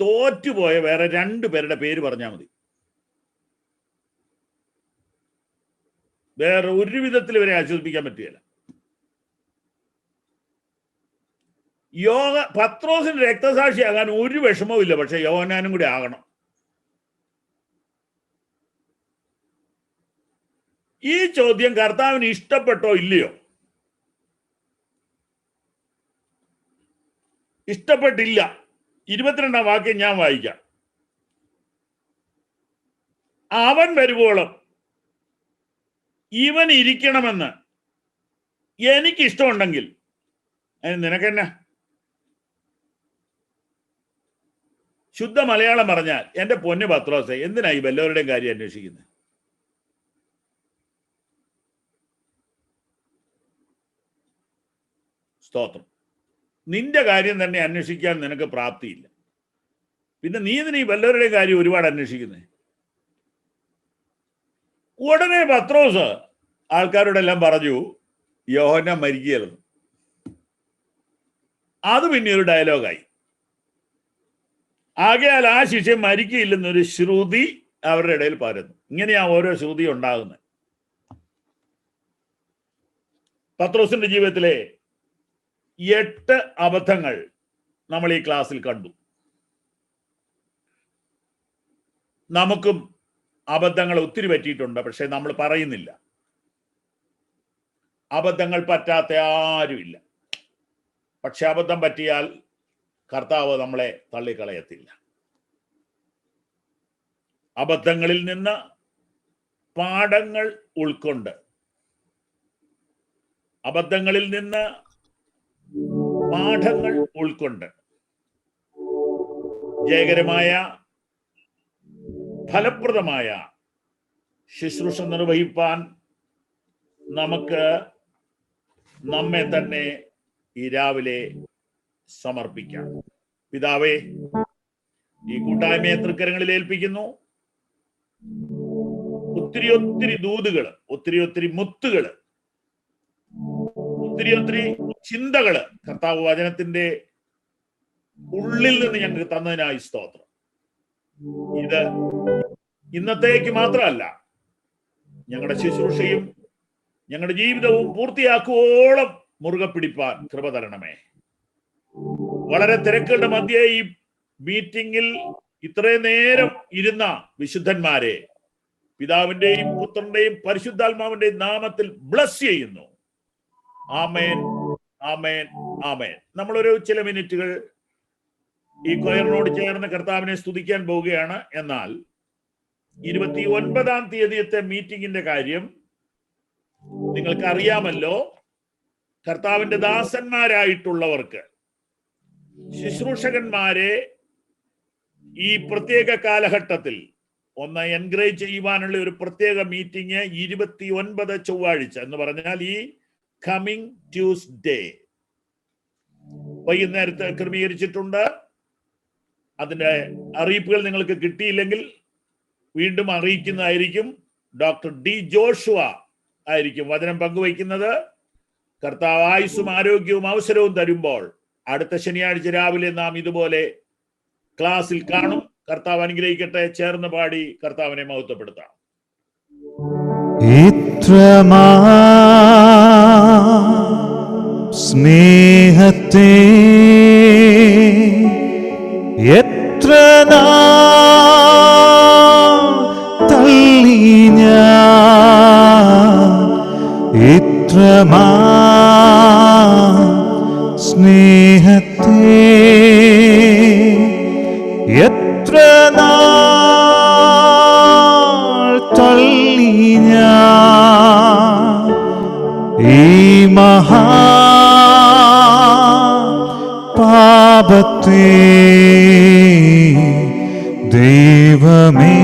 തോറ്റുപോയ വേറെ 2 പേരുടെ പേര് പറഞ്ഞാൽ മതി. വേറെ ഒരു വിധത്തിൽ ഇവരെ ആശ്വസിപ്പിക്കാൻ പറ്റുകയില്ല. പത്രോസിന് രക്തസാക്ഷിയാകാൻ ഒരു വിഷമവും ഇല്ല, പക്ഷെ യോഹന്നാനും കൂടി ആകണം. ഈ ചോദ്യം കർത്താവിന് ഇഷ്ടപ്പെട്ടോ ഇല്ലയോ? ഇഷ്ടപ്പെട്ടില്ല. 22-ാം വാക്യം ഞാൻ വായിക്കാം. അവൻ വരുവോളം ഇവൻ ഇരിക്കണമെന്ന് എനിക്കിഷ്ടമുണ്ടെങ്കിൽ അതിന് നിനക്കെന്നാ? ശുദ്ധ മലയാളം പറഞ്ഞാൽ, എന്റെ പൊന്നു പത്രോസേ, എന്തിനാ ഈ വല്ലവരുടെയും കാര്യം അന്വേഷിക്കുന്നത്? സ്തോത്രം. നിന്റെ കാര്യം തന്നെ അന്വേഷിക്കാൻ നിനക്ക് പ്രാപ്തിയില്ല. പിന്നെ നീ ഇതിന് ഈ വല്ലവരുടെയും കാര്യം ഒരുപാട് അന്വേഷിക്കുന്നത്. ഉടനെ പത്രോസ് ആൾക്കാരോടെല്ലാം പറഞ്ഞു, യോഹന്നാൻ മരിക്കുകയായിരുന്നു. അത് പിന്നെ ഒരു ഡയലോഗായി. ആകയാൽ ആ ശിഷ്യം മരിക്കുകയില്ലെന്നൊരു ശ്രുതി അവരുടെ ഇടയിൽ പരന്നു. ഇങ്ങനെയാ ഓരോ ശ്രുതി ഉണ്ടാകുന്നത്. പത്രോസിന്റെ ജീവിതത്തിലെ 8 അബദ്ധങ്ങൾ നമ്മൾ ഈ ക്ലാസ്സിൽ കണ്ടു. നമുക്കും അബദ്ധങ്ങൾ ഒത്തിരി പറ്റിയിട്ടുണ്ട്, പക്ഷെ നമ്മൾ പറയുന്നില്ല. അബദ്ധങ്ങൾ പറ്റാത്ത ആരുമില്ല. പക്ഷെ അബദ്ധം പറ്റിയാൽ കർത്താവ് നമ്മളെ തള്ളിക്കളയത്തില്ല. അബദ്ധങ്ങളിൽ നിന്ന് പാഠങ്ങൾ ഉൾക്കൊണ്ട്, അബദ്ധങ്ങളിൽ നിന്ന് പാഠങ്ങൾ ഉൾക്കൊണ്ട് ജയകരമായ ഫലപ്രദമായ ശുശ്രൂഷ നിർവഹിപ്പാൻ നമുക്ക് നമ്മെ തന്നെ ഈ രാവിലെ സമർപ്പിക്കാം. പിതാവേ, ഈ കൂട്ടായ്മയെ തൃക്കരങ്ങളിൽ ഏൽപ്പിക്കുന്നു. ഒത്തിരി ഒത്തിരി ദൂതുകള്, ഒത്തിരി ഒത്തിരി മുത്തുകള്, ഒത്തിരി ഒത്തിരി ചിന്തകള് കർത്താവ് വചനത്തിന്റെ ഉള്ളിൽ നിന്ന് ഞങ്ങൾക്ക് തന്നതിനായി സ്തോത്രം. ഇത് ഇന്നത്തേക്ക് മാത്രമല്ല, ഞങ്ങളുടെ ശുശ്രൂഷയും ഞങ്ങളുടെ ജീവിതവും പൂർത്തിയാക്കുവോളം മുറുകെ പിടിപ്പാൻ കൃപ തരണമേ. വളരെ തിരക്കുകളുടെ മധ്യേ ഈ മീറ്റിംഗിൽ ഇത്രയും നേരം ഇരുന്ന വിശുദ്ധന്മാരെ പിതാവിന്റെയും പുത്രന്റെയും പരിശുദ്ധാത്മാവിന്റെയും നാമത്തിൽ ബ്ലസ് ചെയ്യുന്നു. ആമേൻ, ആമേൻ, ആമേൻ. നമ്മളൊരു ചില മിനിറ്റുകൾ ഈ കൊയറിനോട് ചേർന്ന് കർത്താവിനെ സ്തുതിക്കാൻ പോവുകയാണ്. എന്നാൽ 29-ാം തീയതിയത്തെ മീറ്റിംഗിന്റെ കാര്യം നിങ്ങൾക്ക് അറിയാമല്ലോ. കർത്താവിന്റെ ദാസന്മാരായിട്ടുള്ളവർക്ക്, ശുശ്രൂഷകന്മാരെ ഈ പ്രത്യേക കാലഘട്ടത്തിൽ ഒന്ന് എൻകറേജ് ചെയ്യുവാനുള്ള ഒരു പ്രത്യേക മീറ്റിംഗ് 29 ചൊവ്വാഴ്ച എന്ന് പറഞ്ഞാൽ ഈ കമ്മിങ് ട്യൂസ്ഡേ വൈകുന്നേരത്ത് ക്രമീകരിച്ചിട്ടുണ്ട്. അതിന്റെ അറിയിപ്പുകൾ നിങ്ങൾക്ക് കിട്ടിയില്ലെങ്കിൽ വീണ്ടും അറിയിക്കുന്നതായിരിക്കും. ഡോക്ടർ ഡി ജോഷുവ ആയിരിക്കും വചനം പങ്കുവയ്ക്കുന്നത്. കർത്താവ് ആയുസ്സും ആരോഗ്യവും അവസരവും തരുമ്പോൾ അടുത്ത ശനിയാഴ്ച രാവിലെ നാം ഇതുപോലെ ക്ലാസ്സിൽ കാണും. കർത്താവ് അനുഗ്രഹിക്കട്ടെ. ചേർന്ന് പാടി കർത്താവിനെ മഹത്വപ്പെടുത്താം. സ്നേഹത്തെ എത്ര തള്ളി ഞാൻ, ഇത്രമാ സ്നേഹത്തെ എത്ര തള്ളി ഞാൻ, ഈ മഹാ പാപത്തെ ദൈവമേ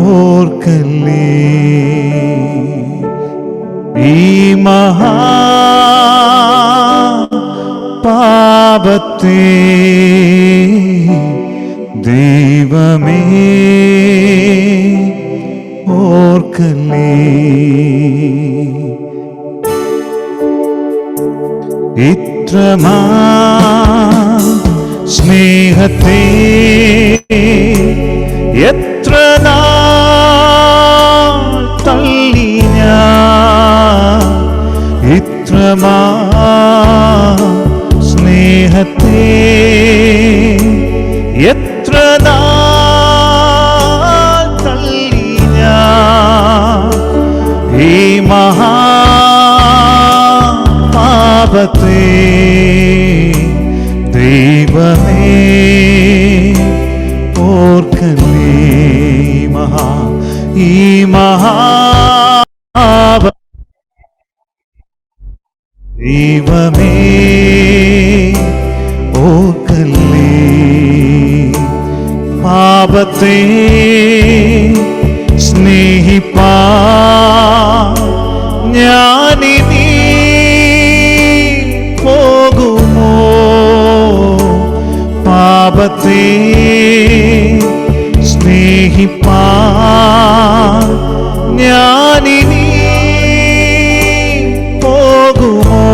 ഓർക്കല്ലേ, ഈ മഹാ പാപത്തെ ദൈവമേ ഓർക്കല്ലേ. ഇത്രമാ സ്നേഹത്തെ എത്ര തള്ളി ഞാൻ, ഇത്രമാ സ്നേഹത്തെ എത്ര തള്ളി ഞാൻ, പാപത്തെ ദൈവമേ ഓർക്കല്ലേ ഈ മഹാപാപ ദൈവമേ ഓർക്കല്ലേ പാപത്തെ സ്നേഹിപ്പാ ഞാനിനി പോകുമോ പാപത്തെ സ്നേഹിപ്പാ ഞാനിനി പോകുമോ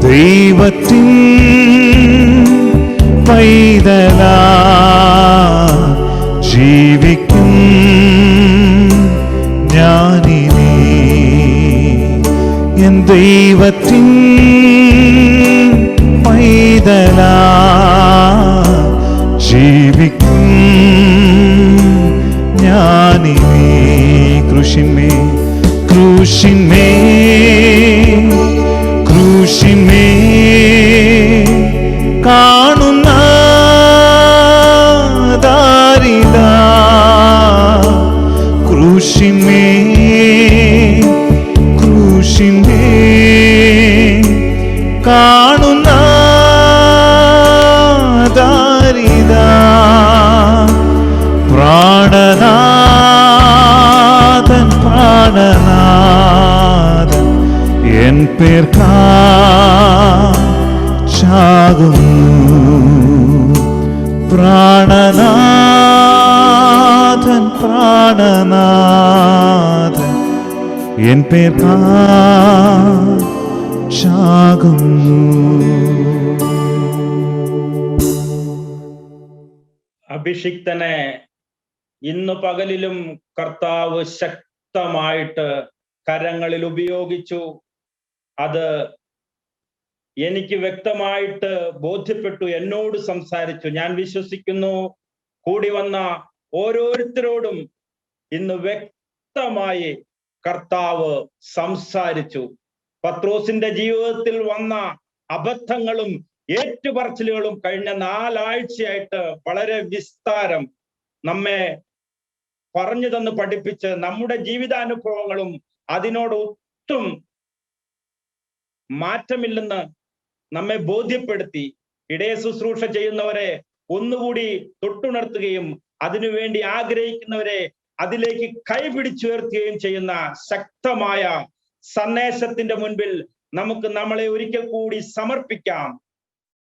ദൈവത്തിൻ പൈതലാ ജീവിക്കും ഞാനിനി എൻ ദൈവത്തിൻ പൈതലാ ജീവിക്കും ഞാനിനി ക്രൂശിന്മേ കാണുന്ന ദാരിതാ ക്രൂശിന്മേ കാണുന്ന ദാരിതാ പ്രാണനാഥൻ എൻ പേർക്കാകുന്നു പ്രാണനാഥൻ എൻ പേർക്കാകുന്നു. അഭിഷിക്തനെ ഇന്നു പകലിലും കർത്താവ് ശക്തമായിട്ട് കരങ്ങളിൽ ഉപയോഗിച്ചു. അത് എനിക്ക് വ്യക്തമായിട്ട് ബോധ്യപ്പെട്ടു, എന്നോട് സംസാരിച്ചു. ഞാൻ വിശ്വസിക്കുന്നു കൂടി വന്ന ഓരോരുത്തരോടും ഇന്ന് വ്യക്തമായി കർത്താവ് സംസാരിച്ചു. പത്രോസിന്റെ ജീവിതത്തിൽ വന്ന അബദ്ധങ്ങളും ഏറ്റുപറച്ചിലുകളും കഴിഞ്ഞ 4 ആഴ്ചയായിട്ട് വളരെ വിസ്താരം നമ്മെ പറഞ്ഞു തന്ന് പഠിപ്പിച്ച് നമ്മുടെ ജീവിതാനുഭവങ്ങളും അതിനോട് ഒട്ടും മാറ്റമില്ലെന്ന് നമ്മെ ബോധ്യപ്പെടുത്തി ഇടയ ശുശ്രൂഷ ചെയ്യുന്നവരെ ഒന്നുകൂടി തൊട്ടുണർത്തുകയും അതിനുവേണ്ടി ആഗ്രഹിക്കുന്നവരെ അതിലേക്ക് കൈപിടിച്ചുയർത്തുകയും ചെയ്യുന്ന ശക്തമായ സന്ദേശത്തിന്റെ മുൻപിൽ നമുക്ക് നമ്മളെ ഒരിക്കൽ കൂടി സമർപ്പിക്കാം.